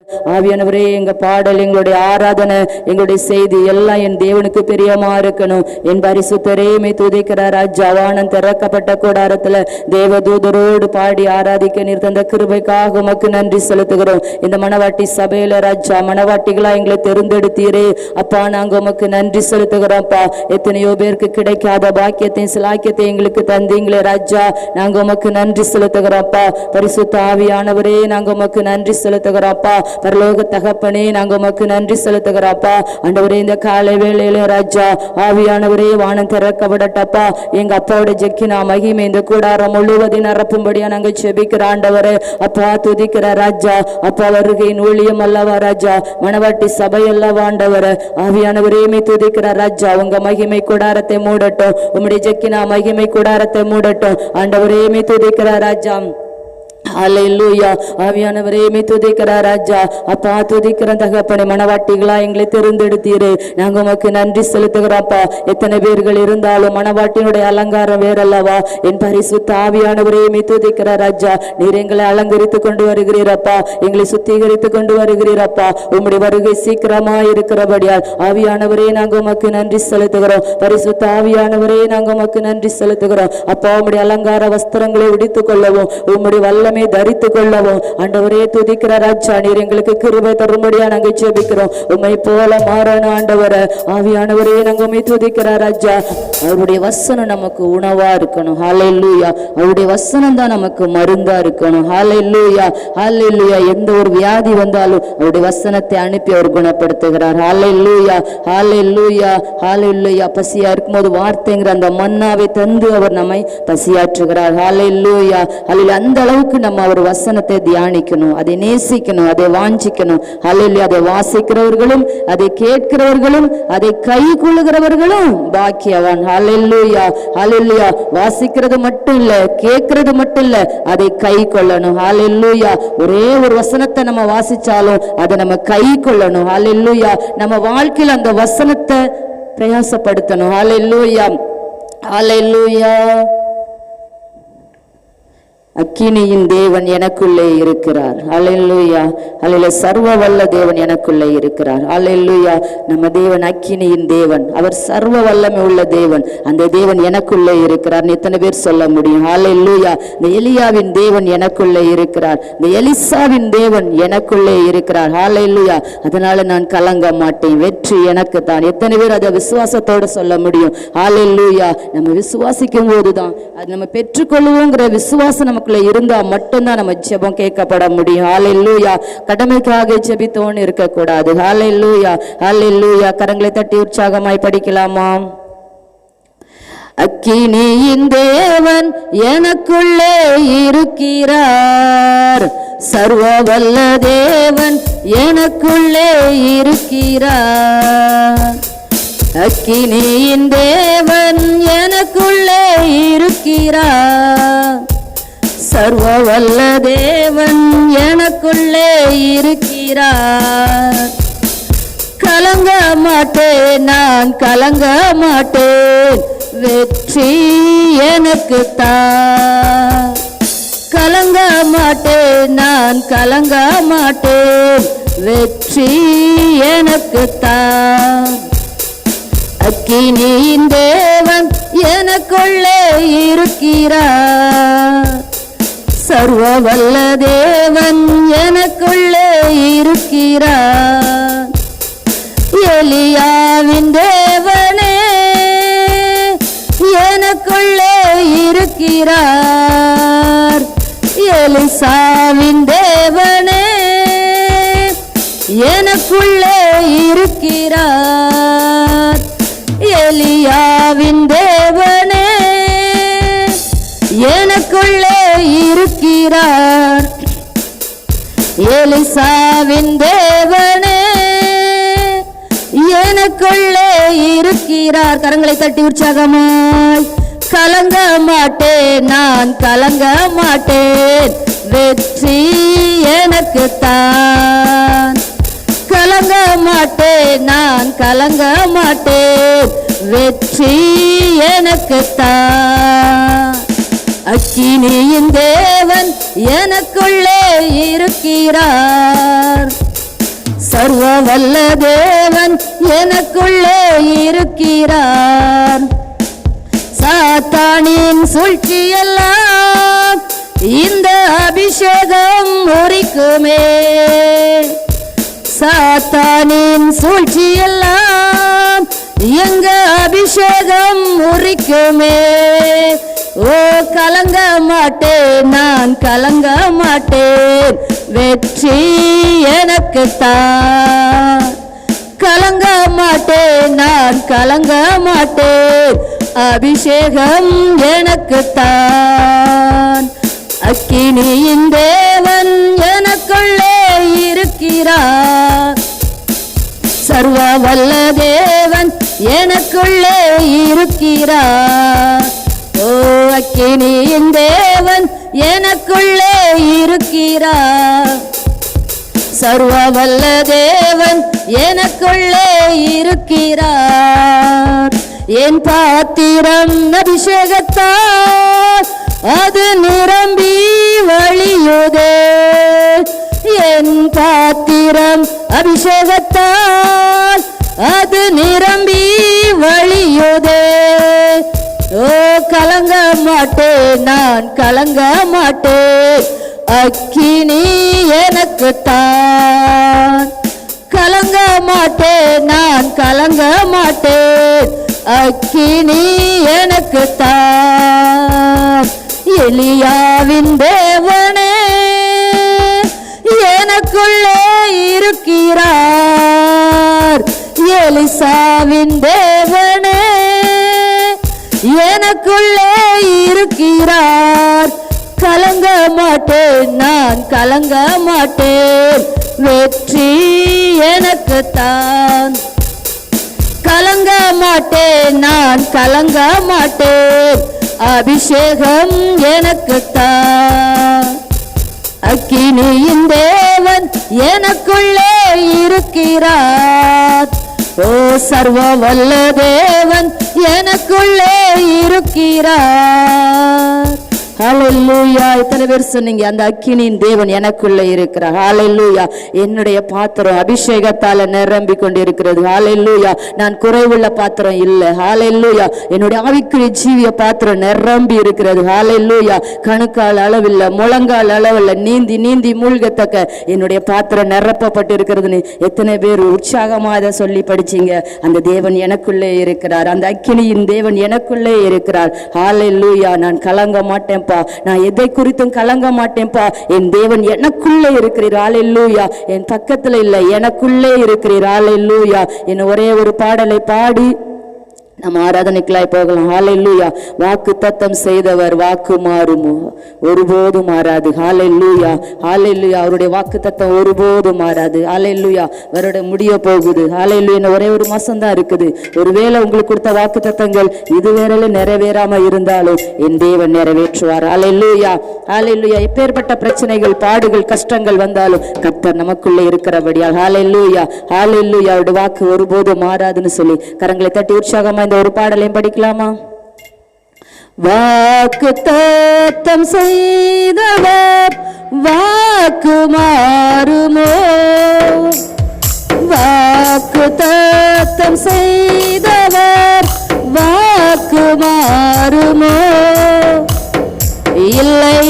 ஆவியானவரே, எங்க பாடல், எங்களுடைய ஆராதனை, எங்களுடைய செய்தி எல்லாம் என் தேவனுக்கு பிரியமா இருக்கணும். என் பரிசுத்தரே மே துதிக்கிறார் ராஜா. வானம் திறக்கப்பட்ட கூடாரத்துல தேவதூதரோடு பாடி ஆராதிக்க நீர் தந்த கிருபைக்காக உமக்கு நன்றி செலுத்துகிறோம். இந்த மணவாட்டி சபையில ராஜா, மணவாட்டிகளா எங்களை தெரிந்தெடுத்தீரே அப்பா, நாங்க உமக்கு நன்றி செலுத்துகிறோம்ப்பா. எத்தனையோ பேருக்கு கிடைக்காத பாக்கியத்தையும் சிலாக்கியத்தையும் எங்களுக்கு தந்தீங்களே ராஜா, நாங்க உமக்கு நன்றி செலுத்துகிறோம்ப்பா. பரிசுத்த ஆவியானவரே, நாங்க உமக்கு நன்றி செலுத்துகிறோம்ப்பா. பரலோக தகப்பனே, நாங்க உமக்கு நன்றி செலுத்துகிறோம்ப்பா. ஆண்டவரே, இந்த காலை வேளையில ராஜா ஆவியானவரே, வானம் திறக்கப்படட்டப்பா. எங்க அப்பாவோட ஜெக்கினா மகிமை இந்த கூடாரம் முழுவதும் நிரப்பும்படியா நாங்க ஜெபிக்கிற ஆண்டவரே அப்பா, துதிக்கிற ராஜா அப்பா. வருகையின் ஊழியம் அல்லவா ராஜா, மணவாட்டி சபை அல்லவா ஆண்டவரே. ஆவியானவரே மே துதிக்கிற ராஜா, உங்க மகிமை கூடாரத்தை மூடட்டும், உம்முடைய ஜெக்கினா மகிமை கூடாரத்தை மூடட்டும் ஆண்டவரே மே துதிக்கிற ராஜா. ஹல்லேலூயா. ஆவியானவரே மே துதிக்கிற ராஜா அப்பா, துதிக்கிற தகப்பனே. மணவாட்டிகளா எங்களை தெரிந்தெடுத்தீரே, நாங்க உமக்கு நன்றி செலுத்துகிறோம்ப்பா. எத்தனை பேர்கள் இருந்தாலும் மணவாட்டினுடைய அலங்காரம் வேறல்லவா. என் பரிசுத்த ஆவியானவரே மே துதிக்கிற ராஜா, நீர் எங்களை அலங்கரித்து கொண்டு வருகிறீரப்பா, எங்களை சுத்திகரித்து கொண்டு வருகிறீரப்பா. உம்முடைய வருகை சீக்கிரமா இருக்கிறபடியால் ஆவியானவரே நாங்க உமக்கு நன்றி செலுத்துகிறோம். பரிசுத்த ஆவியானவரே நாங்க உமக்கு நன்றி செலுத்துகிறோம் அப்பா. உம்முடைய அலங்கார வஸ்திரங்களை உடித்துக் கொள்ளவும், உம்முடைய வல்லமை தரித்து கொள்ளவும் ஆண்டவரே துதிக்கிற ராஜா, நீர் எங்களுக்கு கிருபை தரும்படியா நாங்க ஜெபிக்கிறோம். உம்மை போல மாறணும் ஆண்டவரே. ஆவியானவரே நாங்க உம்மை துதிக்கிற ராஜா. அவருடைய வசனம் நமக்கு உணவா இருக்கணும். ஹல்லேலூயா. அவருடைய வசனம் தான் நமக்கு மருந்தா இருக்கணும். ஹல்லேலூயா, ஹல்லேலூயா. எந்த ஒரு வியாதி வந்தாலும் அவருடைய வசனத்தை அனுப்பி அவர் குணப்படுத்துகிறார். ஹல்லேலூயா, ஹல்லேலூயா, ஹல்லேலூயா. பசியா இருக்கும்போது வார்த்தைங்கிற அந்த மன்னாவை தந்து அவர் நம்மை பசியாற்றுகிறார். ஹல்லேலூயா, ஹல்லேலூயா. அந்த அளவுக்கு நம்ம அவர் வசனத்தை தியானிக்கணும், அதை நேசிக்கணும், அதை வாஞ்சிக்கணும். ஹல்லேலூயா. அதை வாசிக்கிறவர்களும், அதை கேட்கிறவர்களும், அதை கை கொள்ளுகிறவர்களும் பாக்கியவான். ஹல்லேலூயா, ஹல்லேலூயா. வாசிக்கிறது மட்டும் இல்ல, கேட்கிறது மட்டும் இல்ல, அதை கை கொள்ளணும். ஹல்லேலூயா. ஒரே ஒரு வசனத்தை நம்ம வாசிச்சாலும் அதை நம்ம கை கொள்ளணும். ஹல்லேலூயா. நம்ம வாழ்க்கையில் அந்த வசனத்தை பிரயாசப்படுத்தணும். ஹல்லேலூயா, ஹல்லேலூயா. அக்கினியின் தேவன் எனக்குள்ளே இருக்கிறார். ஹல்லேலூயா, ஹல்லேலூயா. சர்வ வல்ல தேவன் எனக்குள்ளே இருக்கிறார். ஹல்லேலூயா. நம்ம தேவன் அக்கினியின் தேவன், அவர் சர்வ வல்லமை உள்ள தேவன். அந்த தேவன் எனக்குள்ளே இருக்கிறார். எத்தனை பேர் சொல்ல முடியும்? ஹல்லேலூயா. இந்த எலியாவின் தேவன் எனக்குள்ளே இருக்கிறார். இந்த எலிசாவின் தேவன் எனக்குள்ளே இருக்கிறார். ஹல்லேலூயா. அதனால நான் கலங்க மாட்டேன், வெற்றி எனக்கு தான். எத்தனை பேர் அதை விசுவாசத்தோடு சொல்ல முடியும்? ஹல்லேலூயா. நம்ம விசுவாசிக்கும் போதுதான் அது நம்ம பெற்றுக்கொள்வோங்கிற விசுவாசம் நமக்கு இருந்தா மட்டும்தான் நம்ம ஜெபம் கேட்கப்பட முடியும். ஹல்லேலூயா. கடமைக்காக ஜெபித்தோன்னு இருக்க கூடாது. ஹல்லேலூயா, ஹல்லேலூயா. கரங்களை தட்டி உற்சாகமாய் படிக்கலாமா? அக்கினியின் தேவன் எனக்குள்ளே இருக்கிறார், சர்வ வல்ல தேவன் எனக்குள்ளே இருக்கிறார். அக்கினியின் தேவன் எனக்குள்ளே இருக்கிறார், சர்வ வல்ல தேவன் எனக்குள்ளே இருக்கிறார். கலங்க மாட்டேன், நான் கலங்க மாட்டேன், வெற்றி எனக்கு தான். கலங்க மாட்டேன், நான் கலங்க மாட்டேன், வெற்றி எனக்கு தான். அக்கினியின் தேவன் எனக்குள்ளே இருக்கிறார், சர்வ வல்ல தேவன் எனக்குள்ளே இருக்கிறார். எலியாவின் தேவனே எனக்குள்ளே இருக்கிறார், எலிசாவின் தேவனே எனக்குள்ளே இருக்கிறார். எலியாவின் தேவனே எனக்குள்ளே இருக்கிறார், எலிசாவின் தேவனே எனக்குள்ளே இருக்கிறார். கரங்களை தட்டி உற்சாகமாய். கலங்க மாட்டேன், நான் கலங்க மாட்டேன், வெற்றி எனக்கு தான். கலங்க மாட்டேன், நான் கலங்க மாட்டேன், வெற்றி எனக்கு தான். அக்கினியின் தேவன் எனக்குள்ளே இருக்கிறார், சர்வ வல்ல தேவன் எனக்குள்ளே இருக்கிறார். சாத்தானின் சூழ்ச்சியெல்லாம் இந்த அபிஷேகம் முறிக்குமே. சாத்தானின் சூழ்ச்சியெல்லாம் எங்க அபிஷேகம் முறிக்குமே. ஓ கலங்க மாட்டேன், நான் கலங்க மாட்டேன், வெற்றி எனக்குத்தான். கலங்க மாட்டேன், நான் கலங்க மாட்டேன், அபிஷேகம் எனக்குத்தான். அக்கினியின் தேவன் எனக்குள்ளே இருக்கிறார். சர்வ வல்ல தேவன் எனக்குள்ளே இருக்கிறார். ஓ அக்கினியின் தேவன் எனக்குள்ளே இருக்கிறார். சர்வ வல்ல தேவன் எனக்குள்ளே இருக்கிறார். என் பாத்திரம் அபிஷேகத்தால் அது நிரம்பி வழியுதே. என் பாத்திரம் அபிஷேகத்தால் அது நிரம்பி வழியுதே. ஓ கலங்க மாட்டேன், நான் கலங்க மாட்டேன், அக்கினி எனக்குத்தான். கலங்க மாட்டேன், நான் கலங்க மாட்டேன், அக்கினி எனக்குத்தான். எலியாவின் தேவனே எனக்குள்ளே இருக்கிறார். எலிசாவின் தேவனே எனக்குள்ளே இருக்கிறார். கலங்க மாட்டேன், நான் கலங்க மாட்டேன், வெற்றி எனக்குத்தான். கலங்க மாட்டேன், நான் கலங்க மாட்டேன், அபிஷேகம் எனக்குத்தான். அக்கினியின் தேவன் எனக்குள்ளே இருக்கிறார். ஓ சர்வ வல்ல தேவன் எனக்குள்ளே இருக்கிறார். ஹல்லேலூயா. எத்தனை பேர் சொன்னீங்க அந்த அக்கினியின் தேவன் எனக்குள்ளே இருக்கிறார்? ஹல்லேலூயா. என்னுடைய பாத்திரம் அபிஷேகத்தால நிரம்பி கொண்டிருக்கிறது. ஹல்லேலூயா. நான் குறைவுள்ள பாத்திரம் இல்லை. ஹல்லேலூயா. என்னுடைய ஆவிக்குரிய ஜீவிய பாத்திரம் நிரம்பி இருக்கிறது. ஹல்லேலூயா. கணுக்கால் அளவில்லை, முழங்கால் அளவில் நீந்தி நீந்தி மூழ்கத்தக்க என்னுடைய பாத்திரம் நிரப்பப்பட்டு இருக்கிறதுன்னு எத்தனை பேர் உற்சாகமாக அதை சொல்லி படிச்சீங்க? அந்த தேவன் எனக்குள்ளே இருக்கிறார். அந்த அக்கினியின் தேவன் எனக்குள்ளே இருக்கிறார். ஹல்லேலூயா. நான் கலங்க மாட்டேன், நான் எதை குறித்தும் கலங்க மாட்டேன்பா. என் தேவன் எனக்குள்ளே இருக்கிறீர். ஹல்லேலூயா. என் பக்கத்துல இல்லை, எனக்குள்ளே இருக்கிறீர். ஹல்லேலூயா. என் ஒரே ஒரு பாடலை பாடி நம்ம ஆராதனைக்குள்ளாய் போகலாம். ஹல்லேலூயா. வாக்கு தத்தம் செய்தவர் வாக்கு மாறுமோ? ஒருபோதும் மாறாது. ஹல்லேலூயா. ஹல்லேலூயா. அவருடைய வாக்கு தத்தம் ஒருபோதும் மாறாது. ஹல்லேலூயா. அவருடைய முடிய போகுது. ஹல்லேலூயா. ஒரே ஒரு மாசம் தான் இருக்குது. ஒருவேளை உங்களுக்கு கொடுத்த வாக்கு தத்தங்கள் இதுவரையில நிறைவேறாம இருந்தாலும் என் தேவன் நிறைவேற்றுவார். ஹல்லேலூயா. ஹல்லேலூயா. இப்பேற்பட்ட பிரச்சனைகள், பாடுகள், கஷ்டங்கள் வந்தாலும் கர்த்தர் நமக்குள்ளே இருக்கிறபடியால் ஹல்லேலூயா. ஹல்லேலூயா. அவருடைய வாக்கு ஒருபோதும் மாறாதுன்னு சொல்லி கரங்களை தட்டி உற்சாகமா இந்த ஒரு பாடலையும் படிக்கலாமா? வாக்கு தத்தம் செய்தவர் வாக்கு மாறுமோ? வாக்கு தத்தம் செய்தவர் வாக்கு மாறுமோ? இல்லை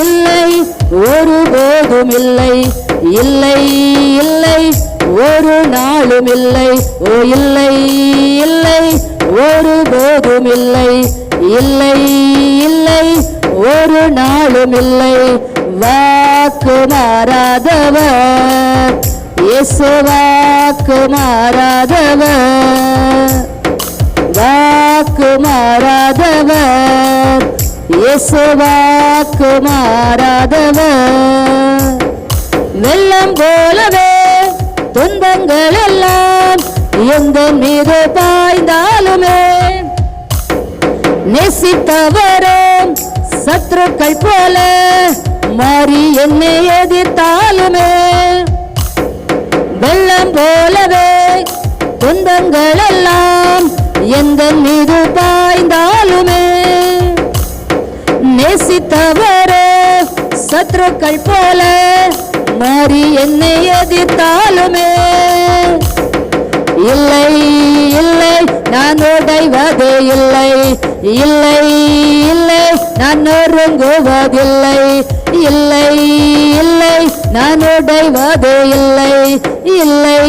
இல்லை, ஒருபோதும் இல்லை, இல்லை இல்லை, ஒரு நாளும் இல்லை. ஓ இல்லை இல்லை, ஒருபோதும் இல்லை, இல்லை இல்லை, ஒரு நாளும் இல்லை. வாக்கு மாறாதவர் இயேசு, வாக்கு மாறாதவர், வாக்கு மாறாதவர் இயேசு, வாக்கு மாறாதவர். வெள்ளம் போலவே துன்பங்கள் எல்லாம் எந்த மீது பாய்ந்தாலுமே, நேசித்தவரும் சத்துருக்கள் போல மாறி என்னை எதிர்த்தாலுமே, வெள்ளம் போலவே துன்பங்கள் எல்லாம் எந்த மீது பாய்ந்தாலுமே, நேசித்தவரோ சத்துருக்கள் போல மாறி என்னை எதிர்த்தாலுமே, இல்லை இல்லை நான் உடைவதே இல்லை, இல்லை இல்லை நான் நொறுங்குவதில்லை, இல்லை இல்லை நான் உடைவதே இல்லை, இல்லை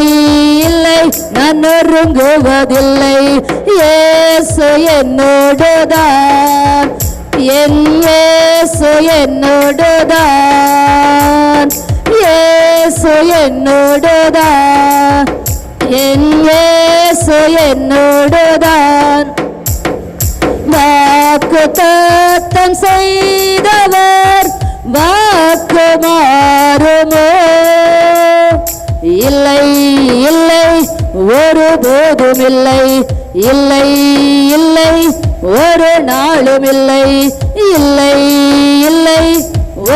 இல்லை நான் நொறுங்குவதில்லை. இயேசு என்னோடுதான், என் இயேசு என்னோடுதான், இயேசு என்னோடுதான், என் இயேசு என்னோடுதான். வாக்கு தத்தம் செய்தவர் வாக்கு மாறுமோ? இல்லை இல்லை ஒருபோதும் இல்லை, இல்லை இல்லை ஒரு நாளும் இல்லை, இல்லை இல்லை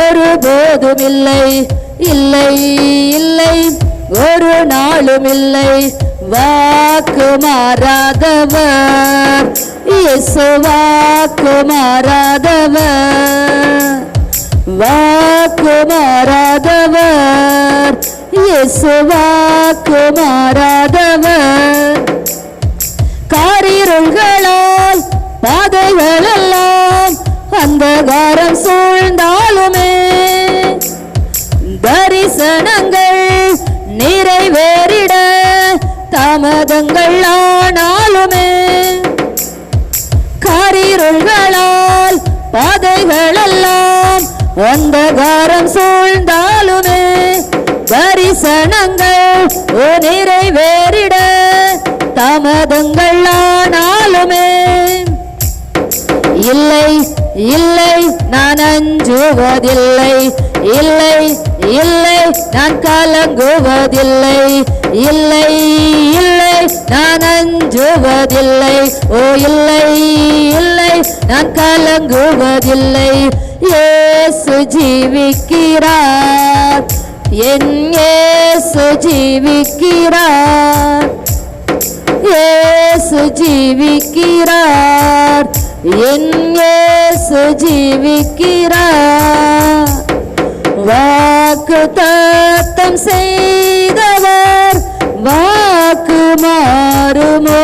ஒருபோதும் இல்லை, இல்லை இல்லை ஒரு நாளும் இல்லை. வாக்கு மாறாதவர் இயேசு, வாக்கு மாறாதவர், வாக்கு மாறாதவர் இயேசு, வாக்கு மாறாதவர். காரிருள்களால் பாதைகள் எல்லாம் அந்தகாரம் சூழ்ந்தாலுமே தரிசனங்கள் நிறைவேறிட தாமதங்கள் ஆனாலுமே, காரிருள்களால் பாதைகள் எல்லாம் அந்தகாரம் சூழ்ந்தாலுமே தரிசனங்கள் நிறைவேறிட தாமதங்கள் ஆனாலுமே, இல்லை இல்லை நான் அஞ்சுவதில்லை, இல்லை இல்லை நான் கலங்குவதில்லை, இல்லை இல்லை நான் அஞ்சுவதில்லை, ஓ இல்லை இல்லை நான் கலங்குவதில்லை. இயேசு ஜீவிக்கிறார், என் இயேசு ஜீவிக்கிறார், இயேசு ஜீவிக்கிறார், என் இயேசு ஜீவிக்கிறார். வாக்கு தத்தம் செய்தவர் வாக்கு மாறுமோ?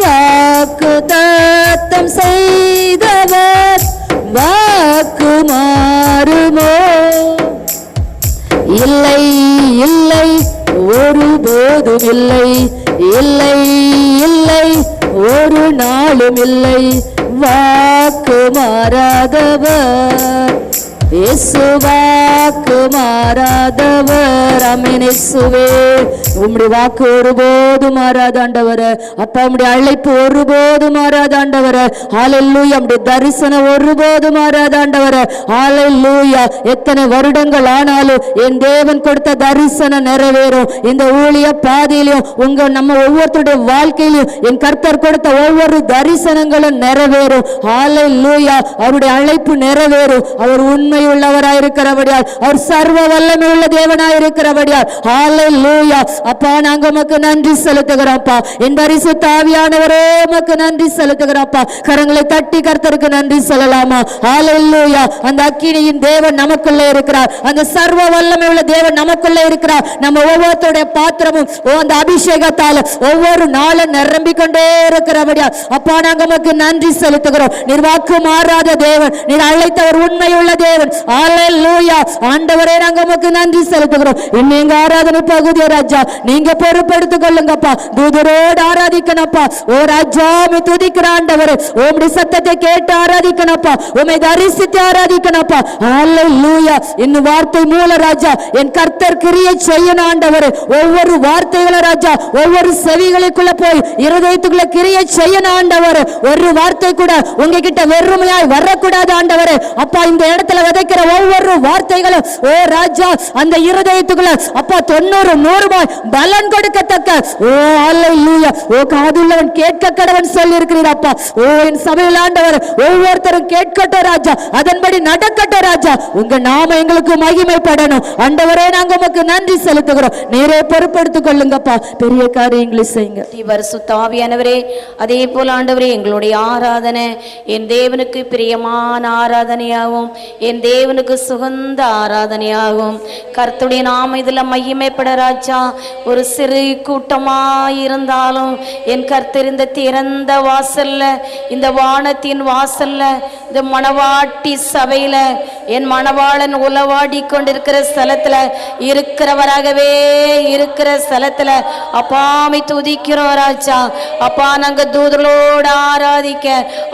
வாக்கு தத்தம் செய்தவர் வாக்கு மாறுமோ? இல்லை இல்லை ஒருபோதும் இல்லை, இல்லை இல்லை ஒரு நாளும் இல்லை. வாக்கு மாறாதவர் இயேசு, வாக்கு மாறாதவர். ஆமென் இயேசுவே, உம்முடைய வாக்கு ஒருபோதும் மாறாத ஆண்டவரே. அப்பா உம்முடைய அழைப்பு ஒருபோதும் மாறாத ஆண்டவரே. ஹல்லேலூயா. உம்முடைய தரிசனம் ஒருபோதும் மாறாத ஆண்டவரே. ஹல்லேலூயா. எத்தனை வருடங்கள் ஆனாலும் என் தேவன் கொடுத்த தரிசனம் நிறைவேறும். இந்த ஊழிய பாதையிலும் நம்ம ஒவ்வொருத்தருடைய வாழ்க்கையிலும் என் கர்த்தர் கொடுத்த ஒவ்வொரு தரிசனங்களும் நிறைவேறும். ஹல்லேலூயா. அவருடைய அழைப்பு நிறைவேறும். அவர் உண்மை உள்ளவராயிருக்கிறபடியால், அவர் சர்வ வல்லமை உள்ள தேவனாயிருக்கிறபடியால், ஹல்லேலூயா. அப்பா நாங்க உமக்கு நன்றி செலுத்துகிறோம்ப்பா. என் பரிசுத்த ஆவியானவரே உமக்கு நன்றி செலுத்துகிறோம்ப்பா. கரங்களை தட்டி கர்த்தருக்கு நன்றி சொல்லலாமா? ஹல்லேலூயா. அந்த அக்கினியின் தேவன் நமக்குள்ளே இருக்கிறார், அந்த சர்வ வல்லமை உள்ள தேவன் நமக்குள்ளே இருக்கிறார். நம்ம ஒவ்வொருத்தருடைய பாத்திரமும் அந்த அபிஷேகத்தால் ஒவ்வொரு நாளும் நிரம்பிக் கொண்டே இருக்கிறபடியால் அப்பா நாங்க உமக்கு நன்றி செலுத்துகிறோம். நீர் வாக்கு மாறாத தேவன், நீர் அழைத்தவர் உண்மை உள்ள தேவன். ஹல்லேலூயா. ஆண்டவரே நாங்க உமக்கு நன்றி செலுத்துகிறோம். இன்னும் எங்க ஆராதனை பகுதியை ராஜா நீங்க பொறுப்பெடுத்துக் கொள்ளுங்கப்பா. தூதரோடு ஆராதிக்கணும்ப்பா. ஓ ராஜா உம்மை துதிக்கிற ஆண்டவரே, உம்முடைய சத்தத்தை கேட்டு ஆராதிக்கணும்ப்பா. உம்மை தரிசித்து ஆராதிக்கணும்ப்பா. ஹல்லேலூயா. இன்னும் வார்த்தை மூல ராஜா என் கர்த்தர் கிரியை செய்யணும் ஆண்டவரே. ஒவ்வொரு வார்த்தைகளும் ராஜா ஒவ்வொரு செவிகளுக்குள்ள போய் இருதயத்துக்குள்ள கிரியை செய்யணும் ஆண்டவரே. ஒரு வார்த்தை கூட உங்ககிட்ட வெறுமையாய் வரக்கூடாது ஆண்டவரே. அப்பா இந்த இடத்துல விதைக்கிற ஒவ்வொரு வார்த்தைகளும் ஓ ராஜா அந்த இருதயத்துக்குள்ள அப்பா 90-100 பலன் கொடுக்கத்தக்க ஓ ஹல்லேலூயா. ஓ காதுள்ளவன் கேட்க கடவன் சொல்லி இருக்கிறீரப்பா. ஓ என் சபையில் ஆண்டவர் ஒவ்வொருத்தரும் கேட்கட்டும் ராஜா, அதன்படி நடக்கட்டும் ராஜா. உங்க நாம எங்களுக்கு மகிமைப்படணும் ஆண்டவரே. நாங்க உமக்கு நன்றி செலுத்துகிறோம். நேரே பொறுப்பெடுத்துக் கொள்ளுங்கப்பா. பெரிய காரியங்களை செய்யுங்க. பரிசுத்த ஆவியானவரே, அதே போல ஆண்டவரே எங்களுடைய ஆராதனை என் தேவனுக்கு பிரியமான ஆராதனையாகும், என் தேவனுக்கு சுகந்த ஆராதனையாகும். கர்த்தருடைய நாம இதுல மகிமைப்பட ராஜா. ஒரு சிறு கூட்டமா இருந்தாலும் என் கர்த்தர் இந்த திறந்த வாசல்ல, இந்த வானத்தின் வாசல்ல, இந்த மணவாட்டி சபையில என் மணவாளன் உலவாடி கொண்டிருக்கிற ஸ்தலத்துல இருக்கிறவராகவே இருக்கிற ஸ்தலத்துல அப்பாமை துதிக்கிறோம் ராஜா. அப்பா நாங்க தூதர்களோடு ஆராதிக்க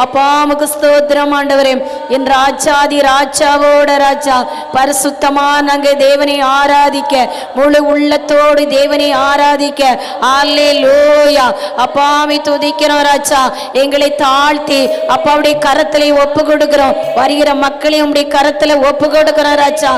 அப்பாமுக்கு ஸ்தோத்திரம் ஆண்டவரே. என் ராஜாதி ராஜாவோட ராஜா பரிசுத்தமா நாங்க தேவனை ஆராதிக்க, முழு உள்ளத்தோடு தேவனை ஆராதிக்க அல்லேலூயா. அப்பாவை துதிக்கிறோம் ராஜா. எங்களை தாழ்த்தி அப்பாவுடைய கரத்திலே ஒப்பு கொடுக்கிறோம். வருகிற மக்களையும் உடைய கரத்துல ஒப்பு கொடுக்கிறோம் ராஜா.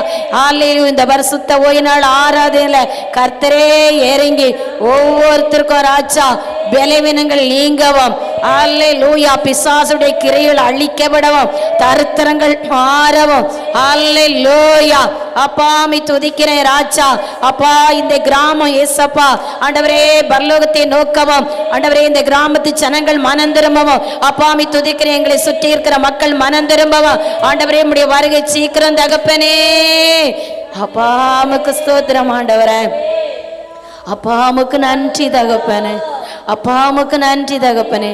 அல்லேலூயா. இந்த பரிசுத்த ஓய்வு நாள் ஆராதனையில கர்த்தரே இறங்கி ஒவ்வொருத்தருக்கும் ராஜா பலவீனங்கள் நீங்கவும், அல்லேலூயா, பிசாசுடைய கிரைகள் அழிக்கப்படவும், தரித்திரங்கள் மாறவும், அல்லேலூயா. அப்பாமை துதிக்கிறேன் ராஜா. அப்பா இந்த கிராமம் ஏசப்பா ஆண்டவரே பரலோகத்தை நோக்கவும், ஆண்டவரே இந்த கிராமத்து ஜனங்கள் மனம் திரும்பவும், அப்பாமை துதிக்கிறேன். எங்களை சுற்றி இருக்கிற மக்கள் மனம் திரும்பவும், ஆண்டவரே உம்முடைய வருகை சீக்கிரம் தகப்பனே. அப்பாமுக்கு ஸ்தோத்திரம் ஆண்டவரே. அப்பாமுக்கு நன்றி தகப்பனே. அப்பாமுக்கு நன்றி தகப்பனே.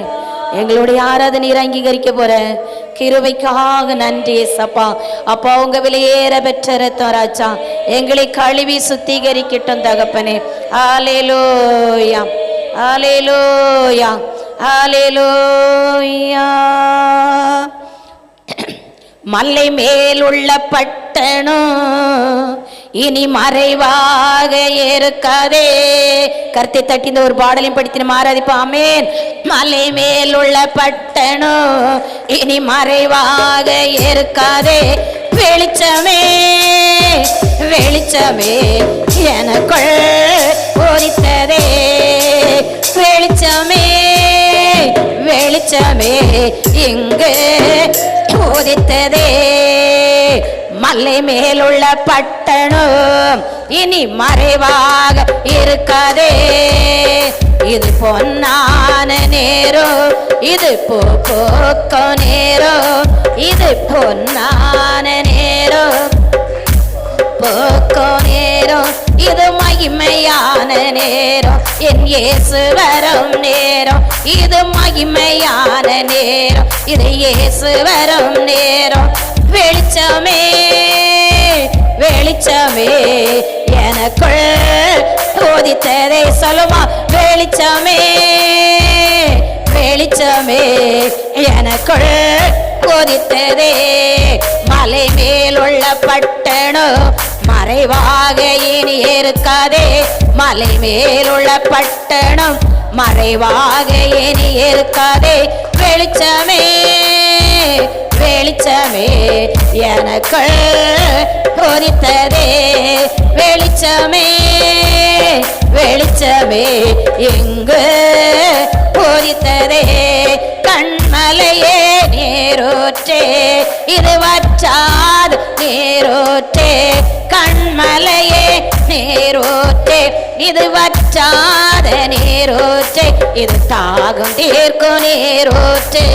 எங்களுடைய ஆராதனை அங்கீகரிக்க போற கிருபைக்காக நன்றி ஏசப்பா. அப்பா உங்க விலையேற பெற்ற ரத்தம் ராஜா எங்களை கழுவி சுத்திகரிக்கட்டும் தகப்பனே. அல்லேலூயா, அல்லேலூயா, அல்லேலூயா. மலை மேல் உள்ள பட்டணம் இனி மறைவாக இருக்காதே. கருத்தை தட்டி இந்த ஒரு பாடலையும் படித்து ஆராதிப்போம். ஆமென். மலை மேல் உள்ள பட்டணம் இனி மறைவாக இருக்காதே. வெளிச்சமே வெளிச்சமே எனக்குள் உதித்ததே. வெளிச்சமே வெளிச்சமே இங்கு உதித்ததே. மலை மேலுள்ள பட்டணம் இனி மறைவாக இருக்காதே. இது பொன்னான நேரம், இது போக்கோ நேரம், இது பொன்னான நேரம், போக்கோ நேரம், இது மகிமையான நேரம், என் இயேசு வரும் நேரம், இது மகிமையான நேரம், இது இயேசு வரும் நேரம். வெளிச்சமே வெளிச்சமே எனக்குள் உதித்ததே. சொல்லுமா, வெளிச்சமே வெளிச்சமே எனக்குள் உதித்ததே. மலை மேலுள்ள பட்டணம் மறைவாக இனி இருக்காதே. மலை மேலுள்ள பட்டணம் மறைவாக இனி இருக்காதே. வெளிச்சமே வெளிச்சமே எனக்குள் உதித்ததே. வெளிச்சமே வெளிச்சமே எங்கு உதித்ததே. கண்மலையே நீரோற்றே, இது வற்றாத நீரோற்றே. கண்மலையே நீரோற்றே, இது வற்றாத நீரோற்றே. இது தாகம் தீர்க்கும் நீரோற்றே,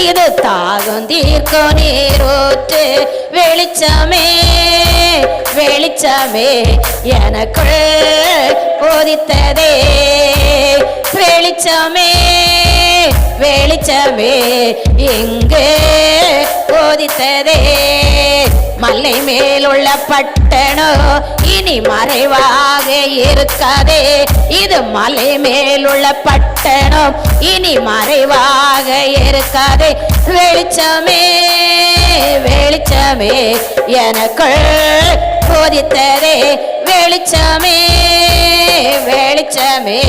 இது தாகம் தீர்க்கும் நீரோற்றே. வெளிச்சமே வெளிச்சமே எனக்குள் உதித்ததே. வெளிச்சமே வெளிச்சமே எங்கே உதித்ததே. மலை மேலுள்ள பட்டணம் இனி மறைவாக இருக்காதே. இது மலை மேலுள்ள பட்டணம் இனி மறைவாக இருக்காதே. வெளிச்சமே வெளிச்சமே எனக்குள் உதித்ததே. வெளிச்சமே வெளிச்சமே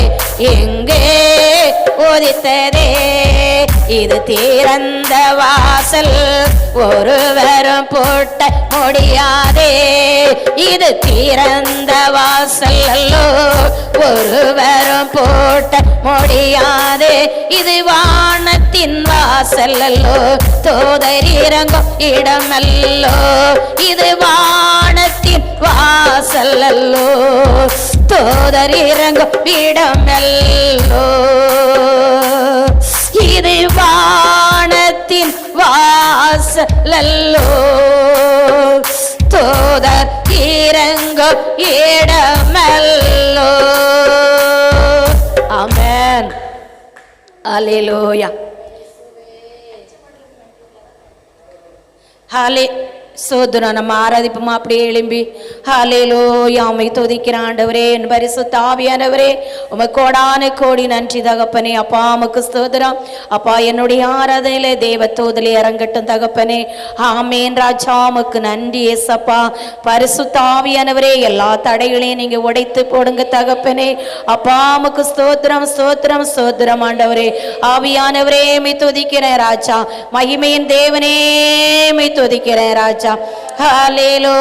எங்கே உதித்ததே. இது திறந்த வாசல், ஒருவரும் பூட்ட முடியாதே. இது திறந்த வாசல் அல்லோ, ஒருவரும் பூட்ட முடியாதே. இது வானத்தின் வாசல் அல்லோ, தூதர் இறங்கும் இடமல்லோ. இது வானத்தின் வாசல் அல்லோ, தூதர் இறங்கும் இடமல்லோ. இது வானத்தின் வாசல் அல்லோ, தூதர் இறங்கும் இடமல்லோ. ஆமென். அல்லேலூயா. ஹாலே சோதரம். நம்ம ஆராதிப்போமா அப்படியே எழும்பி. ஹல்லேலூயா. உம்மை துதிக்கிற ஆண்டவரே, என் பரிசுத்த ஆவியானவரே, உமக்கு கோடான கோடி நன்றி தகப்பனே. அப்பா உமக்கு ஸ்தோத்திரம். அப்பா என்னுடைய ஆராதனையில தேவ தூதலே இறங்கட்டும் தகப்பனே. ஆமேன் ராஜா, உமக்கு நன்றி ஏசப்பா. பரிசுத்த ஆவியானவரே, எல்லா தடைகளையும் நீங்க உடைத்து போடுங்க தகப்பனே. அப்பா உமக்கு ஸ்தோத்திரம் ஸ்தோத்திரம் ஸ்தோத்திரம் ஆண்டவரே. ஆவியானவரே மை துதிக்கிறேன் ராஜா. மகிமையின் தேவனே மை துதிக்கிறேன் ராஜா. ஹல்லேலூயா.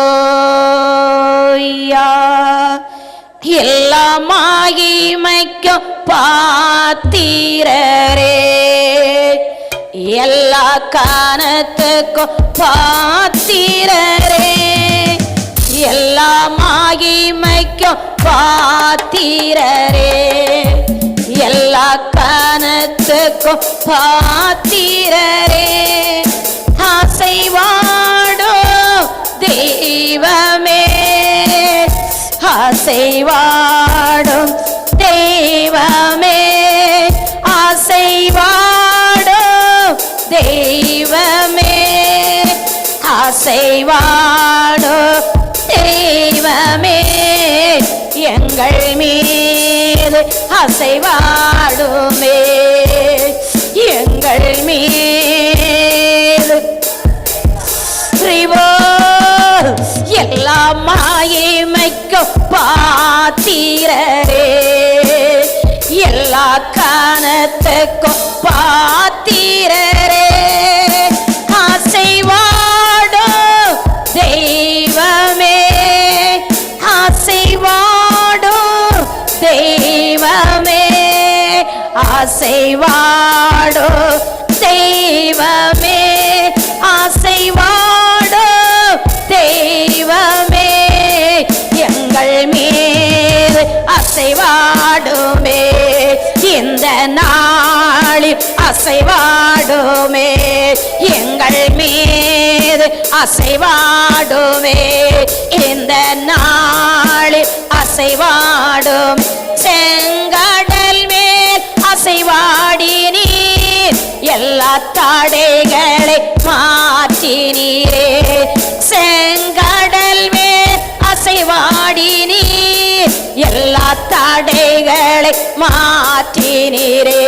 எல்லா மகிமைக்கும் பாத்திரரே, எல்லா காரணத்துக்கும் பாத்திரரே, எல்லா மகிமைக்கும் பாத்திரரே, எல்லா காரணத்துக்கும் பாத்திரரே. ஆசைவாடோ தெய்வமே, ஆசைவாடும் தெய்வமே, ஆசைவாடும் தெய்வமே, ஆசைவாடும் தெய்வமே, எங்கள் மீது அசைவாடுமே, எங்கள் மீது எல்லா மகிமைக்கும் பாத்திரரே, எல்லா காரணத்துக்கும் பாத்திரரே, ஆசைவாடும் தெய்வமே, ஆசைவாடும் தெய்வமே, ஆசைவாடும் தெய்வமே, ஆசைவாடும் தெய்வமே, எங்கள் மீது அசைவாடுமே, இந்த நாளில் அசைவாடுமே, எங்கள் மீது அசைவாடுமே, இந்த நாளில் அசைவாடும். செங்கடல் மேல் அசைவாடி நீர் எல்லா தடைகளை மாற்றினீரே, செங்கடல் மேல் அசைவாடி நீர் எல்லா தடைகளை மாற்றினீரே,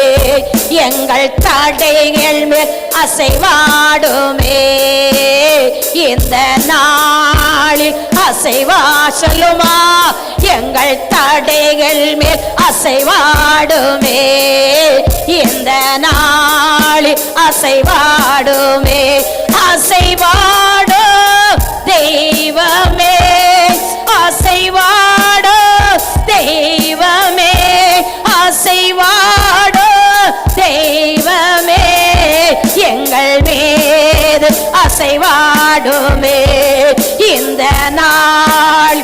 எங்கள் தடைகள் மேல் அசைவாடுமே, இந்த நாளில் அசைவா சொல்லுமா, எங்கள் தடைகள் மேல் அசைவாடுமே, இந்த நாளில் அசைவாடுமே, அசைவாடும் தெய்வமே, அசைவாடும் தெய்வமே, அசைவாடும் தெய்வமே, எங்கள் மீது அசைவாடுமே, இந்த நாள்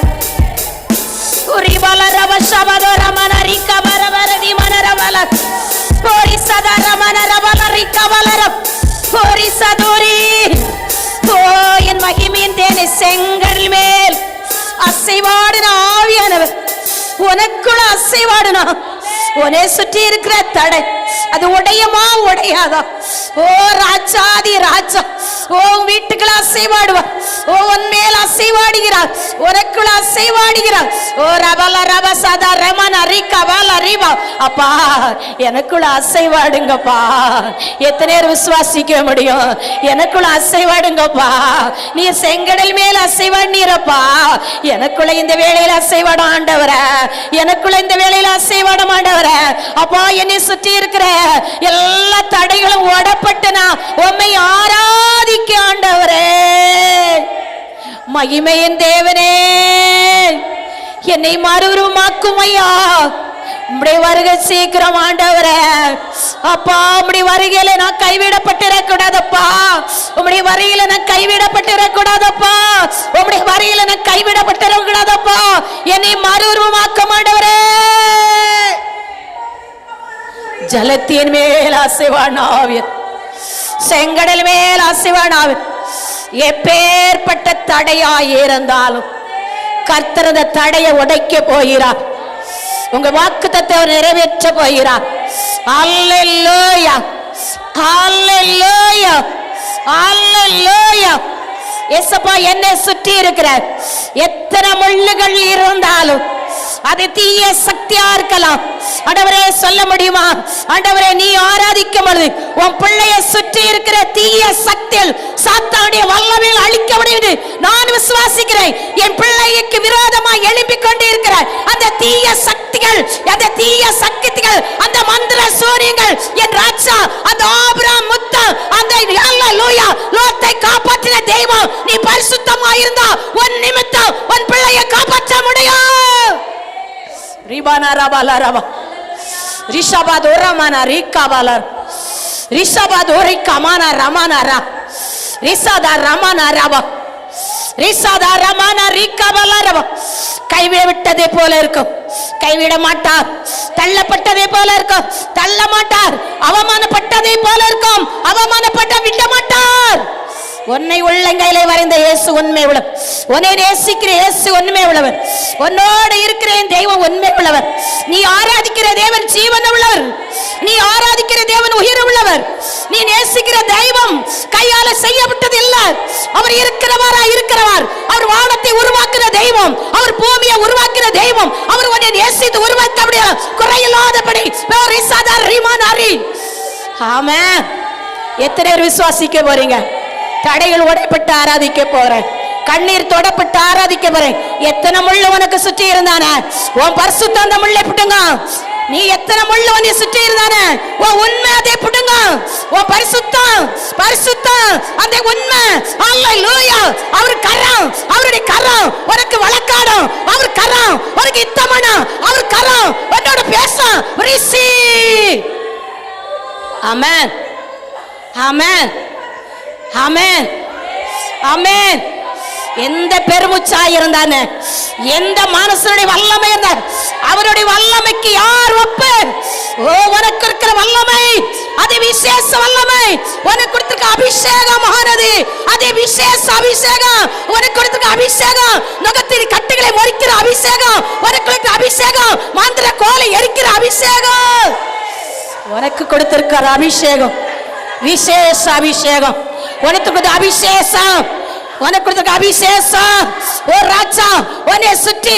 உரிவலரவ சபதரமனரிக்க வரவரதி மனரவல போரி சதரமனரவலரிக்க வளரம் போரி சதுரி. ஓ என் மகிமையின் தேனை செங்கடல் மேல் அசைவாடின ஆவியானவர் உனக்குள்ள அசைவாடுனா, உன்னை சுற்றி இருக்கிற தடை அது உடையமா உடையாதா? ஓ ராஜாதி ராஜா, ஓ வீட்டுக்குள்ள அசைவாடுவா, ஓ உன் மேல் அசைவாடுகிறார், உனக்குள்ள அசைவாடுகிறார். ஓ ரபல ரப சதா ரமன் அரிக்க வல அறிவா. அப்பா எனக்குள்ள அசைவாடுங்கப்பா. எத்தனை நேரம் விசுவாசிக்க முடியும்? எனக்குள்ள அசைவாடுங்கப்பா. நீ செங்கடல் மேல் அசைவாடுனீரப்பா, எனக்குள்ள இந்த வேளையில அசைவாடும் ஆண்டவர, எனக்குள்ள இந்த வேளையில அசைவாடும் ஆண்டவர. அப்பா என்னை சுற்றி இருக்கிற எல்லா தடைகளும் ஓடப்பட்டு நான் உம்மை ஆராதிக்க ஆண்டவரே. மகிமையின் தேவனே என்னை மறுரூபமாக்கும் ஐயா. உம்முடைய வருகை சீக்கிரம் ஆண்டவரே. அப்பா உம்முடைய வருகையில நான் கைவிடப்பட்டிருக்கூடாதப்பா, உம்முடைய வருகையில நான் கைவிடப்பட்டிருக்கூடாதப்பா, உம்முடைய வருகையில நான் கைவிடப்பட்டிருக்கூடாதப்பா. என்னை மறுரூபமாக்கும் ஆண்டவரே. ஜலத்தின் மேல் அசைவானாவியர், செங்கடல் மேல் அசைவானாவியர், எப்பேற்பட்ட தடையாய் இருந்தாலும் கர்த்தர் அந்த தடையை உடைக்க போகிறார். உங்க வாக்குத்தத்தத்தை நிறைவேற்ற போகிறார். அல்லேலூயா, அல்லேலூயா, அல்லேலூயா. ஏசப்பா, என்னை சுற்றி இருக்கிற எத்தனை முள்ளுகள் இருந்தாலும் அது தீய சக்தியா இருக்கலாம். ஆண்டவரே, சொல்ல முடியுமா? ஆண்டவரே, நீ ஆராதிக்கும் பொழுது உன் பிள்ளைய சுற்றி இருக்கிற தீய சக்திகள் சாத்தானுடைய வல்லமையில் அழிக்க முடியுது. நான் விசுவாசிக்கிறேன். என் பிள்ளைக்கு விரோதமாக எழும்பிக் கொண்டு இருக்கிற அந்த தீய சக்திகள், அந்த தீய சக்திகள், அந்த மந்திர சூரியங்கள், என் ராஜா, அந்த ஆபிரகாம் முத்தம், அந்த அல்லேலூயா லோத்தை காப்பாற்றின தெய்வம், நீ பரிசுத்தமா இருந்தா உன் நிமித்தம் உன் பிள்ளையை காப்பாற்ற முடியும். ரிபானா ரபாலா ரபா ரிஷபா தோரமானா ரிகாபாலா ரிஷபா தோரிகா மானா ரமானா ரா ரிசாதா ரமானா ரபா ரிசாதா ரமானா ரிகாபாலா ரபா. கைவிடப்பட்டதே போல இருக்கும், கைவிட மாட்டார். தள்ளப்பட்டதே போல இருக்கும், தள்ள மாட்டார். அவமானப்பட்டதே போல இருக்கும், அவமானப்பட்ட விட மாட்டார். உன்னை உள்ளங்கையிலே வரைந்த இயேசு உண்மை உள்ளவர். உன்னை நேசிக்கிற இயேசு உண்மை உள்ளவர். உன்னோடு இருக்கிற தெய்வம் உண்மை உள்ளவர். நீ ஆராதிக்கிற தேவன் ஜீவன் உள்ளவர். நீ ஆராதிக்கிற தேவன் உயிர் உள்ளவர். நீ நேசிக்கிற தெய்வம் கையால செய்யப்பட்டது இல்ல. அவர் இருக்கிறவரா இருக்கிறவர். அவர் வானத்தை உருவாக்குற தெய்வம், அவர் பூமியை உருவாக்குற தெய்வம். அவர் உன்னை நேசித்து உருவாக்க முடியாது, குறையில்லாதபடி. ஆமென். எத்தனை பேர் விசுவாசிக்க போறீங்க? தடைகள் உடைப்பட்டு ஆராதிக்க போறேன், கண்ணீர் தொடப்பட்டு ஆராதிக்க போறேன். எத்தனை முள்ளு உனக்கு சுற்றி இருந்தானே, உன் பரிசுத்தம் அந்த முள்ளை புடுங்க. நீ எத்தனை முள்ளு உன்னை சுற்றி இருந்தானே, உன் உண்மை அதை புடுங்க. உன் பரிசுத்தம், பரிசுத்தம் அந்த உண்மை. அல்லேலூயா. அவர் கரம், அவருடைய கரம் உனக்கு வழக்காடும். அவர் கரம் உனக்கு யுத்தமானம். அவர் கரம் உன்னோட பேசும். ரிசீவ். ஆமென், ஆமென், ஆமென், ஆமென். எந்த பெருமுச்சாய் இருந்தானே, எந்த மனுஷனுடைய வல்லமை இருந்தார், அவருடைய வல்லமைக்கு யார் ஒப்பு? ஓ, உனக்கு இருக்கிற வல்லமை அது விசேஷ வல்லமை. உனக்கு கொடுத்திருக்க அபிஷேகமானது அது விசேஷ அபிஷேகம். உனக்கு கொடுத்திருக்க அபிஷேகம் நுகத்தின் கட்டுகளை முறிக்கிற அபிஷேகம். உனக்கு கொடுத்த அபிஷேகம் மந்திர கோலை எரிக்கிற அபிஷேகம். உனக்கு கொடுத்திருக்கிற அபிஷேகம் விசேஷ அபிஷேகம். உனக்கு கொடுத்த அபிஷேகம், உனக்கு கொடுத்த அபிஷேகம். ஓ ராஜா, உன்னை சுற்றி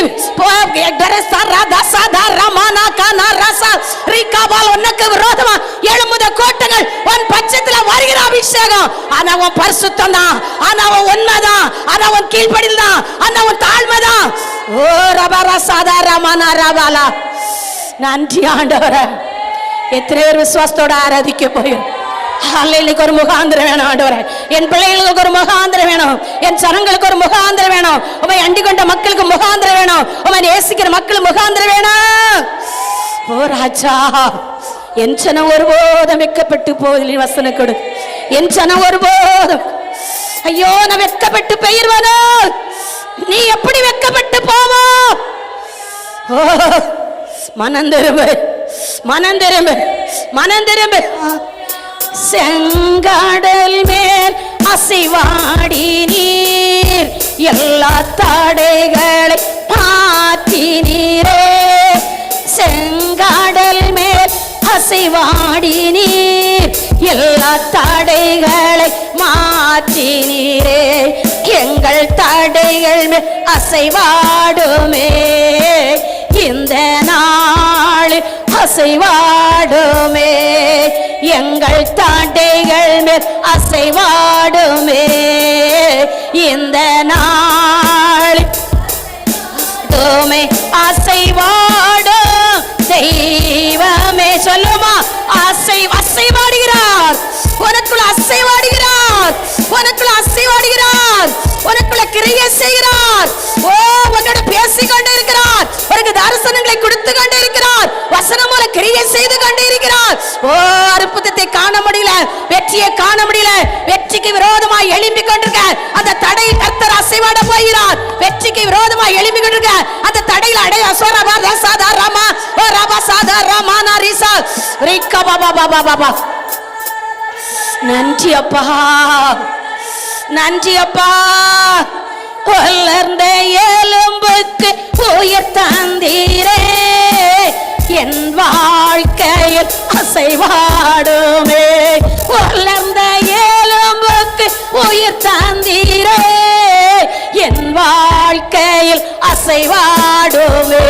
உனக்கு விரோதமா எழும்புத கோட்டைகள் உன் பட்சத்தில் வருகிற அபிஷேகம். ஆனா உன் பரிசுத்தம் தான், ஆனா உன் உண்மைதான், ஆனா உன் கீழ்ப்படில் தான், ஆனா உன் தாழ்மைதான். ஓ ரபா சாதா ரமானா ரபாலா. நன்றி ஆண்டவரே. எத்தனை பேர் விசுவாசத்தோட ஆராதிக்க போயும்? அல்லேலூயா. ஒரு முகாந்திரம் வேணும் ஆண்டவரே. என் பிள்ளைகளுக்கு ஒரு முகாந்திரம் வேணும், என் சனங்களுக்கு ஒரு முகாந்திரம் வேணும். உம்மை அண்டிக் கொண்ட மக்களுக்கு முகாந்திரம் வேணும், உம்மை நேசிக்கிற மக்களுக்கு முகாந்திரம் வேணும். ஓ ராஜா, என் சனம் ஒருபோதும் வெட்கப்பட்டு போதில் வசனம் கொடு. என் சனம் ஒருபோதும், ஐயோ நான் வெட்கப்பட்டு பெயர்வானோ, நீ எப்படி வெட்கப்பட்டு போவோ? ஓ, மனம் திரும்பு, மனம் திரும்பு, மனம் திரும்பு. செங்கடல் மேல் அசைவாடி நீர் எல்லா தடைகளை மாற்றி நீரே. செங்கடல் மேல் அசைவாடி நீர் எல்லா தடைகளை மாற்றி நீரே. எங்கள் தடைகள் மேல் அசைவாடுமே இந்த நாள், அசைவாடுமே எங்கள் தாண்டைகள் மேல் அசைவாடுமே இந்த நாள். அசைவாடும் தெய்வமே, சொல்லுமா? அசைவாடுகிறார், உனக்குள்ள அசைவாடுகிறார், உனக்குள்ள அசைவாடுகிறார், உனக்குள்ள கிரியை செய்கிறார். ஓ, உன்னோட பேசிக்கொண்டு இருக்கிறார், உனக்கு தரிசனங்களை கொடுத்து கொண்டு இருக்கிறார், வசனம் மூல கிரியை செய்து கொண்டு இருக்கிறார். ஓ, அற்புதத்தை காண முடியல, வெற்றியை காண முடியல, வெற்றிக்கு விரோதமாய் எழும்பிக் கொண்டிருக்க அந்த தடை கர்த்தர் அசைவாட போகிறார். வெற்றிக்கு விரோதமாய் எழும்பிக் கொண்டிருக்க அந்த தடையில் அடைய நன்றி அப்பா, நன்றி அப்பா. வளர்ந்த எலும்புக்கு உயிர் தந்தீரே, என் வாழ்க்கையில் அசைவாடுமே. வளர்ந்த எலும்புக்கு உயிர் தந்தீரே, என் வாழ்க்கையில் அசைவாடுமே.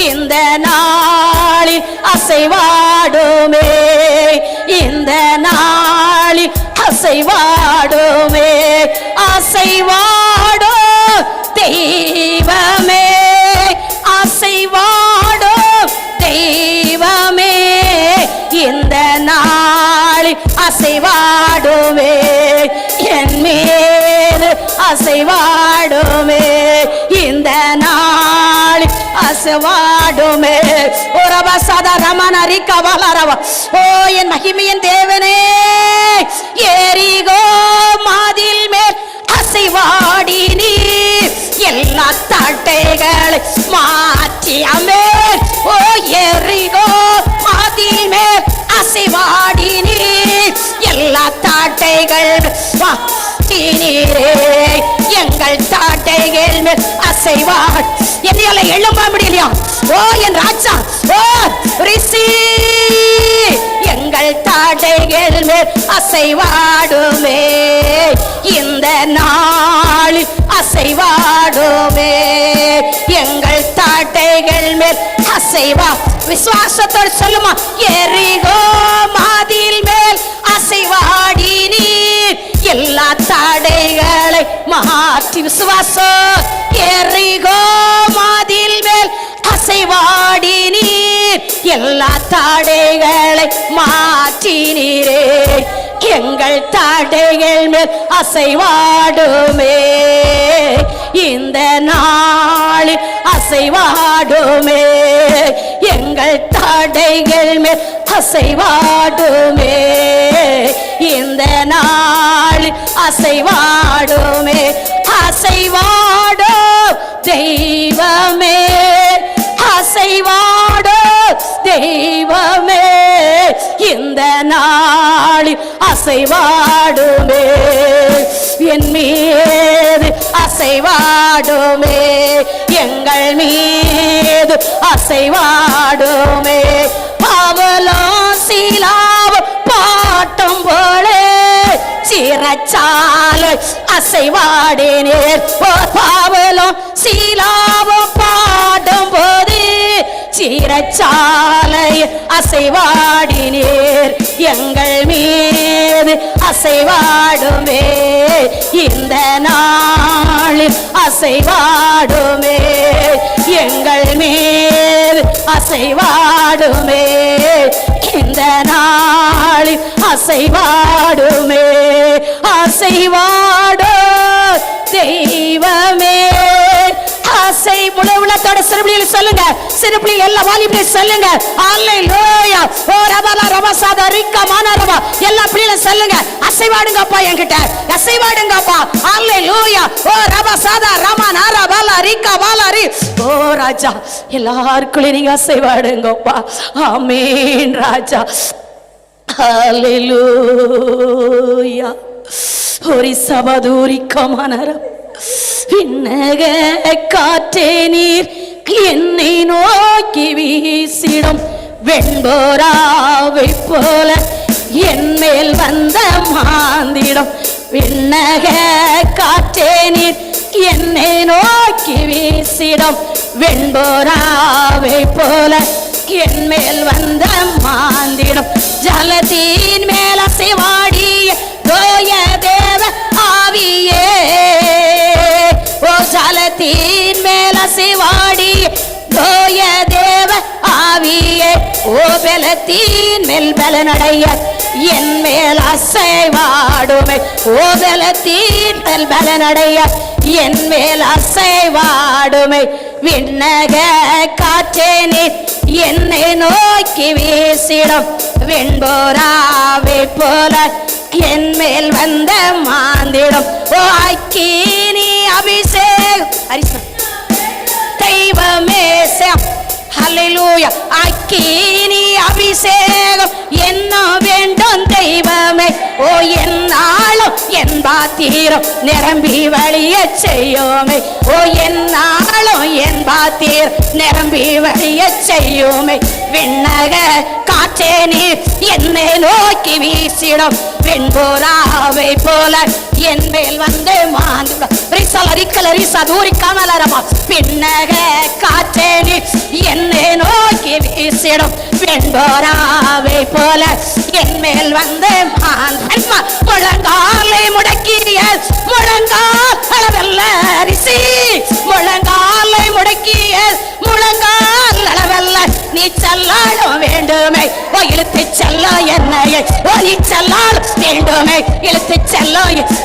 இந்த நாளில் அசைவாடுமே, இந்த நாளில் அசைவாடுமே. அசைவாடோ தெய்வமே, அசைவாடோ தெய்வமே, இந்த நாளில் அசைவாடுமே. என் மீது அசைவாடுமே, இந்த நாளில் அசைவாடுமே. ஓ என் மகிமையின் தேவனே, எரிகோ மதில் மேல் அசைவாடி நீர் எல்லா தட்டைகளை மாற்றியமே. ஓ எரிகோ மதில் மேல் அசைவாடி நீர் எல்லா தாட்டைகள் மாற்றினீரே. எங்கள் தாட்டைகள் மேல் அசைவாடு. என்னையால எழும்ப முடியலையா? ஓ என் ராஜா, ஓ ரிஷி, எங்கள் தாட்டைகள் மேல் அசைவாடுமே. இந்த நாளில் அசைவாடுமே. எங்கள் தாட்டைகள் மேல் அசைவா. விசுவாசத்தோடு சொல்லுமா, எரிகோ மதில் மேல் அசைவாடி நீர் எல்லா தடைகளை மாற்றி. விசுவாசம். எரிகோ மதில் மேல் அசைவாடி நீர் எல்லா தடைகளை மாற்றினீரே. எங்கள் தடைகள் மேல் அசைவாடுமே. இந்த நாளில் அசைவாடுமே. எங்கள் தடைகள் மேல் அசைவாடுமே. இந்த நாளில் அசைவாடுமே. அசைவாடோ தெய்வமே, அசைவாடோ தெய்வமே, இந்த நாளில் அசைவாடுமே. என் மீது அசைவாடுமே, எங்கள் மீது அசைவாடுமே. பவுலோ சீலாவும் பாட்டும் போலே சிறைச்சாலை அசைவாடினீர். பவுலோ சீலாவும் பாடும் போது சிறைச்சாலை அசைவாடினீர். எங்கள் மீது அசைவாடுமே. இந்த நாளில் அசைவாடுமே. எங்கள் மீது அசைவாடுமே. இந்த நாளில் அசைவாடுமே. அசைவாடோ தெய்வமே. அசை முழுவலத்தோட சிறுபிள்ளைகள் சொல்லுங்க, சிறுபிள்ளைகள் எல்லா வாலிபையும் சொல்லுங்க. அல்லேலூயா. ஓ ரபல ரபசாத ரிக்கா மானரபா, எல்லா பிள்ளைகளும் சொல்லுங்க, அசைவாடுங்கப்பா என்கிட்ட, அசைவாடுங்கப்பா. அல்லேலூயா. ஓ ரபசாத ரமா நாரபல ரிக்கா வாலரி. ஓ ராஜா, எல்லாருக்குள்ளே நீங்க அசைவாடுங்கப்பா. ஆமென் ராஜா. அல்லேலூயா. ஒரு சபதூரி கமனர விண்ணக காற்றே நீர் என்னை நோக்கி வீசிடும் வெண்போராவை போல என் மேல் வந்த மாந்திடம். விண்ணக காற்றே நீர் என்னை நோக்கி வீசிடும் வெண்போராவை போல என் மேல் வந்த மாந்திடம். ஜலத்தின் மேல் அசைவாடிய தோய தேவ ஆவியே, ஓ ஜலத்தின் மேல் அசைவாடிய தோய தேவ ஆவியே, ஓ பலத்தின் மேல் பலனடைய என் மேல் அசைவாடுமே. ஓ பலத்தின் மேல் பலனடைய என் மேல் அசைவாடுமே. விண்ணக காற்றே நீர் என்னை நோக்கி வீசிடும் வெண்போராவை போல என் மேல் வந்த மாந்திடும். ஓ அக்கினி அபிஷேகம் தெய்வமே. ஹல்லேலூயா. அக்கினி அபிஷேகம் என்ன வேண்டும் தெய்வமே. ஓ என்னாலும் என் பாத்திரம் நிரம்பி வழிய செய்யுமே. ஓ என்னாலும் என் பாத்திரம் நிரம்பி வழிய செய்யுமே. விண்ணக காற்றே நீர் என்னை நோக்கி வீசிடும், வெண்புறாவை போல என் மேல் வந்து மாந்துடும். பின்னக காற்றே நீர் என்னை நோக்கி வீசிடும், வெண்புறாவை போல என் மேல் வந்து மாந்துடும். முழங்காலை முடக்கிய முழங்கால் அளவல்ல அரிசி, முழங்காலை முடக்கிய முழங்கால் அளவல்ல நீ செல்லாடும் வேண்டுமே. ஓ இழுத்து செல்ல என்னையே, ஓ நீ செல்லாடும் வேண்டுமே. இழுத்து செல்ல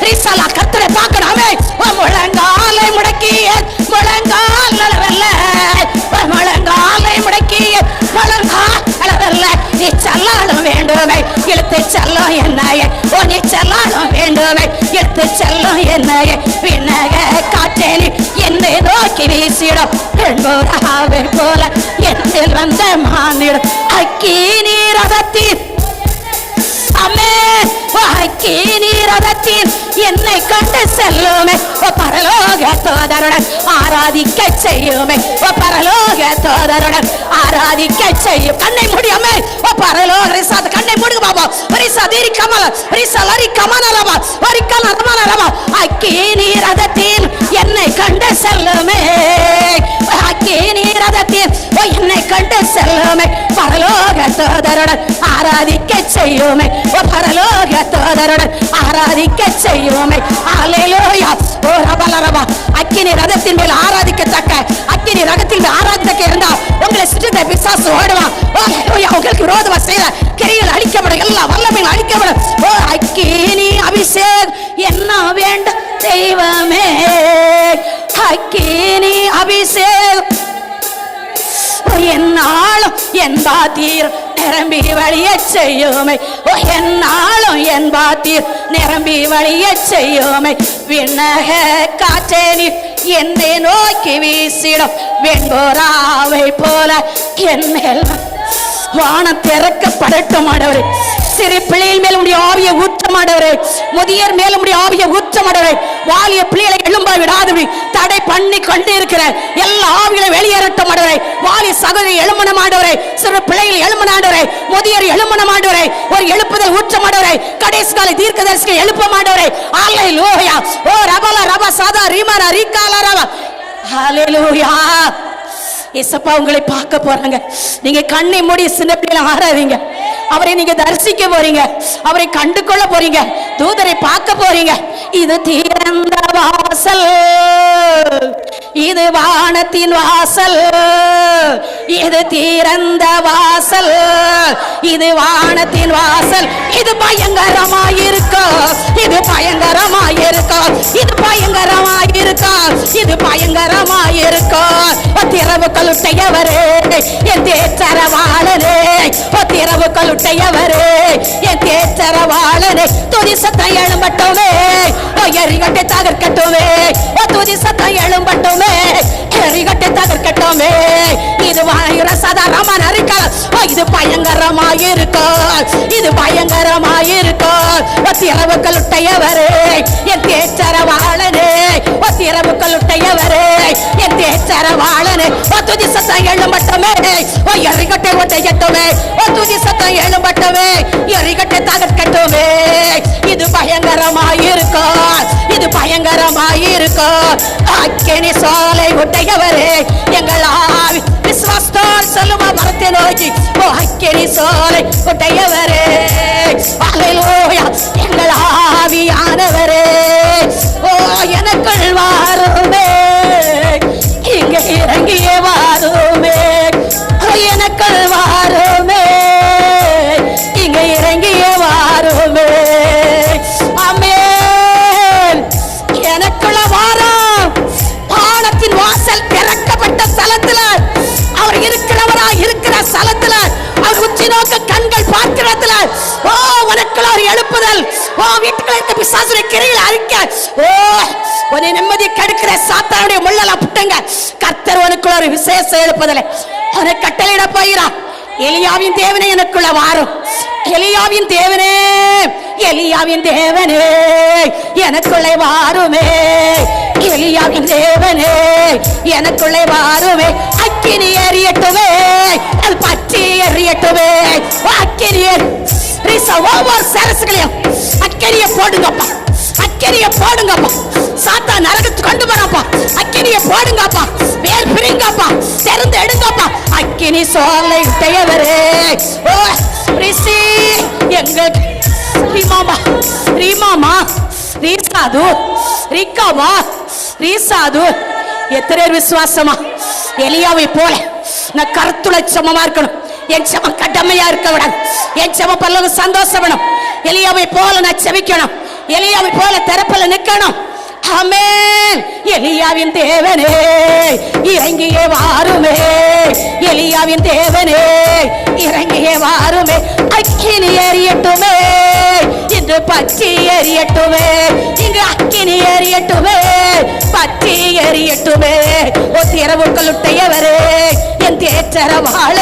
ரீசலா கத்தரை பார்க்கணுமே. ஓ முழங்காலை முடக்கிய முழங்கால் அளவல்ல, முழங்காலை முடக்கிய முழங்கால் அளவல்ல நீ செல்லாடும் வேண்டுமே. இழுத்து செல்ல என்னையே, ஓ நீ செல்லாடும் வேண்டுமே. இழுத்து செல்ல என்னையே. விண்ணக காற்றே என்னை நோக்கி வீசிடும், வெண்புறாவை போல என்னில் வந்த மானிடும். அக்கி நீரகத்தில் அக்கி நீரகத்தில் என்னை கண்டு செல்லுமே. ஓ பரலோக தோதருடன் ஆராதிக்க செய்யுமே. ஓ பரலோக தோதருடன் ஆராதிக்க செய்யும். கண்ணை முடியாமே. ஓ பரலோக ரிசாத் கண்ணை மூடுங்க பாபா. ரிசா தீரி கமல ரிசா லரி கமனலவா வரிக்கல ரமனலவா. அக்கி நீரகத்தில் என்னை கண்டு செல்லுமே. அக்கி நீரகத்தில் என்னை கண்டு செல்லுமே. பரலோக தோதருடன் ஆராதிக்க செய்யுமே. ஓ பரலோக தோதருடன் ஆராதிக்க செய்யுமே. அல்லேலூயா. ஓ ரபலரபா. அக்கினி ரதத்தின் மேல் ஆராதிக்கத்தக்க, அக்கினி ரகத்தின் மேல் ஆராதிக்க இருந்தா உங்களை சுற்றித்த பிசாசு ஓடுவான். உங்களுக்கு விரோதமா செய்த கிரிகள் அழிக்கப்படும், எல்லா வல்லமையும் அழிக்கப்படும். ஓ அக்கினி அபிஷேக் என்ன வேண்டும் தெய்வமே. அக்கினி அபிஷேக் என்னாலும் என் பாத்தீர் நிரம்பி வழிய செய்யுமே. ஓ என்னாலும் என் பாத்தீர் நிரம்பி வழிய செய்யுமே. விண்ணக காற்றே நீர் என்னை நோக்கி வீசிடும், வெண்புறாவை போல என் மேல் வானம் திறக்கப்படட்டும் ஆண்டவரே. சிறு பிள்ளைகள் மேல் உடைய ஆவியை ஊற்றமாடவரே, முதியர் மேல் உடைய ஆவியை ஊற்றமாடவரே. வாலிய பிள்ளைகளை எழும்ப விடாதபடி தடை பண்ணி கொண்டு இருக்கிற எல்லா ஆவிகளை வெளியேறட்டும் ஆண்டவரே. வாலிய சகோதரி எழுமண மாண்டவரே, சிறு பிள்ளைகள் எழுமண ஆண்டவரே, முதியர் எழுமண மாண்டவரே. ஒரு எழுப்புதல் ஊற்றமாடவரே, கடைசி கால தீர்க்கதரிசிகளை எழுப்ப மாண்டவரே. அல்லேலூயா. ஓ ரபல ரப சாதா ரீமர ரீகால ரப. அல்லேலூயா. ஏசப்பா உங்களை பார்க்க போறாங்க. நீங்க கண்ணை மூடி சின்ன பிள்ளைகளை ஆராதீங்க. அவரை நீங்க தரிசிக்க போறீங்க, அவரை கண்டு கொள்ள போறீங்க, தூதரை பார்க்க போறீங்க. இது திறந்த வாசல், இது வானத்தின் வாசல், இது திறந்த வாசல், இது வானத்தின் வாசல். இது பயங்கரமாயிருக்கும், இது பயங்கரமாயிருக்கும், இது பயங்கரமாயிருக்கும், இது பயங்கரமாயிருக்கும். திறவு கழுட்டையவரே என் தேற்றரவாளனே, திறவு கழுட்டையவரே என் தேற்றரவாளனே. துதி சத்தம் எழும்பட்டுமே, எரிகட்டை தகர்க்கட்டுமே. துதி சத்தம் எழும்பட்டுமே, எரிகட்டை தகர்க்கட்டுமே. இது சாதாரணமான அறிக்கை, இது பயங்கரமாயிருக்கும், இது பயங்கரமாயிருக்கும். திறவு கழுட்டையவரே என் தேற்றரவாளனே, திறவு கழுட்டையவரே என் தேற்றரவாளனே. துதி சத்தம் எழும்பட்டுமே, எரிகட்டை ஒட்டையட்டுமே. துதி சத்தம் எழும்பட்டுமே, எரிகட்டை தகர்க்கட்டுமே. இது பயங்கரமாயிருக்கும், இது பயங்கரமாயிருக்கும். அக்கினி சோலை உடையவரே எங்கள் ஆவி விசுவாசத்தால் சொல்லுமா மரத்தை நோக்கி. ஓ அக்கினி சோலை உடையவரே, அல்லேலூயா. எங்கள் ஆவியானவரே, ஓ எனக்குள் வாருமே, இங்கே இறங்கியே வாருமே. எனக்குள் வாருமே, இங்கே இறங்கியே வாருமே. ஆமென். எனக்குள்ள வாரம் வானத்தின் வாசல் திறக்கப்பட்ட ஸ்தலத்துல அவர் இருக்கிறவரா இருக்கிற ஸ்தலத்துல அவர் உச்சி நோக்க கண்கள் பார்க்கிறதுல. ஓ உனக்குள்ள ஒரு எழுப்புதல். ஓ வீட்டுக்குள்ள இருக்க பிசாசுடைய கிரிகளை அழிக்க. ஓ உன்னை நிம்மதி கெடுக்கிற சாத்தானுடைய முள்ளெல்லாம் புட்டுங்க. கர்த்தர் உனக்குள்ள ஒரு விசேஷ எழுப்புதலை அவனை கட்டளையிட போகிறார். எலியாவின் தேவனே எனக்குள்ள வாரும், எலியாவின் தேவனே எலியாவின் தேவனே எனக்குள்ளே வாருமே, எலியாவின் தேவனே எனக்குள்ளே வாருமே. அக்கினி எரியட்டுமே, அது பற்றி எரியட்டுமே. அக்கினி ஒவ்வொரு சரசுகளையும் அக்கினியை போடுங்கப்பா, அக்கினியை போடுங்கப்பா. சாத்தா நரகத்துக்கு கொண்டு வரப்பா, அக்கினியை போடுங்கப்பா. வேர் பிரிங்கப்பா, திறந்து எடுங்கப்பா. அக்கினி சோலை தேவரே ஓ ரிசி எங்கள் ரீமாமா ரீமாமா ரீசாது ரிக்காமா ரீசாது. எத்தனை விசுவாசமா எலியாவை போல நான் கருத்துல சமமா இருக்கணும். என் சமம் கடமையா இருக்க விடாது. என் சமம் பல்லது சந்தோஷம் வேணும். எலியாவை போல நான் செவிக்கணும். எலியாவை போல திறப்பல நிக்கணும். ஆமென். எலியாவின் தேவனே இறங்கியே வாருமே, எலியாவின் தேவனே இறங்கியே வாருமே. அக்கினி எரியட்டுமே, இன்று பற்றி எரியட்டுமே. இங்கு அக்கினி எரியட்டுமே, பற்றி எரியட்டுமே. ஓ திறவுகளுடையவரே என் தேற்றர வாழ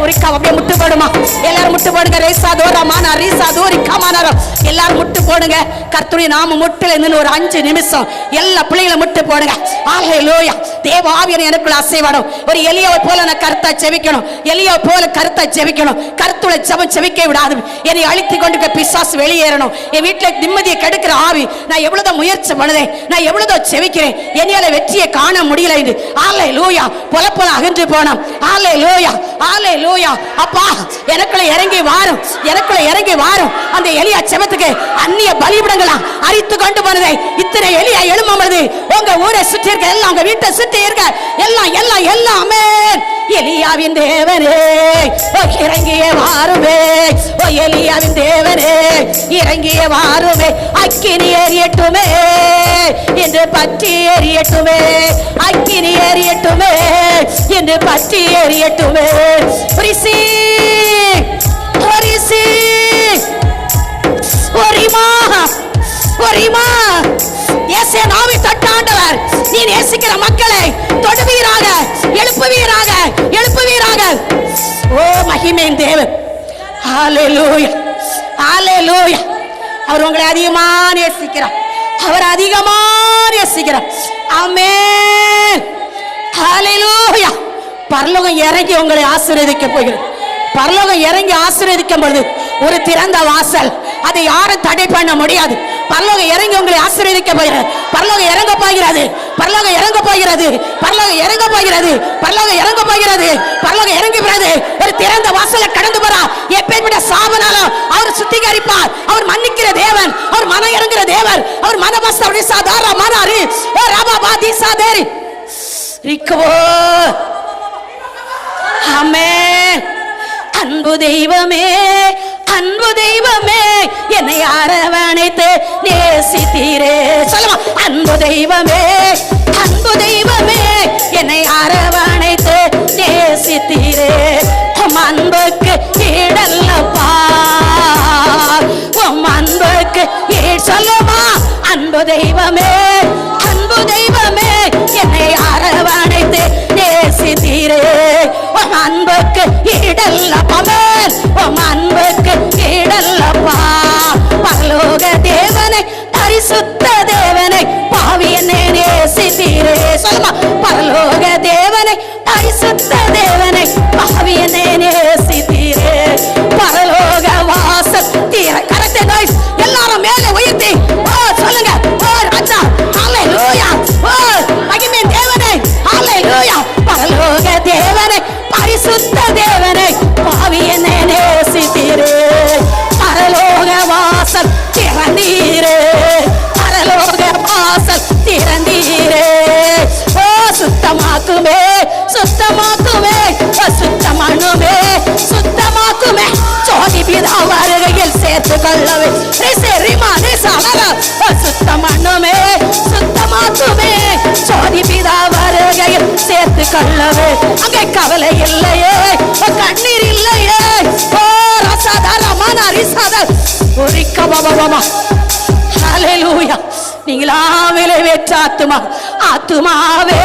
ஒரு கவப்பை முட்டு போடுமா. எல்லாரும் முட்டு போடுங்க. ரேசாதோ ரமானா ரீசாதோ ரிக்காமானாரோ எல்லாரும் முட்டு போடுங்க. கர்த்தருடைய நாம முட்டில இருந்து ஒரு 5 நிமிஷம் எல்லா பிள்ளைகளும் முட்டு போடுங்க. ஹல்லேலூயா. தேவ ஆவியான எனக்குள்ள அசைவாடும். ஒரு எலியாவை போல நான் கருத்தா செவிக்கணும். எலியாவை போல கருத்தா செவிக்கணும். கருத்துல ஜெபம் செவிக்க விடாது. என்னை அழித்து கொண்டு பிசாசு வெளியேறணும். என் வீட்டுல நிம்மதியை கெடுக்கிற ஆவி நான் எவ்வளவுதான் முயற்சி பண்ணுதேன், நான் எவ்வளவுதான் செவிக்கிறேன், என்னையால வெற்றியை காண முடியல என்று ஹல்லேலூயா பொல அகன்று போனோம். ஹல்லேலூயா ஹல்லேலூயா. அப்பா எனக்குள்ள இறங்கி வாரும், எனக்குள்ள இறங்கி வாரும். அந்த எலியா செபத்துக்கு அந்நிய பலிபீடங்களா அரித்து கொண்டு போனதை இத்தனை எலியா எழும்புது. உங்க ஊரை சுற்றி இருக்க எல்லாம், உங்க வீட்டை சுற்றி இருக்க எல்லாம் எல்லாம் எல்லாமே எலியாவின் தேவனே இறங்கிய வாருமே, ஓ எலியாவின் தேவனே இறங்கிய வாருமே. அக்கினி எரியட்டுமே, என்று பற்றி எரியட்டுமே. அக்கினி எரியட்டுமே, என்று பற்றி எரியட்டுமே. ரிசி ரிசி ஒரிமா ஒரிமா. இயேசு நாவி தொட்டாண்டவர் நீ நேசிக்கிற மக்களை தொடுவீராக, எழுப்புவீராக, எழுப்புவீராக. ஓ மகிமையின் தேவன். ஹல்லேலூயா ஹல்லேலூயா. அவர் உங்களை அதிகமா நேசிக்கிறார், அவர் அதிகமா நேசிக்கிறார். ஆமென். ஹல்லேலூயா. பரலோகம் இறங்கி உங்களை ஆசீர்வதிக்க போகிறது. பரலோகம் இறங்கி ஆசீர்வதிக்கும் பொழுது ஒரு திறந்த வாசல், அதை யாரும் தடை பண்ண முடியாது. பரலோகம் இறங்கி உங்களை ஆசீர்வதிக்க போகிறது. பரலோகம் இறங்க போகிறது, பரலோகம் இறங்க போகிறது, பரலோகம் இறங்க போகிறது, பரலோகம் இறங்க போகிறது, பரலோகம் இறங்கி போகிறது. ஒரு திறந்த வாசலை கடந்து போறா. எப்பேற்பட்ட சாபனாலும் அவர் சுத்திகரிப்பார். அவர் மன்னிக்கிற தேவன், அவர் மன இறங்குற தேவன், அவர் மனபஸ்தவடி சாதார மனாரி ஓ ராபா தி சாதேரி ரிக்கவோ. ஆமென். அன்பு தெய்வமே, அன்பு தெய்வமே என்னை அரவணைத்து நேசித்தீரே. சொல்லுமா. அன்பு தெய்வமே, அன்பு தெய்வமே என்னை அரவணைத்து நேசித்தீரே. உம் அன்புக்கு ஈடல்லப்பா, உம் அன்புக்கு சொல்லுமா. அன்பு தெய்வமே, அன்பு தெய்வமே என்னை அரவணைத்து நேசித்தீரே. உம் அன்புக்கு ஈடல்லப்பா, உம் அன்புக்கு ஈடல்லப்பா. பரலோக தேவனை, பரிசுத்த தேவனை, பாவி என்னை நேசித்தீரே. சொல்லுமா. பரலோக தேவனை, பரிசுத்த தேவனை, பாவி என்னை நேசித்தீரே. பரலோக வாசல் தீர கரத்தை நோய் எல்லாரும் மேலே உயர்த்தி ஓ சொல்லுங்க. ஓ ராஜா ஹல்லேலூயா. ஓ மகிமை தேவனை ஹல்லேலூயா. பரலோக தேவனை, பரிசுத்த தேவனை, பாவி என்னை நேசித்தீரே. பரலோக வாசல் திறந்தீரே, பரலோக வாசல் திறந்தீரே. ஓ சுத்தமாக்குமே, சுத்தமாக்குமே, சுத்தமானுமே, சுத்தமாக்குமே. ஜோதி பிதா வருகையில் சேர்த்து கொள்ளவே சுத்தமானுமே, சுத்தமாக்குமே. ஜோதி பிதா வருகையில் சேர்த்து கொள்ளவே. அங்கே கவலை இல்லையே, கண்ணீர் இல்லையே. ஓ ரசாதார மனாரிசாதர் ஒரு கபபபமா. ஹல்லேலூயா. நீங்களாவிலே வெற்ற ஆத்துமா, ஆத்துமாவே,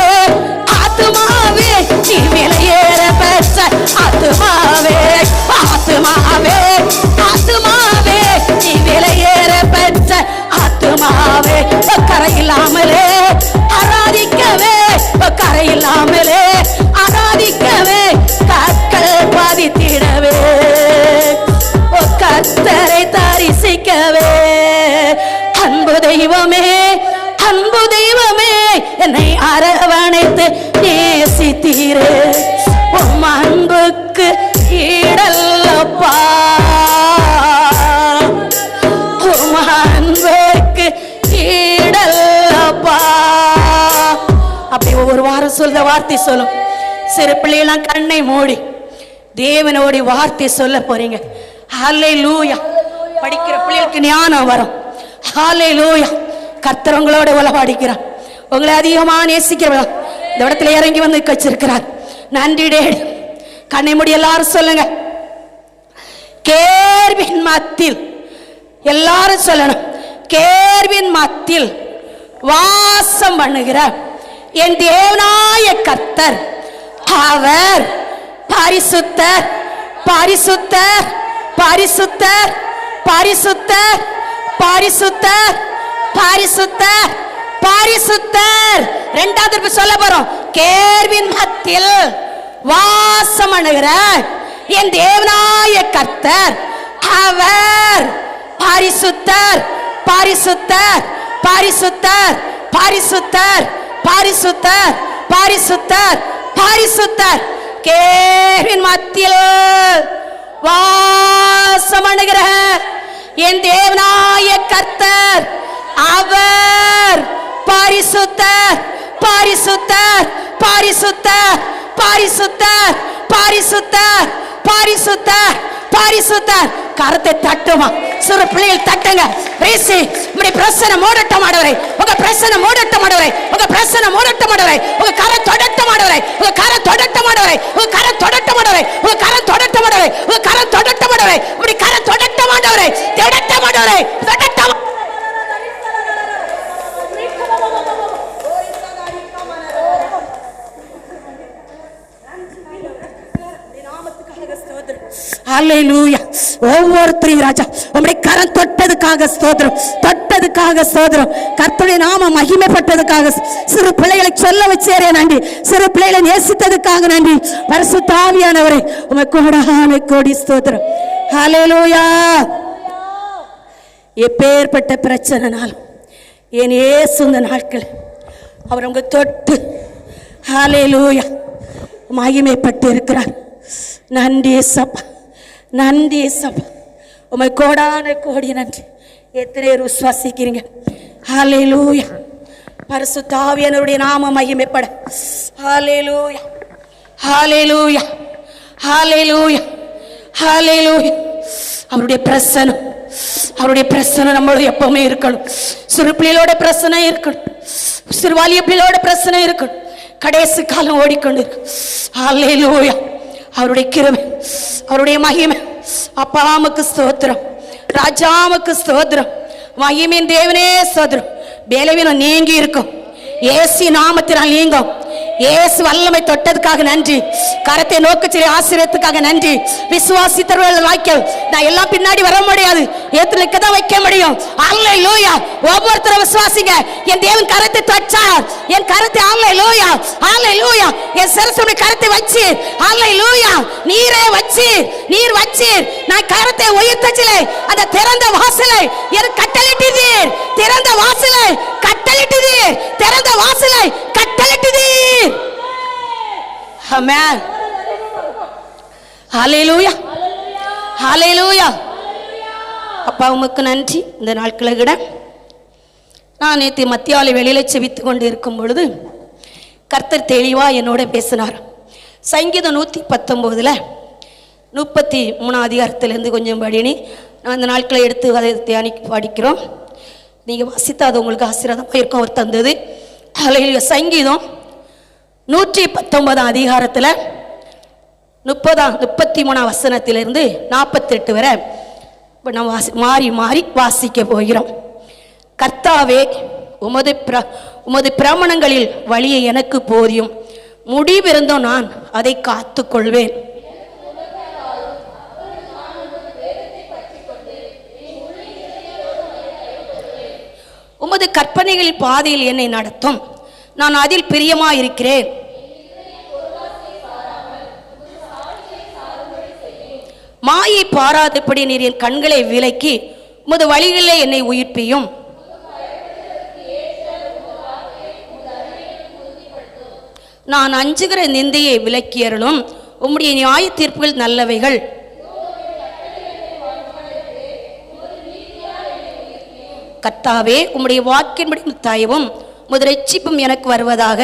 ஆத்துமாவே நீ விலையேற பெற்ற ஆத்துமாவே, ஆத்துமாவே, ஆத்துமாவே நீ விலையே தெய்வமே, அன்பு தெய்வமே, என்னை அரவணைத்து நேசித்தீரே. உம் அன்புக்கு ஈடல்லப்பா, உம் அன்புக்கு ஈடல்லப்பா. அப்படி ஒவ்வொரு வாரம் சொல்ற வார்த்தை சொல்லும். சிறு பிள்ளைலாம் கண்ணை மூடி தேவனோட வார்த்தை சொல்ல போறீங்க. ஹல்லேலூயா. படிக்கிற பிள்ளைகளுக்கு ஞானம் வரும். ஹல்லேலூயா. கர்த்தர் உங்களோட உலவாடிக்கிறார், உங்களை அதிகமா நேசிக்கிறவர் இந்த இடத்துல இறங்கி வந்து வச்சிருக்கிறார். நன்றி டேடி. கண்ணை மூடி எல்லாரும் சொல்லுங்க. கேர்வின் மத்தியில், எல்லாரும் சொல்லணும், கேர்வின் மத்தியில் வாசம் பண்ணுகிறார் என் தேவனாய கர்த்தர், அவர் பரிசுத்தர், பரிசுத்தர், பரிசுத்தர், பரிசுத்தர், பரிசுத்தர், பரிசுத்தர், பரிசுத்தர். இரண்டாவது சொல்ல போறோம். கேர்வின் மத்தியில் வாசம் பண்ணுகிறார் என் தேவனாய கர்த்தர், அவர் பரிசுத்தர், பரிசுத்தர், பரிசுத்தர், பரிசுத்தர், பரிசுத்தர், பரிசுத்தர், பரிசுத்தர். கேர்வின் மத்தியில் வாசம் பண்ணுகிறார் என் தேவனாய கர்த்தர், அவர் பரிசுத்தர், பரிசுத்தர், பரிசுத்தர், பரிசுத்தர், பரிசுத்தர், பரிசுத்தர், பரிசுத்தர். கரத்தை தட்டுமா, சிறு பிள்ளைகள் தட்டுங்க. பேசி இப்படி பிரசனை மூடட்டம் ஆடவரை, உங்க பிரசனை மூடட்டம் ஆடவரை, உங்க பிரசனை மூடட்டம் ஆடவரை, உங்க கரம் தொடட்டம் ஆடவரை, உங்க கரம் தொடட்டம் ஆடவரை, உங்க கரம் தொடட்டம் ஆடவரை, உங்க கரம் தொடட்டம் ஆடவரை, உங்க கரம் தொடட்டம் ஆடவரை, இப்படி கரம் தொடட்டம் ஆடவரை, தொடட்டம் ஆடவரை, தொடட்டம். ஹல்லேலூயா. ஒவ்வொருத்தரையும் ராஜா உம்முடைய கரம் தொட்டதுக்காக ஸ்தோத்திரம், தொட்டதுக்காக ஸ்தோத்திரம். கர்த்தருடைய நாம மகிமைப்பட்டதுக்காக, சிறு பிள்ளைகளை சொல்ல வச்சேரே நன்றி, சிறு பிள்ளைகளை நேசித்ததுக்காக நன்றி. பரிசுத்த ஆவியானவரே உமக்கு கோடான கோடி ஸ்தோத்திரம். ஹல்லேலூயா. எப்பேற்பட்ட பிரச்சனைனாலும் என் இயேசு இந்த நாட்கள் அவர் உங்க தொட்டு ஹல்லேலூயா மகிமைப்பட்டு இருக்கிறார். நன்றி ஏசப்பா, நன்றி ஏசப்பா, உமை கோடான கோடி நன்றி. எத்தனை பேர் விசுவாசிக்கிறீங்க? ஹல்லேலூயா. பரிசுத்த ஆவியானவருடைய நாம மகிமைப்பட. ஹல்லேலூயா, ஹல்லேலூயா, ஹல்லேலூயா, ஹல்லேலூயா. அவருடைய பிரசன்னம், அவருடைய பிரசன்னம் நம்மளோட எப்பவுமே இருக்கணும். சிறு பிள்ளைகளோட பிரசனை இருக்கணும், சிறுவாலிய பிள்ளையோட பிரசனை இருக்கணும். கடைசி காலம் ஓடிக்கொண்டு இருக்கு. ஹல்லேலூயா. அவருடைய கிருபை, அவருடைய மகிமை. அப்பாவுக்கு ஸ்தோத்திரம், ராஜாவுக்கு ஸ்தோத்திரம், மகிமையின் தேவனே ஸ்தோத்திரம். பலவீனம் நீங்கி இருக்கும், இயேசு நாமத்தினால் நீங்கும். இயேசு வல்லமை தொட்டதுக்காக நன்றி, கரத்தை நோக்கச்செரிய ஆசீர்வாதத்துக்காக நன்றி. விசுவாசித்தவர்கள் வாய்க்க நான் எல்லாம் பின்னாடி வர முடியாது, ஏத்துக்க தான் வைக்க முடியும். அல்லேலூயா. ஒவ்வொருத்தரும் விசுவாசிங்க. என் தேவன் கரத்தை தொட்டார், என் கரத்தை அல்லேலூயா, அல்லேலூயா. என் சரசுடைய கரத்தை வச்சு அல்லேலூயா, நீரே வச்சு, நீர் வச்சு நான் கரத்தை உயர்த்தச்சிலே அந்த திறந்த வாசலை எனக்கு கட்டளிட்டீர், திறந்த வாசலை கட்டளிட்டீர், திறந்த வாசலை கட்டளிட்டீர். ஆமென். ஹல்லேலூயா, ஹல்லேலூயா. அப்பா உமக்கு நன்றி. இந்த நாட்களை விட நான் நேற்று மத்தியாலை வெளியில செவித்து கொண்டு இருக்கும் பொழுது கர்த்தர் தெளிவா என்னோட பேசினார். சங்கீதம் 119 33 அதிகாரத்திலிருந்து கொஞ்சம் படினி நான் இந்த நாட்களை எடுத்து அதை தியானி படிக்கிறோம். நீங்கள் வாசித்தா அது உங்களுக்கு ஆசீர்வாதமாக இருக்கும். அவர் தந்தது. ஹல்லேலூயா. சங்கீதம் 119 அதிகாரத்தில் 33 வசனத்திலிருந்து 48 வரை நம்ம மாறி மாறி வாசிக்க போகிறோம். கர்த்தாவே, உமது பிரமாணங்களில் வழியை எனக்கு போதியும், முடிவிருந்தும் நான் அதை காத்துக்கொள்வேன். உமது கற்பனைகளின் பாதையில் என்னை நடத்தும், நான் அதில் பிரியமாயிருக்கிறேன். மாயை பாராதபடி நீர் என் கண்களை விலக்கி உமது வழிகளிலே என்னை உயிர்ப்பியும். நான் அஞ்சுகிற நிந்தையை விலக்கியருளும். உம்முடைய நியாய தீர்ப்புகள் நல்லவைகள். கர்த்தாவே, உம்முடைய வாக்கின்படி தயவும் உமது இரட்சிப்பும் எனக்கு வருவதாக.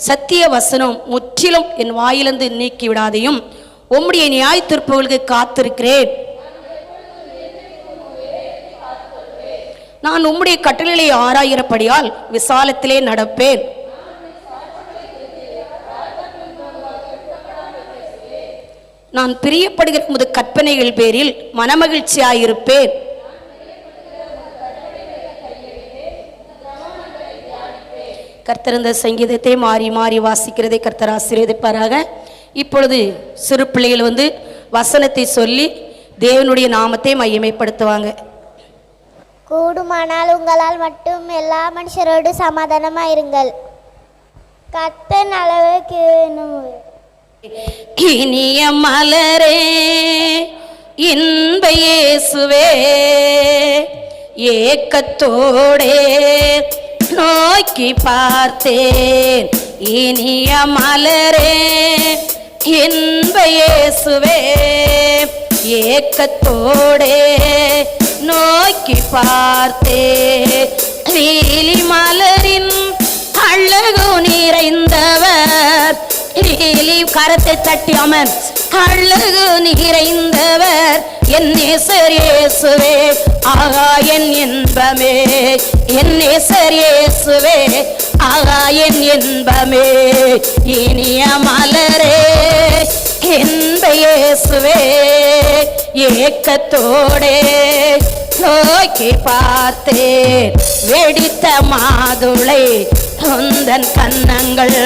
சத்திய வசனம் முற்றிலும் என் வாயிலிருந்து நீக்கி விடாதையும். உம்முடைய நியாய தீர்ப்புகளுக்கு காத்திருக்கிறேன். நான் உம்முடைய கட்டளைகளை ஆராயிறபடியால் விசாலத்திலே நடப்பேன். நான் பிரியப்படுகிற உமது கற்பனைகள் பேரில் மனமகிழ்ச்சியாயிருப்பேன். கர்த்தர் இந்த சங்கீதத்தை மாறி மாறி வாசிக்கிறதை கர்த்தர் ஆசீர்வதிப்பாராக. இப்பொழுது சிறு பிள்ளைகள் வசனத்தை சொல்லி தேவனுடைய நாமத்தை மையமைப்படுத்துவாங்க. கூடுமானால் உங்களால் மட்டும் எல்லா மனுஷரோடு சமாதானமாயிருங்கள். கர்த்தர் அளவுக்கு இனிய மலரே, இன்ப இயேசுவே, ஏக்கத்தோடே நோக்கி பார்த்தேன். இனிய மலரே, இன்ப இயேசுவே, ஏக்கத்தோடே நோக்கி பார்த்தேன். லீலி மலரின் அழகு நிறைந்தவர், லீலி கரத்தை தட்டி அமன், அழகு நிறைந்தவர் என் நேசர் இயேசுவே. ஆகா என் இன்பமே, என் நேசர் இயேசுவே. ஆகா என் இன்பமே. இனிய மலரே, இன்ப இயேசுவே, ஏக்கத்தோடே நோக்கி பார்த்தேன். வெடித்த மாதுளை உந்தன் கன்னங்கள்,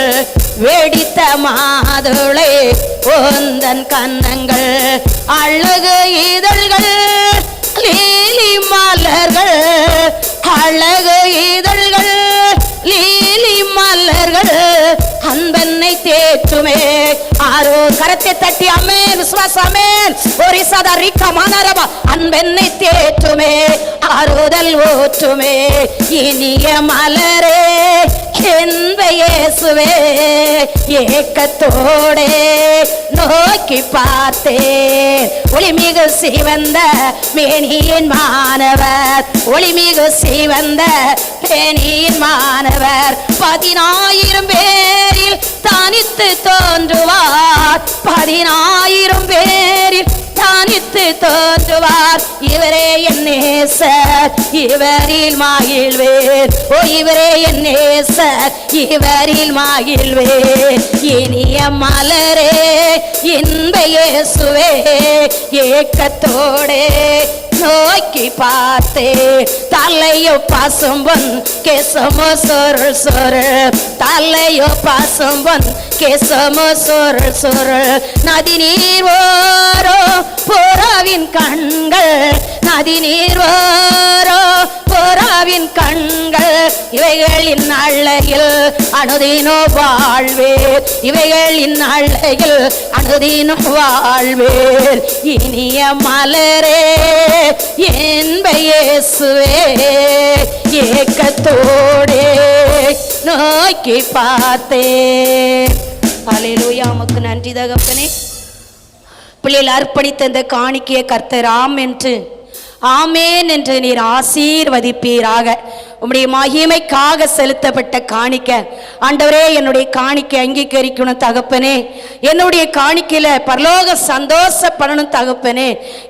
வெடித்த மாதுளை உந்தன் கன்னங்கள், அழகு இதழ்கள் லீலி மலர்கள், அழகு இதழ்கள் லீலி மலர்கள் அன்பென்னை தேற்றுமே. ஆரோ கரத்தை தட்டி அமேன், விசுவாசமேன். ஒரு சதரிக்க மனரபா அன்பென்னை தேற்றுமே, ஆறுதல் ஊற்றுமே. இனிய மலரே, என்ப இயேசுவே, ஏக்கத்தோடே நோக்கி பார்த்தேன். ஒளிமிகு சிவந்த மேனியின் மாணவர், ஒளிமிகு சிவந்த மேனியின் மாணவர் 10,000 பேரில் தனித்து தோன்றுவார். 10,000 பேரில் தனித்து தோன்றுவார். இவரே என் நேசர், இவரில் மகிழ்வேன். ஓ இவரே என் நேசர், இவரில் மகிழ்வேன். இனிய மலரே, இன்ப இயேசுவே, ஏக்கத்தோடே நோக்கி பார்த்தே. தலையோ பசும்பொன் கேசமோ சொருள் சொருள், தலையோ பசும்பொன் கேசமோ சொருள் சொருள். நதி நீர் ஓரோ புறாவின் கண்கள், நதி நீர் ஓரோ புறாவின் கண்கள். இவைகளின் அழகில் அனுதினோ வாழ்வேர், இவைகளின் அழகில் அனுதினோ வாழ்வேர். இனிய மலரே, என்ப இயேசுவே, ஏக்கத்தோடே நோக்கி பார்த்தேன். அல்லேலூயா. உமக்கு நன்றி தகப்பனே. பிள்ளைகள் அர்ப்பணித்த இந்த காணிக்கையை கர்த்தர் ஆமேன் என்று நீர் ஆசீர்வதிப்பீராக. உம்முடைய மகிமைக்காக செலுத்தப்பட்ட காணிக்க ஆண்டவரே, என்னுடைய காணிக்கை அங்கீகரிக்கணும் தகப்பனே. என்னுடைய காணிக்கையில பரலோக சந்தோஷப்படணும் தகப்பனே.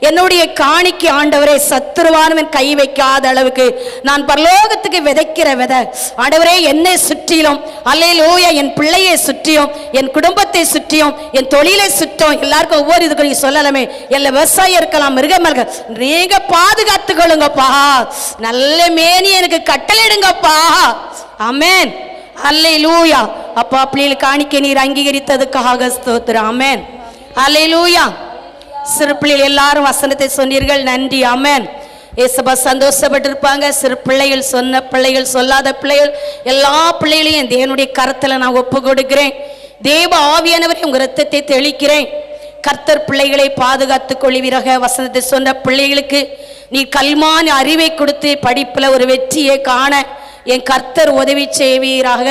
என்னுடைய காணிக்கை ஆண்டவரே சத்துருவானவன் கை வைக்காத அளவுக்கு நான் பரலோகத்துக்கு விதைக்கிற விதை ஆண்டவரே, என்னை சுற்றிலும் அல்லேலூயா, என் பிள்ளையை சுற்றியும், என் குடும்பத்தை சுற்றியும், என் தொழிலை சுற்றும், எல்லாருக்கும் ஒவ்வொரு இதுக்கு நீங்க சொல்லலாமே. எல்லா விவசாயம் இருக்கலாம், மிருகமல்கள், நீங்க பாதுகாத்துக் கொள்ளுங்கப்பா. நல்ல மேனி எனக்கு கட்டளையிடுங்கப்பா. ஆமென். அல்லேலூயா. அப்பா பிள்ளைகள் காணிக்கை நீர் அங்கீகரித்ததுக்காக ஸ்தோத்திரம். ஆமென். அல்லேலூயா. சிறு பிள்ளைகள் எல்லாரும் வசனத்தை சொன்னீர்கள், நன்றி. ஆமென். ஏசப்பா சந்தோஷப்பட்டிருப்பாங்க. சிறு பிள்ளைகள், சொன்ன பிள்ளைகள், சொல்லாத பிள்ளைகள், எல்லா பிள்ளைகளையும் தேவனுடைய கரத்துல நான் ஒப்பு கொடுக்கிறேன். தேவ ஆவியானவரை உங்க ரத்தத்தை தெளிக்கிறேன். கர்த்தர் பிள்ளைகளை பாதுகாத்துக் கொள்வீராக. வசனத்தை சொன்ன பிள்ளைகளுக்கு நீ கல்மான் அறிவை கொடுத்து படிப்புல ஒரு வெற்றியை காண என் கர்த்தர் உதவி செய்வீராக.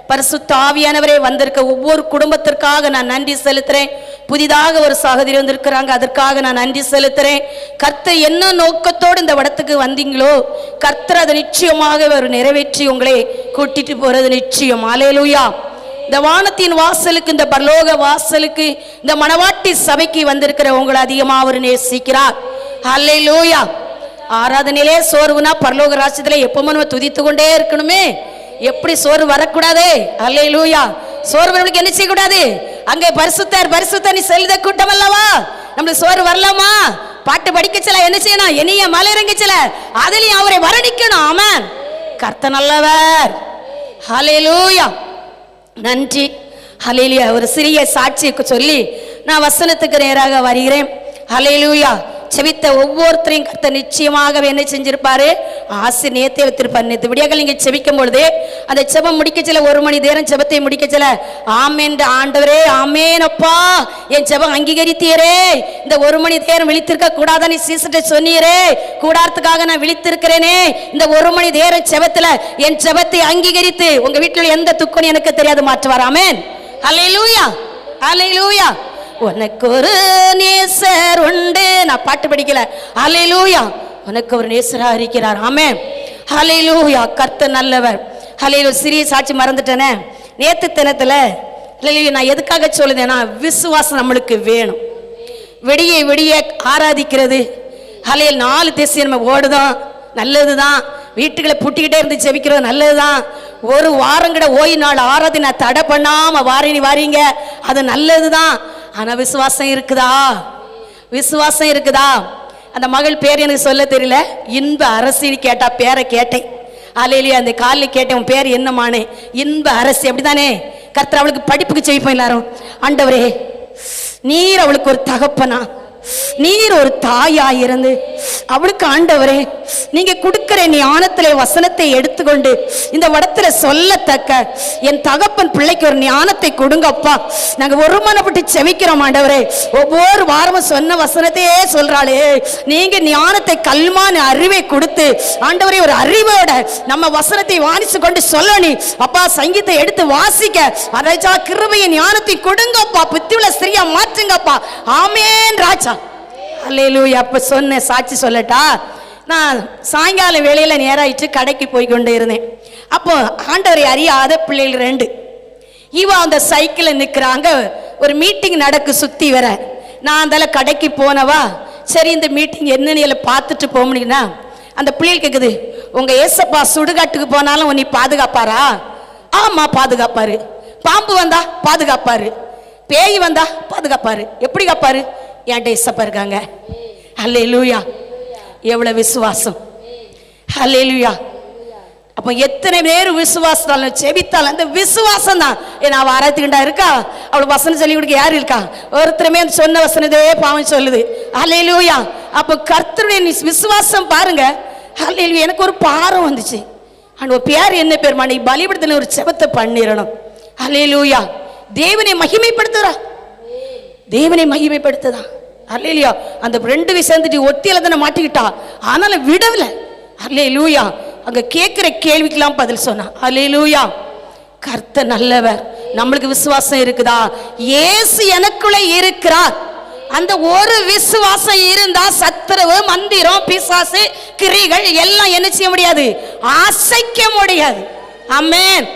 பரிசுத்த ஆவியானவரே, வந்திருக்க ஒவ்வொரு குடும்பத்திற்காக நான் நன்றி செலுத்துறேன். புதிதாக ஒரு சகோதரி வந்திருக்கிறாங்க, அதற்காக நான் நன்றி செலுத்துறேன். கர்த்தர் என்ன நோக்கத்தோடு இந்த இடத்துக்கு வந்தீங்களோ கர்த்தர் அதை நிச்சயமாக ஒரு நிறைவேற்றி உங்களை கூட்டிட்டு போறது நிச்சயம். அல்லேலூயா. இந்த வானத்தின் வாசலுக்கு, இந்த பரலோக வாசலுக்கு, இந்த மணவாட்டி சபைக்கு வந்திருக்கிற உங்களை அதிகமாக அவர் நேசிக்கிறார். அல்லேலூயா. ஆராதனையிலே சோர்வுனா பரலோக ராஜ்யத்திலே எப்பவுமே நம்ம துதித்து கொண்டே இருக்கணுமே. எப்படி சோர்வு வரக்கூடாது? அல்லேலூயா. சோர்வு நம்மளுக்கு என்ன செய்யக்கூடாது? அங்கே பரிசுத்தர் பரிசுத்தர் நீ செல்லுத கூட்டம் அல்லவா, நம்மளுக்கு சோர்வு வரலாமா? பாட்டு படிக்கச்சல என்ன செய்யணும்? இனிய மலை இறங்கச்சல அதுலயும் அவரை வரணிக்கணும். ஆமென். கர்த்தர் நல்லவர். அல்லேலூயா. நன்றி. அல்லேலூயா. ஒரு சிறிய சாட்சியை சொல்லி நான் வசனத்துக்கு நேராக வருகிறேன். அல்லேலூயா. செபித்த ஒவ்வொருத்தரையும் கர்த்தர் நிச்சயமாகவே என்ன செஞ்சிருப்பாரு? ஆசீர்வதித்தே வைத்திருப்பார். நேற்று விடியகாலை நீங்க செபிக்கும் பொழுது அந்த செபம் முடிக்கச்சல 1 மணி நேரம் செபத்தை முடிக்கச்சல ஆமென் ஆண்டவரே, ஆமென் அப்பா, என் செபம் அங்கீகரித்தீரே. இந்த 1 மணி நேரம் விழித்திருக்க கூடாத நீ சீசட்ட சொன்னீரே, கூடாரத்துக்காக நான் விழித்திருக்கிறேனே. இந்த 1 மணி நேரம் செபத்துல என் செபத்தை அங்கீகரித்து உங்க வீட்டில் எந்த துக்கம் எனக்கு தெரியாது மாற்றுவார். ஆமென். அல்லேலூயா. அல்லேலூயா. உனக்கு ஒரு நேசர் உண்டு. நான் பாட்டு படிக்கல. அல்லேலூயா. உனக்கு ஒரு நேசரா இருக்கிறார். ஆமென். அல்லேலூயா. கர்த்தர் நல்லவர். அல்லேலூயா. சிறிய சாட்சி மறந்துட்டேனே. நேத்து தினத்துல நான் எதுக்காக சொல்லுதேன்னா, விசுவாசம் நம்மளுக்கு வேணும். விடிய விடிய ஆராதிக்கிறது. அல்லேலூயா. 4 திசை நம்ம ஓடுதான், நல்லதுதான். வீட்டுகளை புட்டிக்கிட்டே இருந்து ஜெபிக்கிறது நல்லதுதான். ஒரு வாரம் கூட ஓய் நாள் ஆராதனை தடை பண்ணாம வாரீங்க, அது நல்லதுதான். ஆனா விசுவாசம் இருக்குதா? விசுவாசம் இருக்குதா? அந்த மகள் பேர் எனக்கு சொல்ல தெரியல. இன்ப அரசின்னு கேட்டா, பேரை கேட்டேன். அல்லேலூயா. அந்த காலில் கேட்டேன், உன் பேர் என்னமானே? இன்ப அரசி. அப்படித்தானே? கர்த்தர் அவளுக்கு படிப்புக்கு செய்ப்போம் எல்லாரும். ஆண்டவரே, நீர் அவளுக்கு ஒரு தகப்பனா, நீர் ஒரு தாயா இருந்து அவளுக்கு ஆண்டவரே நீங்க கொடுக்கிற ஞானத்திலே வசனத்தை எடுத்துக்கொண்டு இந்த இடத்துல சொல்லத்தக்க என் தகப்பன் பிள்ளைக்கு ஒரு ஞானத்தை கொடுங்கப்பா. நாங்க ஒருமனப்பட்டு செவிக்கிறோம் ஆண்டவரே. ஒவ்வொரு வாரமும் சொன்ன வசனத்தையே சொல்றாளே, நீங்க ஞானத்தை கல்மான அறிவை கொடுத்து ஆண்டவரே ஒரு அறிவோட நம்ம வசனத்தை வாசிச்சு கொண்டு சொல்லணும் அப்பா. சங்கீதத்தை எடுத்து வாசிக்க ராஜா கிருபையை ஞானத்தை கொடுங்கப்பா. புத்தியுள்ள ஸ்திரியா மாற்றுங்கப்பா. ஆமென் ராஜா. அல்லேலூயா. அப்ப சொன்ன சாட்சி சொல்லட்டா, நான் சாயங்கால வேளையில நேராயிட்டு கடைக்கு போய் கொண்டு இருந்தேன். அப்போ ஆண்டவரை அறியாத பிள்ளைகள் 2 இவ அந்த சைக்கிள் நிற்கிறாங்க. ஒரு மீட்டிங் நடக்கு சுத்தி வர. நான் அந்த கடைக்கு போனவா, சரி இந்த மீட்டிங் என்னன்னு பார்த்துட்டு போக முடியும்னா, அந்த பிள்ளைகள் கேட்குது, உங்க ஏசப்பா சுடுகாட்டுக்கு போனாலும் நீ பாதுகாப்பாரா? ஆமா பாதுகாப்பாரு. பாம்பு வந்தா பாதுகாப்பாரு, பேய் வந்தா பாதுகாப்பாரு. எப்படி காப்பாரு? என்கிட்ட ஏசப்பா இருக்காங்க. அல்லேலூயா. எவ்வளவு விசுவாசம். அல்லேலூயா. அப்ப எத்தனை பேர் விசுவாசத்தாலும் செபித்தாலும் அந்த விசுவாசம் தான். ஏன்னா அவ ஆராய்ச்சிக்கிட்டா இருக்கா, அவளுக்கு வசனம் சொல்லி கொடுக்க யாரு இருக்கா? ஒருத்தருமே சொன்ன வசனதே பாவம் சொல்லுது. அல்லேலூயா. அப்ப கர்த்தருடைய விசுவாசம் பாருங்க. அல்லேலூயா. எனக்கு ஒரு பாரம் வந்துச்சு. அந்த பேர் என்ன பேருமா? நீ பலிபடுத்தின ஒரு செபத்தை பண்ணிடணும். அல்லேலூயா. தேவனை மகிமைப்படுத்துறா, தேவனை மகிமைப்படுத்துதா. அல்லேலூயா. அந்த 2 சேர்ந்துட்டு ஒத்தியில தானே மாட்டிக்கிட்டா, ஆனாலும் விடவில்லை. அல்லேலூயா. அங்க கேட்கிற கேள்விக்கெல்லாம் பதில் சொன்னா. அல்லேலூயா. கர்த்தர் நல்லவர். நம்மளுக்கு விசுவாசம் இருக்குதா? இயேசு எனக்குள்ளே இருக்கிறார். அந்த ஒரு விசுவாசம் இருந்தா சத்துருவு, மந்திரம், பிசாசு, கிரிகள் எல்லாம் என்ன செய்ய முடியாது? அசைக்க முடியாது. ஆமென்.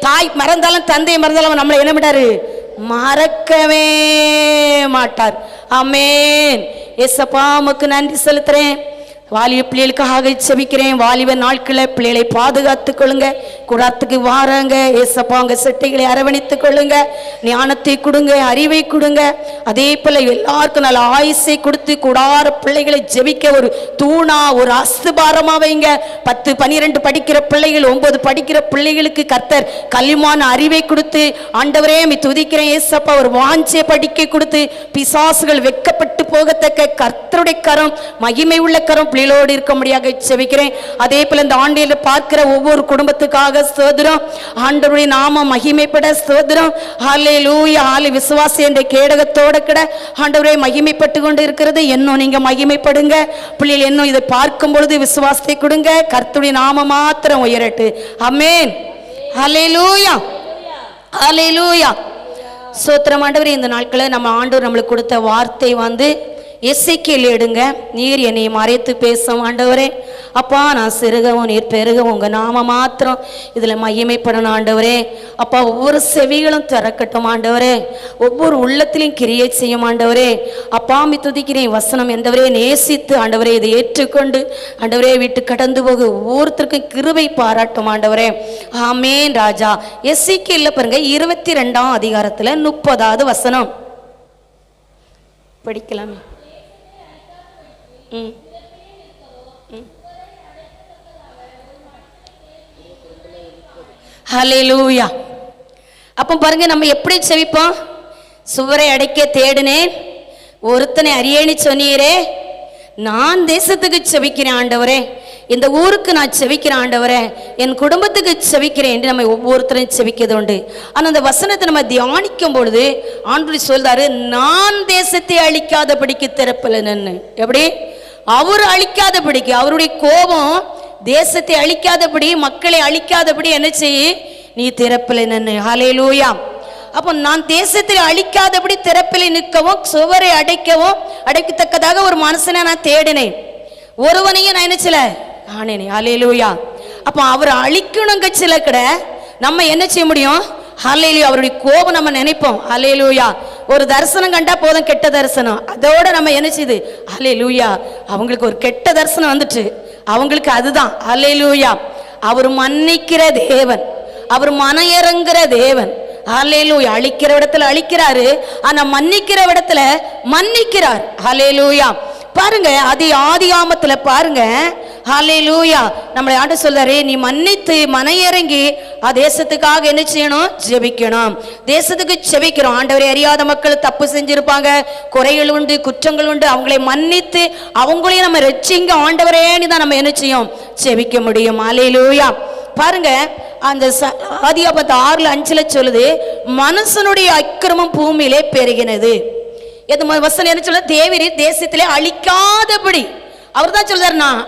தாய் மறந்தாலும் தந்தையை மறந்தாலும் நம்மளை என்ன பண்ணாரு? மறக்கவே மாட்டார். ஆமென். ஏசப்பா உமக்கு நன்றி செலுத்துறேன். வாலிப பிள்ளைகளுக்காக செபிக்கிறேன். வாலிப நாட்களில் பிள்ளைகளை பாதுகாத்துக் கொள்ளுங்க. கூடாரத்துக்கு வாரங்க ஏசப்பா, உங்க செட்டைகளை அரவணைத்துக் கொள்ளுங்க. ஞானத்தை கொடுங்க, அறிவை கொடுங்க. அதே போல எல்லாருக்கும் நல்ல ஆயுசை கொடுத்து கூடார பிள்ளைகளை ஜெபிக்க ஒரு தூணா, ஒரு அஸ்திபாரமா வைங்க. 10, 12 படிக்கிற பிள்ளைகள், 9 படிக்கிற பிள்ளைகளுக்கு கர்த்தர் கல்விமான அறிவை கொடுத்து ஆண்டவரே மீ துதிக்கிறேன் ஏசப்பா. ஒரு வாஞ்சை படிக்க கொடுத்து பிசாசுகள் வெக்கப்பட்டு போகத்தக்க கர்த்தருடைய கரம், மகிமை உள்ள கரம் பிள்ளைகளோடு இருக்கும்படியாக செபிக்கிறேன். அதே போல இந்த ஆண்டில் பார்க்கிற ஒவ்வொரு குடும்பத்துக்காக ஸ்தோத்திரம். ஆண்டவருடைய நாம மகிமைப்பட ஸ்தோத்திரம். ஹல்லேலூயா. விசுவாசி என்ற கேடகத்தோட கூட ஆண்டவரே மகிமைப்பட்டு கொண்டு இருக்கிறது. இன்னும் நீங்க மகிமைப்படுங்க பிள்ளைகள். இன்னும் இதை பார்க்கும் பொழுது விசுவாசத்தை கொடுங்க. கர்த்தருடைய நாம மாத்திரம் உயரட்டு. ஆமென். ஹல்லேலூயா. ஹல்லேலூயா. ஸ்தோத்திரம் ஆண்டவரே. இந்த நாட்களில் நம்ம ஆண்டவர் நம்மளுக்கு கொடுத்த வார்த்தை எசேக்கியேல் எடுங்க. நீர் என்னை மறைத்து பேசும் ஆண்டவரே. அப்பா நான் சிறுகவும் நீர் பெருகவும் உங்க நாம மாத்திரம் இதுல மகிமைப்படணும் ஆண்டவரே. அப்பா ஒவ்வொரு செவிகளும் திறக்கட்டும் ஆண்டவரே. ஒவ்வொரு உள்ளத்திலையும் கிரியை செய்யும் ஆண்டவரே. அப்பா துதிக்கிறேன் வசனம் எந்தவரே நேசித்து ஆண்டவரே இதை ஏற்றுக்கொண்டு ஆண்டவரே விட்டு கடந்து போக ஒவ்வொருத்தருக்கும் கிருபை பாராட்டும் ஆண்டவரே. ஆமென் ராஜா. எசேக்கியேல்ல பாருங்க 22ஆம் அதிகாரத்துல 30வது வசனம் படிக்கலாமே. ஹல்லேலூயா. அப்போ பாருங்க நம்ம எப்படி செவிப்போம். சுவரை அடைக்க தேடினேன் ஒருத்தனை அறியேன்னு சொன்னீரே. நான் தேசத்துக்கு செவிக்கிறேன் ஆண்டவரே. இந்த ஊருக்கு நான் செவிக்கிறேன் ஆண்டவரே. என் குடும்பத்துக்கு செவிக்கிறேன் என்று நம்ம ஒவ்வொருத்தரையும் செவிக்கிறது உண்டு. ஆனால் அந்த வசனத்தை நம்ம தியானிக்கும் பொழுது ஆண்டவர் சொல்றாரு, நான் தேசத்தை அழிக்காதபடிக்கு திறப்பல நின்று. எப்படி அவர் அழிக்காதபடிக்கு, அவருடைய கோபம் தேசத்தை அழிக்காதபடி, மக்களை அழிக்காதபடி என்ன செய்ய நீ திறப்பில் நின்று. ஹல்லேலூயா. அப்போ நான் தேசத்தில் அழிக்காதபடி திறப்பில் நிற்கவும் சுவரை அடைக்கத்தக்கதாக ஒரு மனுஷனை நான் தேடினேன். ஒருவனையும் நான் என்ன செய்யல காணேனே. ஹல்லேலூயா. அப்போ அவர் அழிக்கணுங்க சில கிட நம்ம என்ன செய்ய முடியும். ஹல்லேலூயா. அவருடைய கோபம் நம்ம நினைப்போம். ஹல்லேலூயா. ஒரு தரிசனம் கண்டா போதும், கெட்ட தரிசனம் அதோட நம்ம என்ன செய்யுது. ஹல்லேலூயா. அவங்களுக்கு ஒரு கெட்ட தரிசனம் வந்துட்டு அவங்களுக்கு அதுதான். ஹல்லேலூயா. அவர் மன்னிக்கிற தேவன், அவர் மனம் இறங்குற தேவன். ஹல்லேலூயா. அழிக்கிற இடத்துல அழிக்கிறாரு, ஆனா மன்னிக்கிற இடத்துல மன்னிக்கிறார். ஹல்லேலூயா. பாருங்க ஆதியாமத்துல பாருங்க. ஹல்லேலூயா. நம்மளை ஆண்டு சொல்றாரு, நீ மன்னித்து மனையிறங்கி தேசத்துக்காக என்ன செய்யணும், ஜெபிக்கணும். தேசத்துக்கு ஜெபிக்கிறோம். ஆண்டவரை அறியாத மக்கள் தப்பு செஞ்சிருப்பாங்க, குறைகள் உண்டு, குற்றங்கள் உண்டு. அவங்களை மன்னித்து அவங்களையும் நம்ம ரட்சிங்க ஆண்டவரேன்னு தான் நம்ம என்ன செய்யும், ஜெபிக்க முடியும். ஹல்லேலூயா. பாருங்க அந்த ஆதியாகமம் 6:5 சொல்லுது, மனுஷனுடைய அக்கிரமம் பூமியிலே பெருகினது. வசனம் என்ன சொல்ல, தேவரீ தேசத்திலே அழிக்காதபடி. அவர் தான் சொல்றாரு, நான்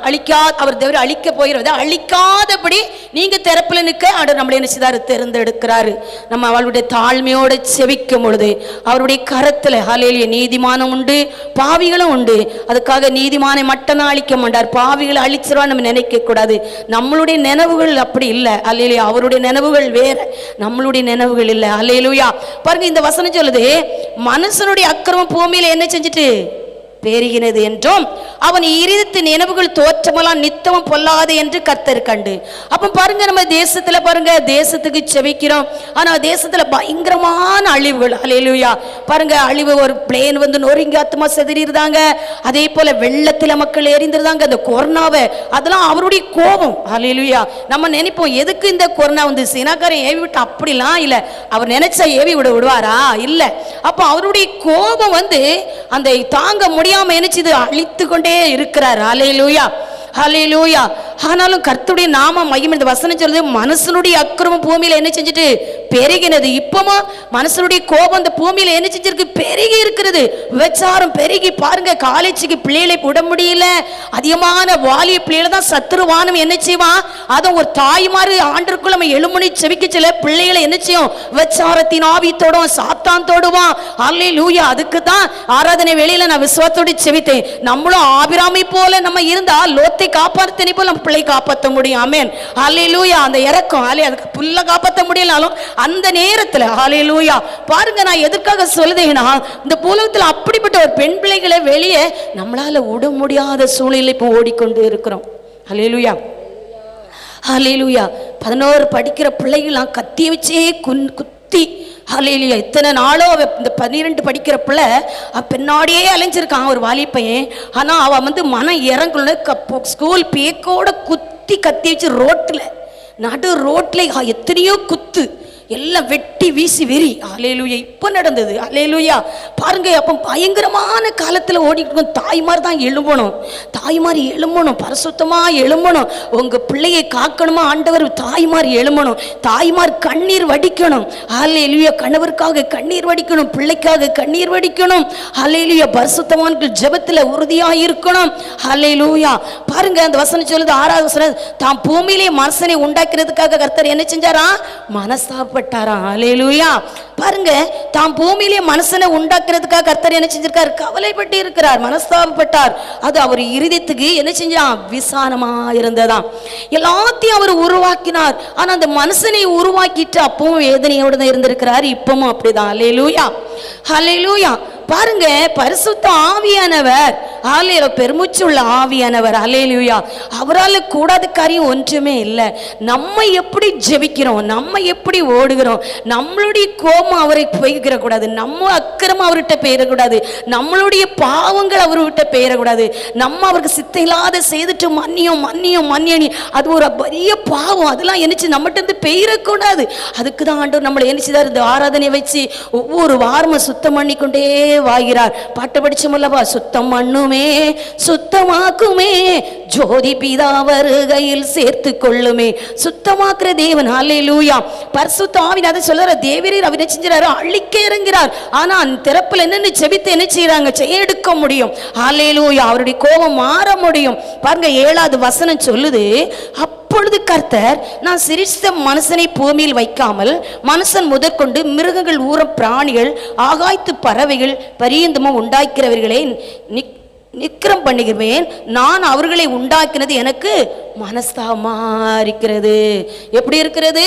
அவர் தேவர் அழிக்க போகிறது, அழிக்காதபடி நீங்க திறப்புல நிற்க ஆண்டவர் நம்மளை என்ன செய்தாரு, தேர்ந்தெடுக்கிறாரு. நம்ம அவளுடைய தாழ்மையோடு செவிக்கும் பொழுது அவருடைய கரத்துல ஹல்லேலூயா நீதிமானம் உண்டு, பாவிகளும் உண்டு. அதுக்காக நீதிமானை மட்டும் அழிக்க மாட்டார், பாவிகளை அழிச்சிருவா நம்ம நினைக்க கூடாது. நம்மளுடைய நினைவுகள் அப்படி இல்லை. ஹல்லேலூயா. அவருடைய நினைவுகள் வேற, நம்மளுடைய நினைவுகள் இல்லை. ஹல்லேலூயா. பாருங்க இந்த வசனம் சொல்லுது, மனுஷனுடைய அக்கிரமம் பூமியில என்ன செஞ்சுட்டு பெருகினது என்றும் அவன் இருதயத்து நினைவுகள் தோற்றமெல்லாம் நித்தமும் பொல்லாது என்று கர்த்தர் கண்டு. அப்ப பாருங்க நம்ம தேசத்துல பாருங்க, தேசத்துக்கு செபிக்கிறோம், ஆனா தேசத்துல பயங்கரமான அழிவுகள். ஹல்லேலூயா. பாருங்க அழிவு, ஒரு பிளேன் நொறுங்கி ஆத்மா செதறிருந்தாங்க. அதே போல வெள்ளத்துல மக்கள் எரிந்திருந்தாங்க. அந்த கொரோனாவை அதெல்லாம் அவருடைய கோபம். ஹல்லேலூயா. நம்ம நினைப்போம் எதுக்கு இந்த கொரோனா சீனாக்காரன் ஏவி விட்டு, அப்படிலாம் இல்ல. அவர் நினைச்சா ஏவி விடுவாரா? இல்ல. அப்ப அவருடைய கோபம் அந்த தாங்க முடியாம நினைச்சது அழித்து கொண்டே இருக்கிறார். ஹல்லேலூயா. ஹல்லேலூயா. ஆனாலும் கர்த்தருடைய நாம மகிமை. இந்த வசனம் சொல்லுது, மனுஷனுடைய அக்கிரமம் பூமியில என்ன செஞ்சுட்டு பெருகினது. இப்பமா மனுஷனுடைய கோபம் அந்த பூமியில என்ன செஞ்சிருக்கு, பெருகி இருக்கிறது. விபச்சாரம் பெருகி பாருங்க, காலேஜுக்கு பிள்ளைகளை விட முடியல. அதிகமான வாலிய பிள்ளைகளை தான் சத்துருவானம் என்ன செய்வான், அதை ஒரு தாய்மாரு ஆண்டிற்குள்ள நம்ம எழுமணி செவிக்க சில பிள்ளைகளை என்ன செய்யும், விபச்சாரத்தின் ஆவி தொடும், சாத்தான் தொடுவான். ஹல்லேலூயா. அதுக்கு தான் ஆராதனை வேளையில நான் விசுவாசத்தோடு செவித்தேன். நம்மளும் ஆபிராமை போல நம்ம இருந்தா லோத்தை காப்பாற்றினை போல நம்ம பிள்ளை காப்பாற்ற முடியும். ஆமென். ஹல்லேலூயா. அந்த இறக்கம் அதுக்கு புல்ல காப்பாற்ற முடியலாலும் அந்த நேரத்துல ஹல்லேலூயா. பாருங்க நான் எதற்காக சொல்லுதேன்னா, இந்த பூலகத்துல அப்படிப்பட்ட ஒரு பெண் பிள்ளைகளை வெளியே நம்மளால விட முடியாத சூழ்நிலை இப்போ ஓடிக்கொண்டு இருக்கிறோம். ஹல்லேலூயா. ஹல்லேலூயா. 11 படிக்கிற பிள்ளைகளாம் கத்தி வச்சே குத்தி. ஹல்லேலூயா. இத்தனை நாளோ இந்த 12 படிக்கிற பிள்ளை பின்னாடியே அலைஞ்சிருக்கான் ஒரு வாலிப்பையன். ஆனா அவ மனம் இறங்கல, ஸ்கூல் பேக்கோட கத்தி வச்சு ரோட்ல நடு ரோட்ல எத்தனையோ குத்து. எல்லாம் வெட்டி வீசி வெறி. அல்லேலூயா. இப்போ நடந்தது. அல்லேலூயா. பாருங்க, அப்போ பயங்கரமான காலத்தில் ஓடிட்டு இருக்கும். தாய்மார் தான் எழும்பணும், தாய்மார் எழும்பணும், பரிசுத்தமாக எழும்பணும். உங்கள் பிள்ளையை காக்கணுமா ஆண்டவர், தாய்மார் எழும்பணும், தாய்மார் கண்ணீர் வடிக்கணும். அல்லேலூயா. கணவருக்காக கண்ணீர் வடிக்கணும், பிள்ளைக்காக கண்ணீர் வடிக்கணும். அல்லேலூயா. பரிசுத்தவான்கள் ஜெபத்தில் உறுதியாக இருக்கணும். அல்லேலூயா. பாருங்க, அந்த வசனம் சொல்லுது, 6வது வசனம், தாம் பூமியிலே மனுஷனை உண்டாக்குறதுக்காக கர்த்தர் என்ன செஞ்சாரா? மனஸ்தாபப்பட்டாராம். அல்லேலூயா. பாருங்க, தாம் பூமியிலே மனுஷனை உண்டாக்குறதுக்காக கர்த்தர் என்ன செஞ்சிருக்கார்? கவலைப்பட்டு இருக்கிறார், மனஸ்தாபப்பட்டார். அது அவர் இருதயத்துக்கு என்ன செஞ்சான்? விசானமா இருந்ததாம். எல்லாத்தையும் அவர் உருவாக்கினார். ஆனா அந்த மனுஷனை உருவாக்கிட்டு அப்பவும் வேதனையோடு தான் இருந்திருக்கிறார், இப்பவும் அப்படிதான். அல்லேலூயா. அல்லேலூயா. பாருங்க, பரிசுத்த ஆவியானவர், ஆலேலூயா, பெருமூச்சுள்ள ஆவியானவர், அல்லேலூயா, அவரால் கூடாத காரியம் ஒன்றுமே இல்லை. நம்ம எப்படி ஜெபிக்கிறோம், நம்ம எப்படி ஓடுகிறோம், நம்மளுடைய கோபம் அவரை போய்கிறக்கூடாது, நம்ம அக்கிரமம் அவர்கிட்ட பெயரக்கூடாது, நம்மளுடைய பாவங்கள் அவர்கிட்ட பெயரக்கூடாது. நம்ம அவருக்கு சித்தம் இல்லாத செய்துட்டு மன்னியும் மன்னியும் மன்னியணி, அது ஒரு பெரிய பாவம். அதெல்லாம் என்னச்சு நம்மகிட்ட பெயரக்கூடாது. அதுக்கு தான் ஆண்டவர் நம்மளை என்னச்சுதான் இந்த ஆராதனை வச்சு ஒவ்வொரு வாரமும் சுத்தம் பண்ணிக்கொண்டே வாகிறார். பாட்டு படிச்சோம்லவா, சுத்தம் பண்ணுமே சுத்தமாக்குமே ஜோதி பிதா வருகையில் சேர்த்து கொள்ளுமே. சுத்தமாக்குற தேவன். அல்லேலூயா. பரிசுத்த ஆவியானவர் அதை சொல்ற தேவரீர் அவர் என்ன செஞ்சாரு? அழிக்க இறங்கிறார். ஆனா திறப்புல என்னன்னு செபித்து என்ன செய்யறாங்க? எடுக்க முடியும். அல்லேலூயா. அவருடைய கோபம் மாற முடியும். பாருங்க, 7வது வசனம் சொல்லுது, அப்பொழுது கர்த்தர், நான் சிரித்த மனுஷனை பூமியில் வைக்காமல் மனுஷன் முதற்கொண்டு மிருகங்கள், ஊரம், பிராணிகள், ஆகாய்த்து பறவைகள் பரியந்தமும் உண்டாக்கிறவர்களே நிக்கிரம் பண்ணுகிறேன். நான் அவர்களை உண்டாக்கினது எனக்கு மனஸ்தாபமா இருக்கிறது. எப்படி இருக்கிறது?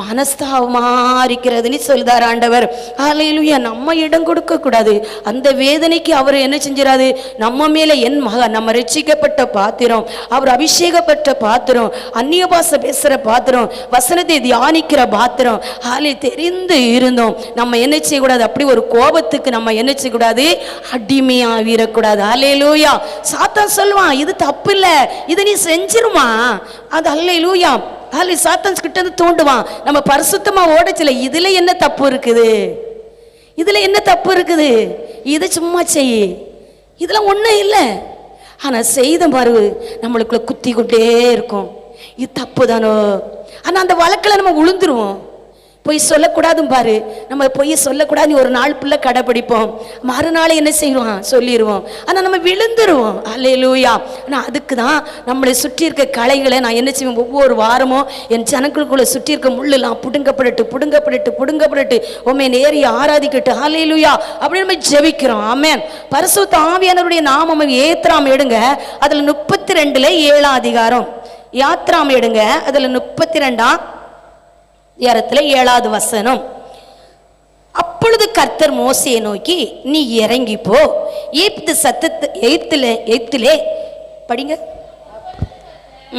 மனஸ்தாபமா இருக்கிறதுன்னு சொல்லுதார் ஆண்டவர். அல்லேலூயா. நம்ம இடம் கொடுக்க கூடாது அந்த வேதனைக்கு. அவர் என்ன செஞ்சிடாது? நம்ம மேல என் மகன், நம்ம ரட்சிக்கப்பட்ட பாத்திரம், அவர் அபிஷேகப்பட்ட பாத்திரம், அந்நிய பாஷை பேசுற பாத்திரம், வசனத்தை தியானிக்கிற பாத்திரம். தெரிந்து இருந்தோம். நம்ம என்ன செய்யக்கூடாது? அப்படி ஒரு கோபத்துக்கு நம்ம என்ன செய்யக்கூடாது? அடிமையாவிடக்கூடாது. அல்லேலூயா. சாத்தான் சொல்லுவான், இது தப்பு இல்ல, இது நீ செஞ்சிருமா. அது அல்லேலூயா. சாத்தான் கிட்ட இருந்து தூண்டுவான், நம்ம பரிசுத்தமா ஓடச்சல. இதுல என்ன தப்பு இருக்குது? இதுல என்ன தப்பு இருக்குது? இது சும்மா செய், இதெல்லாம் ஒண்ணும் இல்லை. ஆனா செய்த மறு நம்மளுக்குள்ள குத்தி கொண்டே இருக்கும். இது தப்பு தானோ. ஆனா அந்த வழக்கில் நம்ம உளுந்துருவோம். பொய் சொல்லக்கூடாதும் பாரு, நம்ம பொய் சொல்லக்கூடாது. ஒரு நாள் பிள்ளை கடைப்பிடிப்போம், மறுநாள் என்ன செய்வோம்? சொல்லிடுவோம். ஆனால் நம்ம விழுந்துருவோம். அல்லேலூயா. நான் அதுக்கு தான் நம்மளை சுற்றி இருக்க கலைகளை நான் என்ன செய்வேன்? ஒவ்வொரு வாரமும் என் ஜனங்களுக்குள்ள சுற்றி இருக்க முள்ளெல்லாம் புடுங்கப்படட்டு புடுங்கப்படட்டு புடுங்கப்படட்டு உண்மை நேரி ஆராதிக்கட்டு. அல்லேலூயா. அப்படி நம்ம ஜெபிக்கிறோம். ஆமென். பரிசுத்த ஆவியானவருடைய நாமம் ஏத்ராம் எடுங்க, அதில் 32 7ஆம் அதிகாரம். யாத்ராம் எடுங்க, அதில் 32ஆம் அதிகாரத்தில் 7வது வசனம். அப்பொழுது கர்த்தர் மோசேயை நோக்கி, நீ இறங்கி போ, எகிப்து சத்தத்தை எகிப்திலே படிங்க.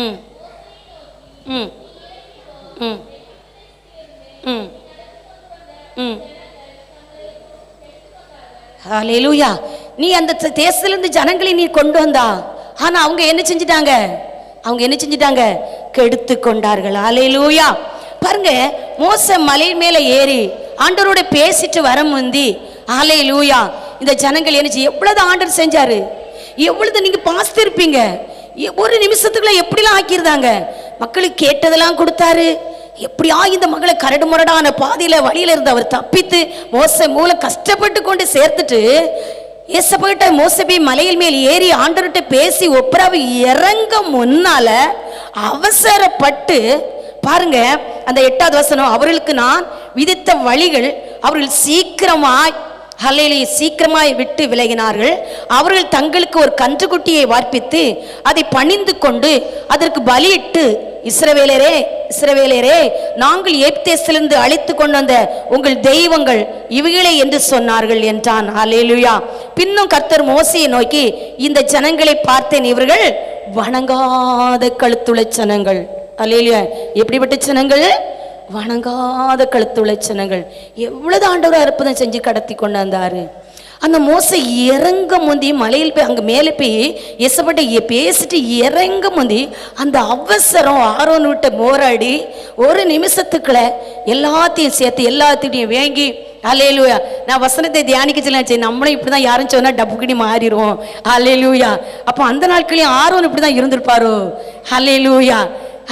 ம் ம் ம் ம் ம் ஹல்லேலூயா. நீ அந்த தேசத்திலிருந்து ஜனங்களை நீ கொண்டு வந்தா, ஆனா அவங்க என்ன செஞ்சிட்டாங்க? அவங்க என்ன செஞ்சிட்டாங்க? கெடுத்து கொண்டார்கள். ஹல்லேலூயா. பாருங்க, மோசே மலை மேல ஏறி ஆண்டவரோட பேசிட்டு வர முந்தி, அல்லேலூயா, இந்த ஜனங்கள் என்ன செய்ய எவ்வளவு ஆண்டவர் செஞ்சாரு, எவ்வளவு நீங்க பாஸ்திருப்பீங்க. ஒரு நிமிஷத்துக்குள்ள எப்படிலாம் ஆக்கியிருந்தாங்க. மக்களுக்கு கேட்டதெல்லாம் கொடுத்தாரு. எப்படியா இந்த மகளை கரடு முரடான பாதையில வழியில இருந்து அவர் தப்பித்து மோசே மூலம் கஷ்டப்பட்டு கொண்டு சேர்த்துட்டு ஏசப்பட்ட மோசபி மலையில் மேல் ஏறி ஆண்டவர்கிட்ட பேசி ஒப்புரவு இறங்க முன்னால அவசரப்பட்டு பாருங்க, அந்த 8வது வசனம், அவர்களுக்கு நான் விதித்த வழிகள் அவர்கள் சீக்கிரமாய் விட்டு விலகினார்கள். அவர்கள் தங்களுக்கு ஒரு கன்றுக்குட்டியை வார்ப்பித்து அதை பணிந்து கொண்டு அதற்கு பலியிட்டு, இஸ்ரவேலரே, நாங்கள் எகிப்திலிருந்து அழைத்து கொண்டு வந்த உங்கள் தெய்வங்கள் இவைகளே என்று சொன்னார்கள் என்றான். அல்லேலூயா. பின்னும் கர்த்தர் மோசேயை நோக்கி, இந்த ஜனங்களை பார்த்தேன், இவர்கள் வணங்காத கழுத்துள்ள ஜனங்கள். அல்லேலூயா. எப்படிப்பட்ட ஜனங்கள்? வணங்காத கழுத்துள்ள ஜனங்கள். எவ்வளவு ஆண்டவர் அற்புதம் செஞ்சு கடத்தி கொண்டு வந்தாரு. அந்த மோசை இறங்க முந்தி மலையில் போய் அங்கே மேலே போய் எசப்பட்ட பேசிட்டு இறங்க முந்தி அந்த அவசரம் ஆரோன் விட்ட போராடி ஒரு நிமிஷத்துக்குள்ள எல்லாத்தையும் சேர்த்து எல்லாத்தையும் வேங்கி அல்லேலூயா. நான் வசனத்தை தியானிக்கச்சலாம், சரி நம்மளும் இப்படி தான் யாரும் சொன்னால் டப்புக்கிடி மாறிடுவோம். அல்லேலூயா. அப்போ அந்த நாட்களையும் ஆரோன் இப்படி தான் இருந்திருப்பாரோ. அல்லேலூயா.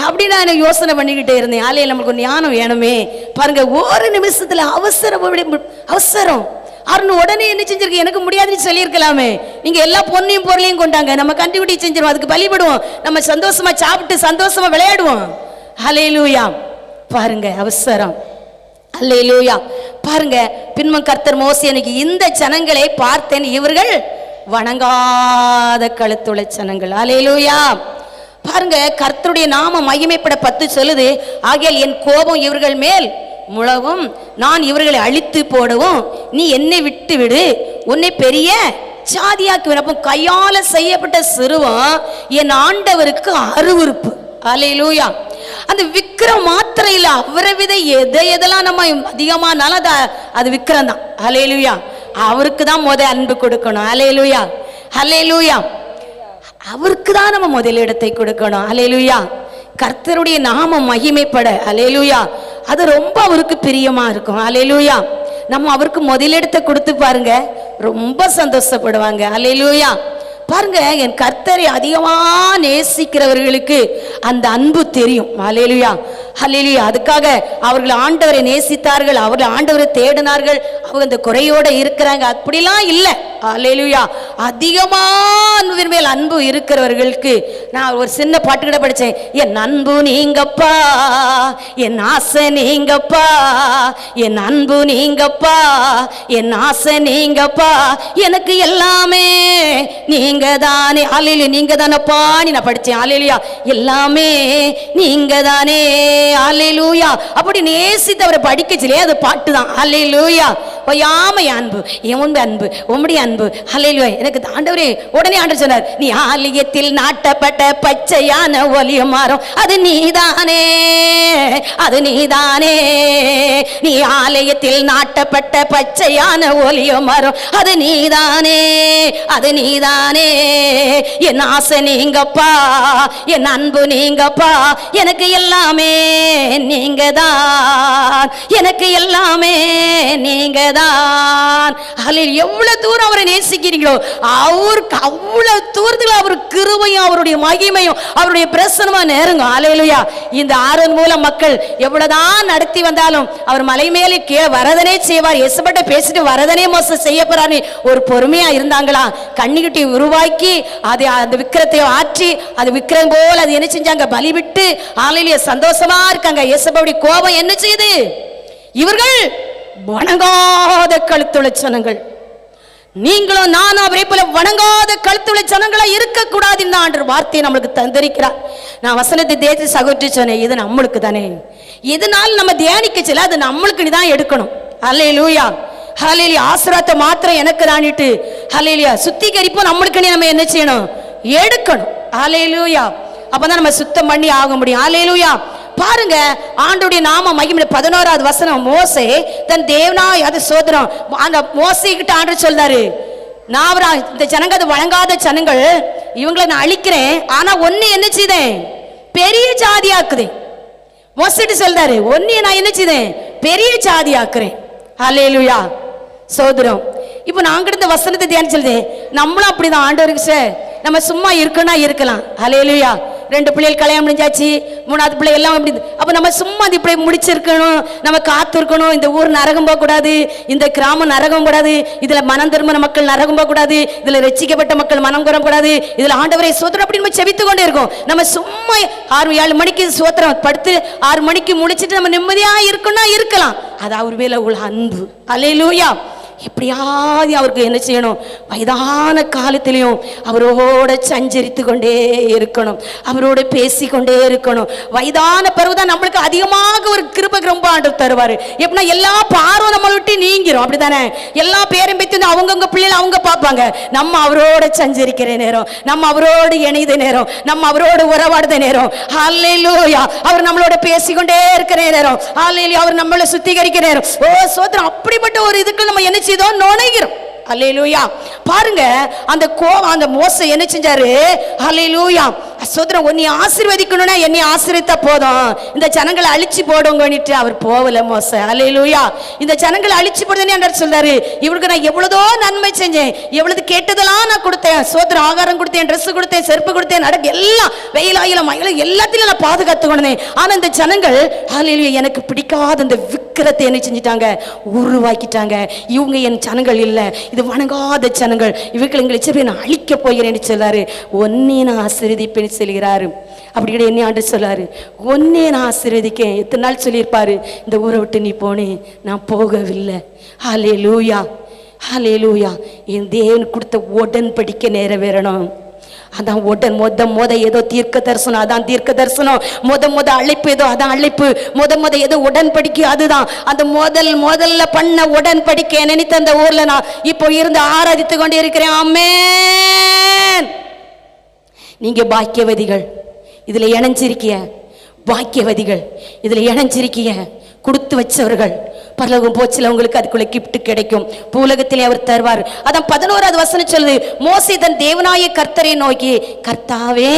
அப்படி நான் யோசனை பண்ணிக்கிட்டே இருந்தேன். ஆலையில் நம்மளுக்கு ஞானம் வேணுமே பாருங்க. ஒரு நிமிஷத்துல அவசரம் அருண் உடனே என்ன செஞ்சிருக்கு, எனக்கு முடியாதுன்னு சொல்லியிருக்கலாமே. நீங்க எல்லா பொண்ணையும் பொருளையும் கொண்டாங்க, நம்ம கண்டுபிடி செஞ்சிருவோம், அதுக்கு பலிபடுவோம், நம்ம சந்தோஷமா சாப்பிட்டு சந்தோஷமா விளையாடுவோம். அல்லேலூயா. பாருங்க அவசரம். அல்லேலூயா. பாருங்க பின்னும் கர்த்தர் மோசே, எனக்கு இந்த ஜனங்களை பார்த்தேன், இவர்கள் வணங்காத கழுத்துள்ள ஜனங்கள். அல்லேலூயா. பாருங்க கர்த்தருடைய நாம மகிமைப்பட 10 சொல்லுது, ஆகையால் என் கோபம் இவர்கள் மேல் முழவும், நான் இவர்களை அழித்து போடவும் நீ என்னை விட்டு விடு, உன்னை பெரிய சாதியாக்குவேன். அப்போ கையால செய்யப்பட்ட சிறுவம் என் ஆண்டவருக்கு அருவருப்பு. அல்லேலூயா. அந்த விக்கிரம் மாத்திரம் இல்ல, அவரை வித எதெல்லாம் நம்ம அதிகமானாலும் அது விக்கிரம் தான். அல்லேலூயா. அவருக்கு தான் அன்பு கொடுக்கணும். அல்லேலூயா. அல்லேலூயா. அவருக்கு தான் நம்ம முதலிடத்தை கொடுக்கணும். அல்லேலூயா. கர்த்தருடைய நாமம் மகிமைப்பட அல்லேலூயா அது ரொம்ப அவருக்கு பிரியமா இருக்கும். அல்லேலூயா. நம்ம அவருக்கு முதலிடத்தை கொடுத்து பாருங்க, ரொம்ப சந்தோஷப்படுவாங்க. அல்லேலூயா. பாருங்க என் கர்த்தரை அதிகமா நேசிக்கிறவர்களுக்கு அந்த அன்பு தெரியும். அல்லேலூயா. அல்லேலூயா. அதுக்காக அவர்கள் ஆண்டவரை நேசித்தார்கள், அவர்கள் ஆண்டவரை தேடினார்கள், அவங்க இந்த குறையோட இருக்கிறாங்க அப்படிலாம் இல்லை. அல்லேலூயா. அதிகமா அன்பின் மேல் அன்பு இருக்கிறவர்களுக்கு நான் ஒரு சின்ன பாட்டு கூட படித்தேன். என் அன்பு நீங்கப்பா, என் ஆசை நீங்கப்பா, என் அன்பு நீங்கப்பா, என் ஆசை நீங்கப்பா, எனக்கு எல்லாமே நீங்க தானே. அல்லேலூயா. நீங்க தானப்பா நான் படித்தேன். அல்லேலூயா. எல்லாமே நீங்க தானே. அல்லேலூயா. அப்படி நேசித்தவரை படிக்கச்சிலே அது பாட்டு தான். அல்லேலூயா. பொய்யாமை அன்பு, என் அன்பு, உம்முடைய அன்பு. அல்லேலூயா. எனக்கு ஆண்டவரே உடனே ஆண்டவர் சொன்னார், நீ ஆலயத்தில் நாட்டப்பட்ட பச்சையான ஒலிய மரம், அது நீதானே, அது நீதானே. நீ ஆலயத்தில் நாட்டப்பட்ட பச்சையான ஒலிய மரம், அது நீதானே, அது நீதானே. என் ஆசை நீங்கப்பா, என் அன்பு நீங்கப்பா, எனக்கு எல்லாமே நீங்க தான், எனக்கு எல்லாமே நீங்க தான். எவ்வளவு தூரம் அவரை நேசிக்கிறீங்களோ அவருக்கு அவ்வளவு தூரத்தில் அவர் கிருபையும் அவருடைய மகிமையும் அவருடைய பிரசனமும் நெருங்க. அல்லேலூயா. இந்த ஆரோன் மூலம் மக்கள் எவ்வளவுதான் நடத்தி வந்தாலும் அவர் மலை மேலே கீழே வரதனே செய்வார். எசப்பட்ட பேசிட்டு வரதனே மோசம் செய்ய போறாரு ஒரு பொறுமையா இருந்தாங்களா? கண்ணிக்குட்டி உருவாக்கி அதை அந்த விக்கிரத்தை ஆற்றி அது விக்கிரம் போல அது என்ன செஞ்சாங்க, பலி விட்டு ஆலையிலேயே சந்தோஷமா இருக்காங்க. எசப்படி கோபம் என்ன செய்யுது, இவர்கள் வணங்காத கழுத்துள்ள ஜனங்கள். நீங்களும் நானும் அவரை போல வணங்காத கழுத்துள்ள ஜனங்களா இருக்கக்கூடாது. இந்த ஆண்டவர் வார்த்தையை நம்மளுக்கு தந்திருக்கிறார். நான் வசனத்தை தேய்ச்சி சகோதரி சொன்னேன், இது நம்மளுக்கு தானே, இதனால் நம்ம தியானிக்கச்சல அது நம்மளுக்கு தான் எடுக்கணும். அல்லேலூயா. ஹல்லேலூயா. ஆசீர்வாதத்தை மாத்திரம் எனக்கு தானிட்டு ஹல்லேலூயா சுத்திகரிப்போம் நம்மளுக்கு நம்ம என்ன செய்யணும், எடுக்கணும். அல்லேலூயா. அப்பதான் நம்ம சுத்தம் பண்ணி ஆக முடியும். அல்லேலூயா. பாருங்க ஆண்டவருடைய நாம மகிமை 11வது வசனம். மோசே தன் தேவனாய் அது சோதரம் அந்த மோசே கிட்ட ஆண்டவர் சொல்றாரு, நான் இந்த ஜனங்க அது வழங்காத ஜனங்கள், இவங்களை நான் அழிக்கிறேன், ஆனா ஒன்னு என்ன செய்தேன், பெரிய ஜாதி ஆக்குதேன். மோசேட்டு சொல்றாரு, ஒன்னு நான் என்ன செய்தேன், பெரிய ஜாதி ஆக்குறேன். அல்லேலூயா. சோதரம். இப்போ நாங்க இந்த வசனத்தை தியானம் சொல்லுதேன், நம்மளும் அப்படிதான் ஆண்டவருக்கு சார் நம்ம சும்மா இருக்கணும் இருக்கலாம். அல்லேலூயா. 2 பிள்ளைகள் கல்யாணம் முடிஞ்சாச்சு, 3வது பிள்ளை எல்லாம் அப்படி. அப்ப நம்ம சும்மா அது இப்படி முடிச்சிருக்கணும், நம்ம காத்து இருக்கணும். இந்த ஊர் நரகம் போக கூடாது, இந்த கிராமம் நரகம் கூடாது, இதுல மனம் திரும்பின மக்கள் நரகம் போக கூடாது, இதுல ரட்சிக்கப்பட்ட மக்கள் மனம் கூற கூடாது, இதுல ஆண்டவரை சோத்திரம் அப்படி நம்ம செபித்து கொண்டே இருக்கோம். நம்ம சும்மா 6-7 மணிக்கு சோத்திரம் படுத்து 6 மணிக்கு முடிச்சுட்டு நம்ம நிம்மதியா இருக்கணும்னா இருக்கலாம். அது அவர் மேல உள்ள அன்பு. அல்லேலூயா. எப்படியாவது அவருக்கு என்ன செய்யணும், வயதான காலத்திலையும் அவரோட சஞ்சரித்து கொண்டே இருக்கணும், அவரோட பேசிக்கொண்டே இருக்கணும். வயதான பருவதான் நம்மளுக்கு அதிகமாக ஒரு கிருபை ரொம்ப ஆண்டவர் தருவாரு. எப்படின்னா எல்லா பார்வை நம்மளை விட்டு நீங்கிரும். அப்படித்தானே? எல்லா பேரும் பற்றி அவங்கவுங்க பிள்ளைகளை அவங்க பார்ப்பாங்க. நம்ம அவரோட சஞ்சரிக்கிற நேரம், நம்ம அவரோடு இணைந்த நேரம், நம்ம அவரோடு உறவாடுத நேரம். அல்லேலூயா. அவர் நம்மளோட பேசிக்கொண்டே இருக்கிற நேரம். அல்லேலூயா. அவர் நம்மளை சுத்திகரிக்கிற நேரம். ஓ சோத்திரம். அப்படிப்பட்ட ஒரு இதுக்கு நம்ம என்ன செய்தோம், நுழைகிறோம். அல்லேலூயா. பாருங்க அந்த கோவம் அந்த மோசே என்ன செஞ்சாரு? அல்லேலூயா. சோதரன் உன்னை ஆசீர்வதிக்கணும்னா என்னை ஆசீர்வதித்தா போதும், இந்த ஜனங்களை அழிச்சு போடுங்கன்னுட்டு அவர் போகல மோசே. அல்லேலூயா. இந்த ஜனங்களை அழிச்சு போடுதுன்னு என்ன சொல்றாரு? இவருக்கு நான் எவ்வளதோ நன்மை செஞ்சேன், எவ்வளவு கேட்டதெல்லாம் நான் கொடுத்தேன், சோதரன் ஆகாரம் கொடுத்தேன், ட்ரெஸ் கொடுத்தேன், செருப்பு கொடுத்தேன், நடக்க எல்லாம் வெயிலாயில மயில எல்லாத்திலும் நான் பாதுகாத்து கொண்டேன். ஆனா இந்த ஜனங்கள் அல்லேலூயா எனக்கு பிடிக்காத இந்த விக்கிரத்தை என்ன செஞ்சிட்டாங்க? உருவாக்கிட்டாங்க. இவங்க என் ஜனங்கள் இல்ல, இது வணங்காத ஜனங்கள், இவர்கள் எங்களை நான் அழிக்க போகிறேன்னு சொல்லாரு. ஒன்னே நான் ஆசீர்வதிப்பேன்னு சொல்கிறாரு. அப்படி கூட என்ன ஆண்டு சொல்லாரு, ஒன்னே நான் ஆசீர்வதிக்கேன். எத்தனை நாள் சொல்லியிருப்பாரு, இந்த ஊரை விட்டு நீ போனே, நான் போகவில்லை. ஹல்லேலூயா, ஹல்லேலூயா. என் தேவன் கொடுத்த உடன்படிக்கை நிறைவேறணும். அதான் மொத ஏதோ தீர்க்க தரிசனம், அதான் தீர்க்க தரிசனம். மொத அழைப்பு ஏதோ அதான் அழைப்பு. மொத ஏதோ உடன்படிக்கை, அதுதான் அந்த முதல்ல பண்ண உடன்படிக்கை. நினைத்த அந்த ஊர்ல நான் இப்போ இருந்து ஆராதித்து கொண்டு இருக்கிறேன். ஆமென். நீங்க பாக்கியவதிகள், இதுல இணைஞ்சிருக்கிய பாக்கியவதிகள், இதுல இணைஞ்சிருக்கிய கொடுத்து வச்சவர்கள். பரலோகம் போச்சுல உங்களுக்கு அதுக்குள்ள கிஃப்ட் கிடைக்கும், பூலகத்திலே அவர் தருவார். அதான் 11வது வசனம் சொல்லுது, மோசே தன் தேவனாய கர்த்தரை நோக்கி, கர்த்தாவே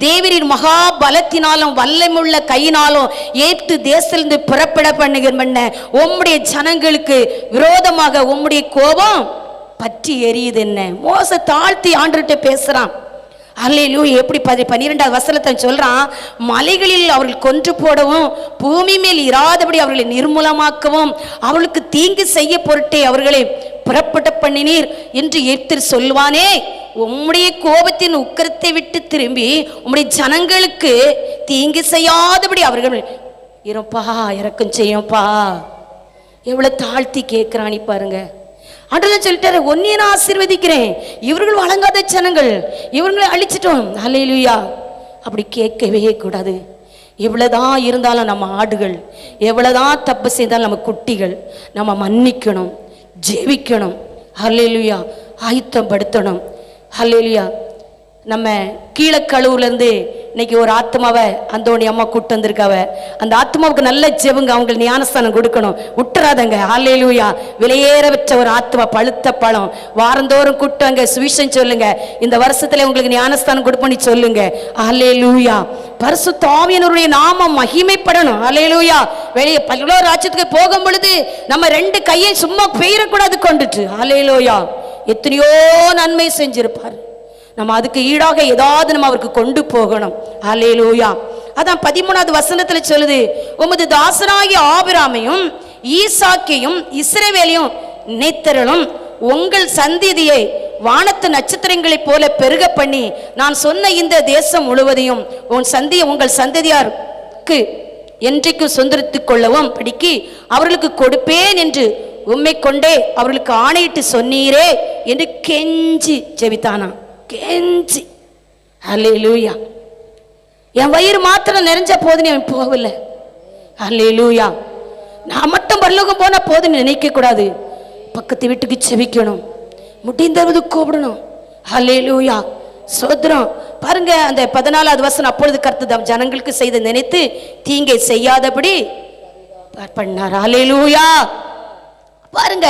தேவரின் மகா பலத்தினாலும் வல்லமுள்ள கையினாலும் ஏற்று தேசத்திலிருந்து புறப்பட பண்ணுகிற உம்முடைய ஜனங்களுக்கு விரோதமாக உம்முடைய கோபம் பற்றி எரியுது என்ன. மோசே தாழ்த்தி ஆண்டுகிட்ட பேசுறான். அல்லேலூயா. எப்படி 12வது வசனத்தை சொல்றான், மலைகளில் அவர்கள் கொன்று போடவும் பூமி மேல் இராதபடி அவர்களை நிர்மூலமாக்கவும் அவர்களுக்கு தீங்கு செய்ய பொருட்டே அவர்களை புறப்பட பண்ணினீர் என்று ஏற்று சொல்வானே. உம்முடைய கோபத்தின் உக்கிரத்தை விட்டு திரும்பி உம்முடைய ஜனங்களுக்கு தீங்கு செய்யாதபடி அவர்கள் இருப்பா இறக்கம் செய்யும்பா. எவ்வளவு தாழ்த்தி கேட்கிறானி பாருங்க. ஆண்டவர் சொல்லிட்டாரு, ஒன்னே நான் ஆசீர்வதிக்கிறேன், இவர்கள் வழங்காத ஜனங்கள், இவர்களை அழிச்சிட்டோம். அல்லேலூயா. அப்படி கேட்கவே கூடாது. எவ்வளவுதான் இருந்தாலும் நம்ம ஆடுகள், எவ்வளவுதான் தப்பு செய்தாலும் நம்ம குட்டிகள், நம்ம மன்னிக்கணும், ஜெபிக்கணும். அல்லேலூயா. ஆயுத்தம் படுத்தணும். அல்லேலூயா. நம்ம கீழக்கழுவுல இருந்து இன்னைக்கு ஒரு ஆத்மாவை அந்தோணி அம்மா கூட்டு வந்திருக்காவ. அந்த ஆத்மாவுக்கு நல்ல ஜெபங்க, அவங்களுக்கு ஞானஸ்தானம் கொடுக்கணும், விட்டுறாதங்க. அல்லேலூயா. விலையேற வச்ச ஒரு ஆத்மா, பழுத்த பழம், வாரந்தோறும் கூட்டுவாங்க, சுவிசேஷம் சொல்லுங்க. இந்த வருஷத்துல உங்களுக்கு ஞானஸ்தானம் கொடுப்போன்னு சொல்லுங்க. அல்லேலூயா. பரிசுத்த ஆவியானவருடைய நாமம் மகிமைப்படணும். அல்லேலூயா. வெளியே பல்லோர் ராஜ்யத்துக்கு போகும் பொழுது நம்ம 2 கையை சும்மா பெயரக்கூடாது கொண்டுட்டு. அல்லேலூயா. எத்தனையோ நன்மை செஞ்சிருப்பார், நம்ம அதுக்கு ஈடாக ஏதாவது நம்ம அவருக்கு கொண்டு போகணும். அல்லேலூயா. அதான் 13வது வசனத்துல சொல்லுது, உமது தாசனாகிய ஆபிரகாமையும் ஈசாக்கையும் இஸ்ரவேலையும் நினைத்தருளும், உங்கள் சந்ததியை வானத்து நட்சத்திரங்களைப் போல பெருக பண்ணி நான் சொன்ன இந்த தேசம் முழுவதையும் உங்கள் சந்ததியாருக்கு என்றைக்கு சுதந்திரித்துக் கொள்ளவும் படிக்கி அவர்களுக்கு கொடுப்பேன் என்று உம்மை கொண்டே அவர்களுக்கு ஆணையிட்டு சொன்னீரே என்று கெஞ்சி ஜெபித்தானா. கெஞ்சி. அல்லேலூயா. என் வயிறு மாத்திரம் நிறைஞ்ச போதுன்னு அவன் போகல. அல்லேலூயா. நான் மட்டும் பரலோகம் போனா போதுன்னு நினைக்க கூடாது. பக்கத்து வீட்டுக்கு செபிக்கணும், முடிந்தவது கூப்பிடணும். அல்லேலூயா. சோதரம் பாருங்க. அந்த 14வது வசனம், அப்பொழுது கர்த்தர் ஜனங்களுக்கு செய்த நினைத்து தீங்கை செய்யாதபடி பண்ணார். அல்லேலூயா. பாருங்க,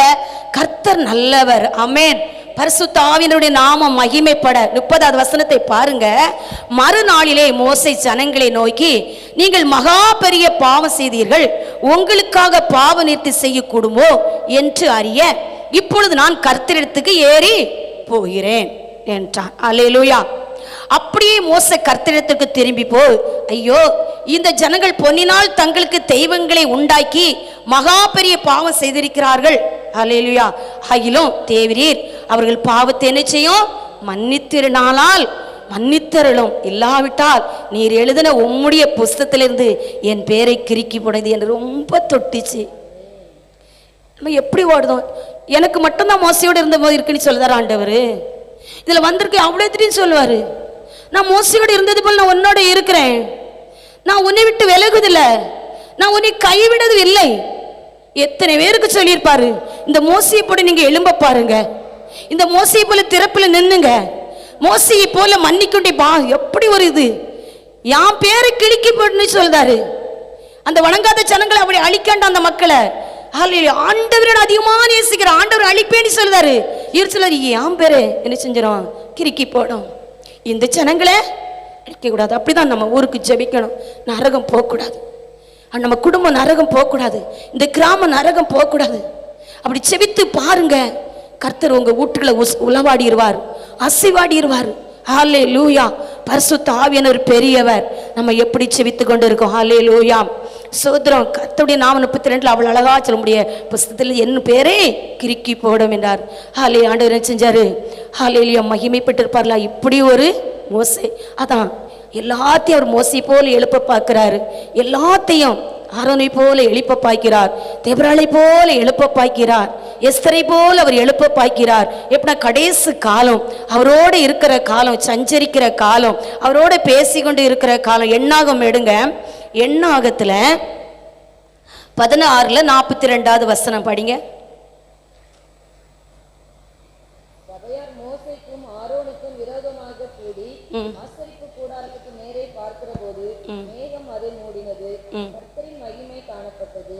கர்த்தர் நல்லவர். ஆமென். பரிசுத்த ஆவியானவருடைய நாமம் மகிமைப்பட. 30வது வசனத்தை பாருங்க. மறுநாளிலே மோசே ஜனங்களை நோக்கி, நீங்கள் மகா பெரிய பாவம் செய்தீர்கள், உங்களுக்காக பாவ நிவர்த்தி செய்யக்கூடுமோ என்று அறிய இப்பொழுது நான் கர்த்தரிடத்துக்கு ஏறி போகிறேன் என்றான். அல்லேலூயா. அப்படியே மோசே கர்த்தரிடத்துக்கு திரும்பி போய், ஐயோ இந்த ஜனங்கள் பொன்னினால் தங்களுக்கு தெய்வங்களை உண்டாக்கி மகா பெரிய பாவம் செய்திருக்கிறார்கள். அல்லேலூயா. ஆகிலும் தேவரீர் அவர்கள் பாவத்தை என்ன செய்யும்? மன்னித்திருநாளால் மன்னித்தருளும், இல்லாவிட்டால் நீர் எழுதின உம்முடைய புஸ்தகத்திலிருந்து என் பேரை கிறுக்கி போடுது என்று ரொம்ப தொட்டிச்சு. நம்ம எப்படி ஓடுதோம்? எனக்கு மட்டும்தான் மோசையோடு இருந்த போது இருக்குன்னு சொல்லுதார் ஆண்டவர். இதுல வந்திருக்கு அவ்வளோத்தையும் சொல்லுவாரு, நான் மோசையோடு இருந்தது போல் நான் உன்னோட இருக்கிறேன், நான் உன்னை விட்டு விலகுதில்லை, நான் உன்னை கைவிடது இல்லை. எத்தனை பேருக்கு சொல்லியிருப்பாரு. இந்த மோசையை போல நீங்க எழும்ப பாருங்க, இந்த மோசையை போல திறப்புல நின்னுங்க, மோசையை போல மன்னிக்கொண்டே பா. எப்படி ஒரு இது, என் பேரை கிழிக்கி போட்டுன்னு சொல்றாரு. அந்த வணங்காத ஜனங்களை அப்படி அழிக்காண்ட அந்த மக்களை ஆண்டவரோட அதிகமா நேசிக்கிற ஆண்டவர் அழிப்பேன்னு சொல்றாரு. இருச்சல என் பேரு என்ன செஞ்சிடும், கிறுக்கி போடும். இந்த ஜனங்களே அடிக்கக்கூடாது. அப்படிதான் நம்ம ஊருக்கு ஜெபிக்கணும். நரகம் போகக்கூடாது, நம்ம குடும்பம் நரகம் போகக்கூடாது, இந்த கிராமம் நரகம் போகக்கூடாது. அப்படி செபித்து பாருங்க, கர்த்தர் உங்க வீட்டுகளை உளவாடிடுவார், அசைவாடிடுவார். ஹல்லேலூயா. பரிசுத்த ஆவியானவர் பெரியவர். நம்ம எப்படி செபித்து கொண்டு இருக்கோம். ஹல்லேலூயா. சோதரம். கர்த்தருடைய நாமம் 32 அவள் அழகா சொல்ல முடிய புஸ்தகத்தில் என் பேரே கிறுக்கி போடும் என்றார். ஹல்லே. ஆண்டவர் என்ன செஞ்சாரு? ஹல்லேலூயா. மகிமைப்பட்டிருப்பார்ல. இப்படி ஒரு மோசே, அதான் எல்லாத்தையும் அவர் மோசை போல எழுப்ப பார்க்கிறாரு. எல்லாத்தையும் ஆரோனை போல எழுப்ப பாய்க்கிறார், தெபராளை போல எழுப்ப பாய்க்கிறார், எஸ்தரை போல அவர் எழுப்ப பாய்க்கிறார். எப்படின்னா கடைசி காலம், அவரோட இருக்கிற காலம், சஞ்சரிக்கிற காலம், அவரோட பேசிக்கொண்டு இருக்கிற காலம். எண்ணாகம் எடுங்க. எண்ணாகத்துல 16 42வது வசனம் படிங்க. சபையார் மோசேக்கும் ஆரோனுக்கும் விரோதமாக கூடி ஆசரிப்பு கூடாரத்துக்கு நேரே பார்க்கிற போது மேகம் அதை மூடினது, கர்த்தரின் மகிமை காணப்பட்டது.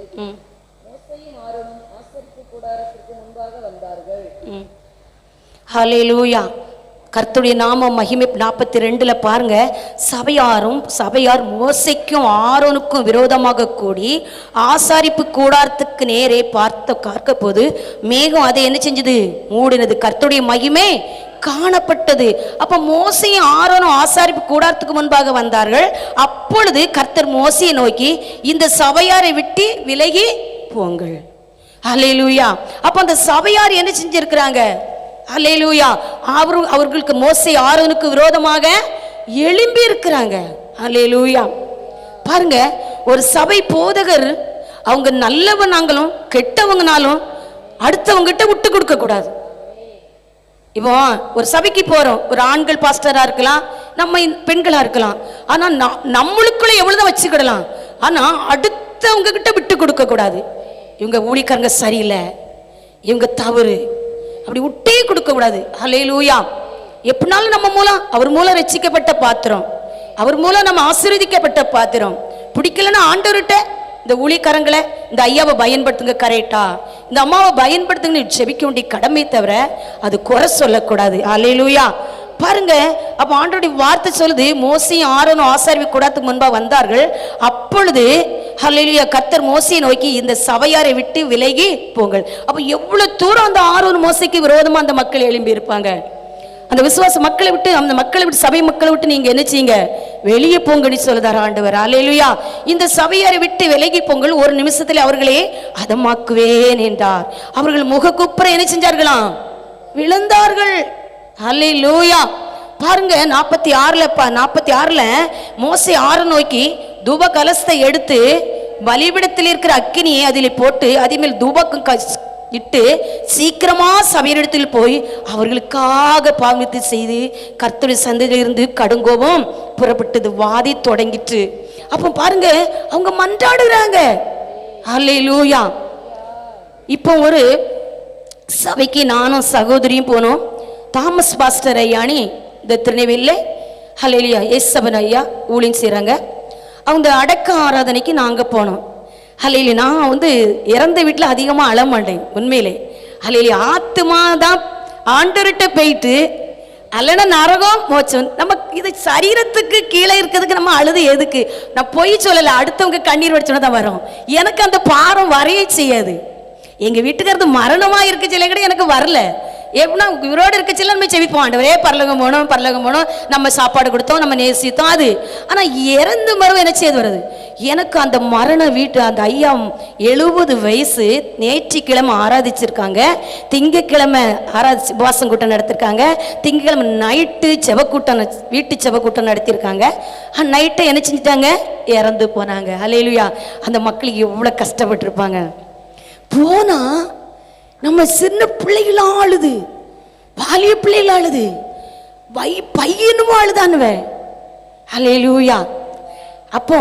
மோசேயும் ஆரோனும் ஆசரிப்பு கூடாரத்திற்கு முன்பாக வந்தார்கள். ஹல்லேலூயா. கர்த்தருடைய நாமம் மகிமை. 42 பாருங்க. சபையார் மோசேக்கும் ஆரோனுக்கும் விரோதமாக கூடி ஆசாரிப்பு கூடாரத்துக்கு நேரே பார்க்க போது மேகம் அதை என்ன செஞ்சது? மூடினது, கர்த்தருடைய மகிமை காணப்பட்டது. அப்ப மோசேயும் ஆரோனும் ஆசாரிப்பு கூடாரத்துக்கு முன்பாக வந்தார்கள். அப்பொழுது கர்த்தர் மோசேயை நோக்கி, இந்த சபையாரை விட்டு விலகி போங்கள். ஹல்லேலூயா. அப்ப அந்த சபையார் என்ன செஞ்சிருக்கிறாங்க? ஹல்லேலூயா. அவர்களுக்கு மோசே ஆரோனுக்கு விரோதமாக எழும்பி இருக்கிறாங்க. ஹல்லேலூயா. பாருங்க, ஒரு சபை போதகர் அவங்க நல்லவனாங்களும் கெட்டவங்கனாலும் அடுத்தவங்கிட்ட விட்டு கொடுக்க கூடாது. இப்போ ஒரு சபைக்கு போறோம், ஒரு ஆண்கள் பாஸ்டரா இருக்கலாம், நம்ம பெண்களா இருக்கலாம். ஆனா நம்மளுக்குள்ள எவ்வளவுதான் வச்சுக்கிடலாம், ஆனா அடுத்தவங்க கிட்ட விட்டு கொடுக்க கூடாது. இவங்க ஊழியக்காரங்க சரியில்லை, இவங்க தவறு, அப்படி விட்டே கொடுக்க கூடாது. ஹல்லேலூயா. எப்படினாலும் நம்ம மூலம், அவர் மூலம் ரட்சிக்கப்பட்ட பாத்திரம், அவர் மூலம் நம்ம ஆசீர்வதிக்கப்பட்ட பாத்திரம். பிடிக்கலன்னா ஆண்டவர்கிட்ட இந்த ஊழியக்காரங்களை, இந்த ஐயாவை பயன்படுத்துங்க, கரெக்டா, இந்த அம்மாவை பயன்படுத்துங்க செபிக்க வேண்டிய கடமை தவிர அது குறை சொல்லக்கூடாது. ஹல்லேலூயா. பாருங்க, அப்ப ஆண்டவருடைய வார்த்தை சொல்லுது, மோசேயும் ஆரோனும் ஆசாரிப்பு கூடாரத்துக்கு முன்பாக வந்தார்கள். அப்பொழுது ஹல்லேலூயா, கர்த்தர் மோசேயை நோக்கி, இந்த சபையாரை விட்டு விலகி போங்கள். அப்ப எவ்வளவு தூரம் அந்த ஆரோன் மோசேக்கு விரோதமா அந்த மக்கள் எழும்பி இருப்பாங்க. அந்த விசுவாச மக்களை விட்டு, அந்த மக்களை விட்டு, சபை மக்களை விட்டு நீங்க என்ன செய்யுங்க? வெளியே போங்கன்னு சொல்லுதார் ஆண்டவர். ஹல்லேலூயா. இந்த சபையாரை விட்டு விலகி போங்கள், ஒரு நிமிஷத்துல அவர்களே அதமாக்குவேன் என்றார். அவர்கள் முகக்குப்புற என்ன செஞ்சார்களாம்? விழுந்தார்கள். ஹல்லேலூயா. பாருங்க 46 மோசே ஆரோனை நோக்கி, தூப கலசத்தை எடுத்து பலிபீடத்தில் இருக்கிற அக்கினியை அதில் போட்டு அதில் தூபக்கம் இட்டு சீக்கிரமா சபையிடத்தில் போய் அவர்களுக்காக பாவத்தை செய்து கர்த்தருடைய சந்தையிலிருந்து கடுங்கோபம் புறப்பட்டது, வாதி தொடங்கிட்டு. அப்ப பாருங்க, அவங்க மன்றாடுறாங்க. ஹல்லேலூயா. இப்போ ஒரு சபைக்கு நானும் சகோதரியும் போனோம். தாமஸ் பாஸ்டர் ஐயானி இந்த திருநெல்வேலியில் ஹல்லேலூயா ஏசபன் ஐயா ஊழியம் செய்கிறாங்க. அவங்க அடக்க ஆராதனைக்கு நாங்கள் போனோம். ஹல்லேலூயா. நான் இறந்த வீட்டில் அதிகமாக அழ மாட்டேன் உண்மையிலே. ஹல்லேலூயா. ஆத்துமா தான் ஆண்டவர்கிட்ட போயிட்டு அல்லனா நரகம் மோச்சம். நம்ம இது சரீரத்துக்கு கீழே இருக்கிறதுக்கு நம்ம அழுது எதுக்கு? நான் பொய் சொல்லலை, அடுத்தவங்க கண்ணீர் வடிச்சோன்னா தான் வரும். எனக்கு அந்த பாரம் வரையே செய்யாது. எங்கள் வீட்டுக்காரது மரணமாக இருக்க சில கூட எனக்கு வரல. எப்படின்னா இவரோடு இருக்க சில நம்ம செவிப்போம், ஆண்டவரே பரலோகம் போனோம், நம்ம சாப்பாடு கொடுத்தோம், நம்ம நேசித்தோம் அது. ஆனால் இறந்து மரம் என்ன செய்து வருது? எனக்கு அந்த மரண வீட்டு அந்த ஐயா 70 வயசு, நேற்றுக்கிழமை ஆராதிச்சிருக்காங்க, திங்கக்கிழமை உபவாசம் கூட்டம் நடத்திருக்காங்க, திங்கக்கிழமை நைட்டு செவக்கூட்டம், வீட்டு செவக்கூட்டம் நடத்தியிருக்காங்க. நைட்டை என்ன செஞ்சிட்டாங்க? இறந்து போனாங்க. ஹல்லேலூயா. அந்த மக்களுக்கு எவ்வளோ கஷ்டப்பட்டிருப்பாங்க. போனா நம்ம சின்ன பிள்ளைகளா அழுது, பாலிய பிள்ளைகளா அழுது, பையனும் அழுதானுவேன். ஹல்லேலூயா. அப்போ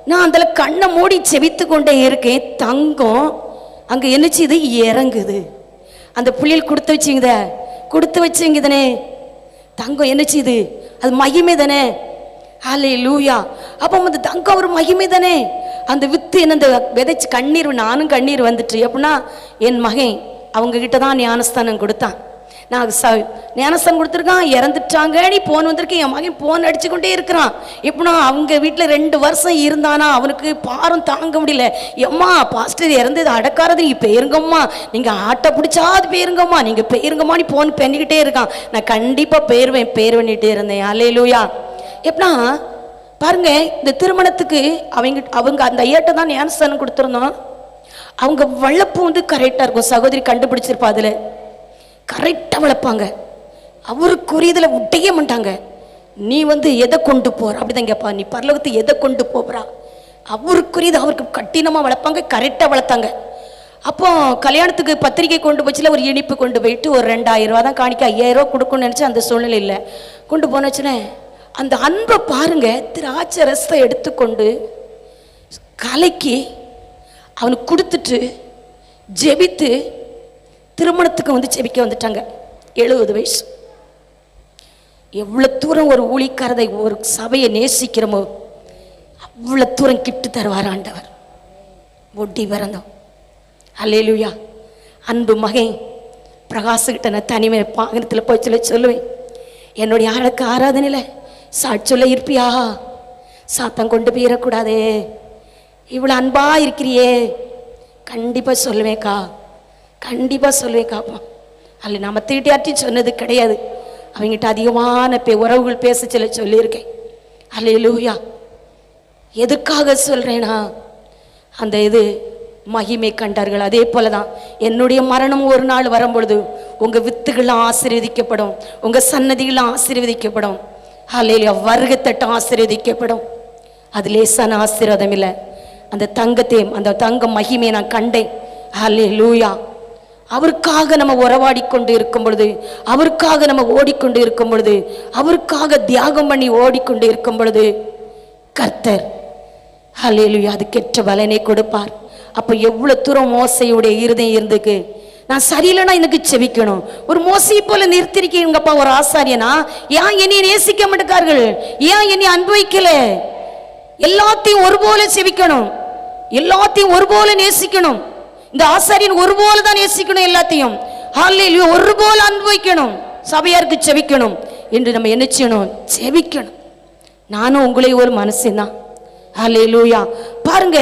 நான் அதில் கண்ணை மூடி செவித்து கொண்டே இருக்கேன். தங்கம் அங்கே என்ன செய்யுது? இறங்குது. அந்த பிள்ளைகள் கொடுத்து வச்சுங்க தானே, தங்கம் என்ன செய்யுது? அது மகிமை தானே. ஹல்லேலூயா. அப்போ அந்த தங்கம் ஒரு மகிமை தானே. அந்த வித்து என்ன விதைச்சு கண்ணீர், நானும் கண்ணீர் வந்துட்டு. எப்படின்னா என் மகன் அவங்க கிட்ட தான் ஞானஸ்தானம் கொடுத்தான். நான் ஞானஸ்தானம் கொடுத்துருக்கான், இறந்துட்டாங்க, நீ போன் வந்திருக்கேன். என் மகன் போன் அடிச்சுக்கொண்டே இருக்கிறான். இப்போ அவங்க வீட்டில் 2 வருஷம் இருந்தானா, அவனுக்கு பாரம் தாங்க முடியல. எம்மா பாஸ்டர் இறந்தது அடக்காரது, நீ போயிருங்கம்மா, நீங்கள் ஆட்டை பிடிச்சா அது போயிருங்கம்மா, நீங்கள் போயிருங்கம்மா, நீ போன் பண்ணிக்கிட்டே இருக்கான். நான் கண்டிப்பாக பேர் பண்ணிகிட்டே இருந்தேன். அல்லேலூயா. எப்படின்னா பாருங்க, இந்த திருமணத்துக்கு அவங்க அந்த ஐயாட்ட தான் ஞானஸ்தானம் கொடுத்துருந்தோம். அவங்க வளர்ப்பு வந்து கரெக்டாக இருக்கும். சகோதரி கண்டுபிடிச்சிருப்பா, அதில் கரெக்டாக வளர்ப்பாங்க. அவருக்குரியதில் விட்டையே மாட்டாங்க. நீ வந்து எதை கொண்டு போகிற அப்படிதான் கேட்பா, நீ பரலோகத்தை எதை கொண்டு போகிறா. அவருக்குரியது அவருக்கு கட்டினமாக வளர்ப்பாங்க, கரெக்டாக வளர்த்தாங்க. அப்போ கல்யாணத்துக்கு பத்திரிக்கை கொண்டு போச்சுல, ஒரு இனிப்பு கொண்டு போயிட்டு ஒரு 2000 ரூபா தான் காணிக்க, 5000 ரூபா கொடுக்கணும்னு நினச்சி அந்த சூழ்நிலை இல்லை. கொண்டு போனச்சுனே அந்த அன்பை பாருங்க. திராட்சை ரசத்தை எடுத்துக்கொண்டு கலக்கி அவனுக்கு கொடுத்துட்டு ஜெபித்து திருமணத்துக்கு வந்து ஜெபிக்க வந்துட்டாங்க. 70 வயசு. எவ்வளோ தூரம் ஒரு ஊழிக்காரதை ஒரு சபையை நேசிக்கிறோமோ அவ்வளோ தூரம் கிஃப்ட் தருவார் ஆண்டவர். ஒட்டி பிறந்தோம். அல்லேலூயா. அன்பு மகன் பிரகாசுகிட்ட நான் தனிமை பாகனத்தில் போய் சொல்லுவேன், என்னுடைய ஆளுக்கு ஆராதனையில் சாட்சியில் இருப்பியா, சாத்தம் கொண்டு போயிடக்கூடாதே, இவ்வளோ அன்பா இருக்கிறியே. கண்டிப்பாக சொல்லுவேக்கா, கண்டிப்பாக சொல்லுவேக்காப்பா. அல்ல நம்ம தீட்டியாட்டி சொன்னது கிடையாது. அவங்ககிட்ட அதிகமான உறவுகள் பேச சொல்லியிருக்கேன். அல்லேலூயா. எதுக்காக சொல்கிறேன்னா, அந்த இது மகிமை கண்டார்கள். அதே போல தான் என்னுடைய மரணம் ஒரு நாள் வரும்பொழுது உங்கள் வித்துகள்லாம் ஆசீர்வதிக்கப்படும், உங்கள் சன்னதிகள்லாம் ஆசீர்வதிக்கப்படும். அல்லேலூயா. வருகத்தட்டம் ஆசீர்வதிக்கப்படும். அது லேசான ஆசீர்வாதம் இல்லை. அந்த தங்கத்தையும் அந்த தங்க மகிமையை நான் கண்டேன். அல்லேலூயா. அவருக்காக நம்ம உறவாடி கொண்டு இருக்கும் பொழுது, அவருக்காக நம்ம ஓடிக்கொண்டு இருக்கும் பொழுது, அவருக்காக தியாகம் பண்ணி ஓடிக்கொண்டு இருக்கும் பொழுது கர்த்தர் அல்லேலூயா அதுக்கேற்ற பலனை கொடுப்பார். அப்போ எவ்வளோ தூரம் மோசையுடைய இருதயம் இருந்துக்கு. நான் சரியில்லைன்னா எனக்கு செவிக்கணும். ஒரு மோசையை போல நிறுத்திருக்கீங்கப்பா ஒரு ஆசாரியனா. ஏன் என்னை நேசிக்க மாட்டார்கள், ஏன் என்னை அனுபவிக்கல? எல்லாத்தையும் ஒருபோல செவிக்கணும், எல்லாத்தையும் ஒருபோல நேசிக்கணும். இந்த ஆசாரியன் ஒருபோல தான் நேசிக்கணும், எல்லாத்தையும் அல்லேலூயா ஒருபோல அனுபவிக்கணும், சபையாருக்கு செவிக்கணும் என்று நம்ம என்ன செய்யணும்? செவிக்கணும். நானும் உங்களே ஒரு மனுஷன்தான். அல்லேலூயா. பாருங்க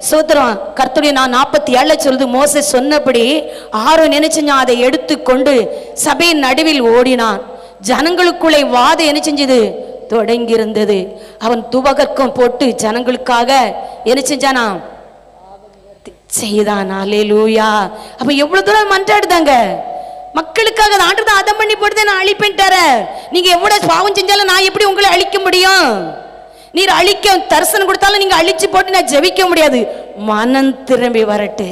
சோதரம் கர்த்தருடைய நான் 47 சொல்லுது, மோசே சொன்னபடி ஆரோன் நினைச்சா அதை எடுத்துக்கொண்டு சபையின் நடுவில் ஓடினான். ஜனங்களுக்குள்ளே வாத என்ன செஞ்சது? தொடங்கி இருந்தது. அவன் துவகர்க்கம் போட்டு ஜனங்களுக்காக என்ன செஞ்சானா? செய்தான். அல்லேலூயா. அப்ப எவ்வளவு தூரம் மன்றாடுதாங்க மக்களுக்காக. ஆண்டு அதம் பண்ணி போட்டு நான் அழிப்பேன்ட்டார. நீங்க எவ்வளவு பாவம் செஞ்சாலும் நான் எப்படி உங்களை அழிக்க முடியும்? நீர் அழிக்க தரிசனம் கொடுத்தாலும் நீங்க அழிச்சு போட்டு நான் ஜெபிக்க முடியாது. மனம் திரும்பி வரட்டு.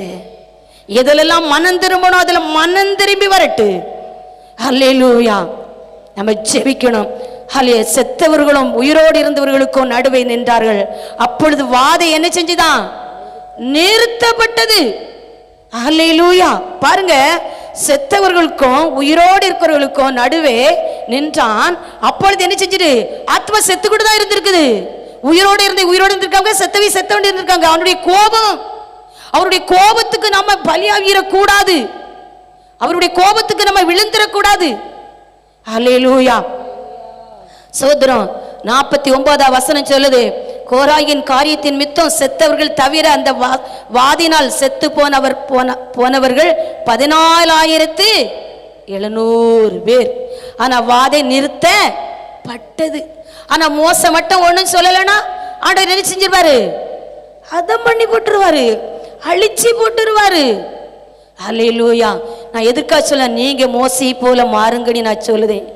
எதிலெல்லாம் மனம் திரும்பணும் அதுல மனம் திரும்பி வரட்டு. அல்லேலூயா. நம்ம ஜெபிக்கணும். அல்லே செத்தவர்களும் உயிரோடு இருந்தவர்களுக்கும் நடுவே நின்றார்கள். அப்பொழுது வாதை என்ன செஞ்சுதான்? நிறுத்தப்பட்டது. அல்லேலூயா. பாருங்க, செத்தவர்களுக்கும் உயிரோடு இருக்கிறவர்களுக்கும் நடுவே நின்றான். அப்பொழுது என்ன செஞ்சுது? ஆத்மா செத்து கூட தான் இருந்திருக்குது. உயிரோடு இருந்திருக்காங்க, செத்தவண்டி இருந்திருக்காங்க. அவனுடைய கோபம், அவருடைய கோபத்துக்கு நம்ம பலியாகிடக்கூடாது, அவருடைய கோபத்துக்கு நம்ம விழுந்துடக்கூடாது. அல்லேலூயா. சோதரம் 49 வசனம் சொல்லுது, கோராயின் காரியத்தின் மித்தம் செத்தவர்கள் தவிர அந்த வாதினால் செத்து போனவர்கள் 14,700 பேர். ஆனா வாதை நிறுத்தப்பட்டது. ஆனா மோசம் மட்டும் ஒண்ணும் சொல்லலன்னா ஆண்டவர் என்ன செஞ்சிருவாரு? அதம் பண்ணி போட்டுருவாரு, அழிச்சு போட்டுருவாரு. அல்லேலூயா. நான் எதுக்காக சொல்ல, நீங்க மோசை போல மாறுங்கடி நான் சொல்லுதேன்.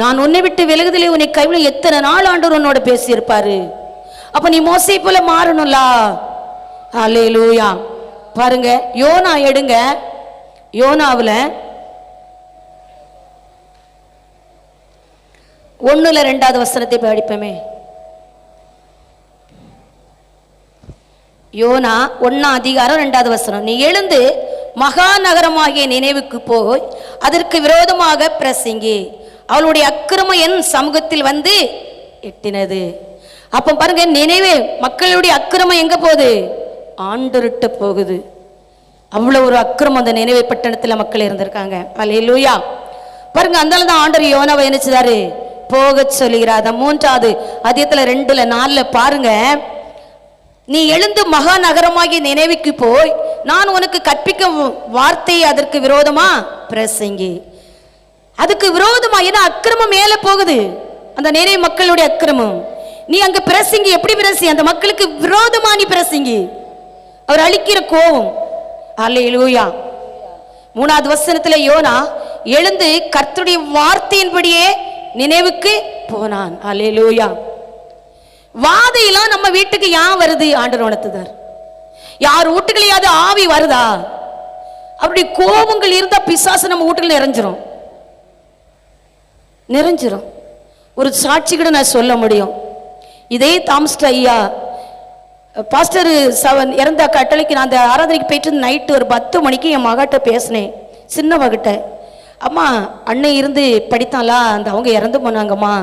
நான் உன்னை விட்டு விலகுதலே உன்னை கைவில எத்தனை நாள் ஆண்டவர் உன்னோட பேசியிருப்பாரு. அப்ப நீ மோசை போல மாறணும்ல. அல்லேலூயா. பாருங்க, யோனா எடுங்க. யோனாவில் 1:2 வசனத்தை படிப்போமே. யோனா 1:2 வசனம். நீ எழுந்து மகா நகரமாகிய நினைவுக்கு போய் அதற்கு விரோதமாக பிரசங்கி, அவளுடைய அக்கிரமம் என் சமூகத்தில் வந்து எட்டினது. அப்ப பாருங்க, நினைவே மக்களுடைய அக்கிரமம் எங்க போகுது? ஆண்டவர்கிட்ட போகுது. அவ்வளோ ஒரு அக்கிரமம் அந்த நினைவே பட்டணத்தில் மக்கள் இருந்திருக்காங்க. அல்லேலூயா. பாருங்க, அந்தால தான் ஆண்டவர் யோனாவை நினைச்சதாரு போக சொல்லுகிறார். 3வது அதிகாரத்துல 2:4 பாருங்க, நீ எழுந்து மகா நகரமாகி நினைவுக்கு போய் நான் உனக்கு கற்பிக்கும் வார்த்தை அதற்கு விரோதமா பிரசங்கி. அதுக்கு விரோதமா, ஏன்னா அக்கிரமம் மேல போகுது, அந்த நினைவு மக்களுடைய அக்கிரமம். நீ அங்க பிரசங்கி. எப்படி பிரசி? அந்த மக்களுக்கு விரோதமா நீ பிரசங்கி. அவர் அழிக்கிற கோபம். அல்லேலூயா. 3வது வசனத்துல யோனா எழுந்து கர்த்தருடைய வார்த்தையின்படியே நினைவுக்கு போனான். அல்லேலூயா. வாதையெல்லாம் நம்ம வீட்டுக்கு ஏன் வருது? ஆண்டவர் உணர்த்துதார். யார் வீட்டுகளையாவது ஆவி வருதா? அப்படி கோபங்கள் இருந்தா பிசாசு நம்ம வீட்டுல நிறைஞ்சிரும். ஒரு சாட்சி கூட நான் சொல்ல முடியும். இதே தாமஸ்ட் ஐயா பாஸ்டர் இறந்த கட்டளைக்கு நான் அந்த ஆராதனைக்கு போயிட்டு நைட்டு ஒரு 10 மணிக்கு என் மகிட்ட பேசினேன், சின்ன மகிட்ட. அம்மா, அண்ணன் இருந்து படித்தாங்களா, அந்த அவங்க இறந்து போனாங்கம்மா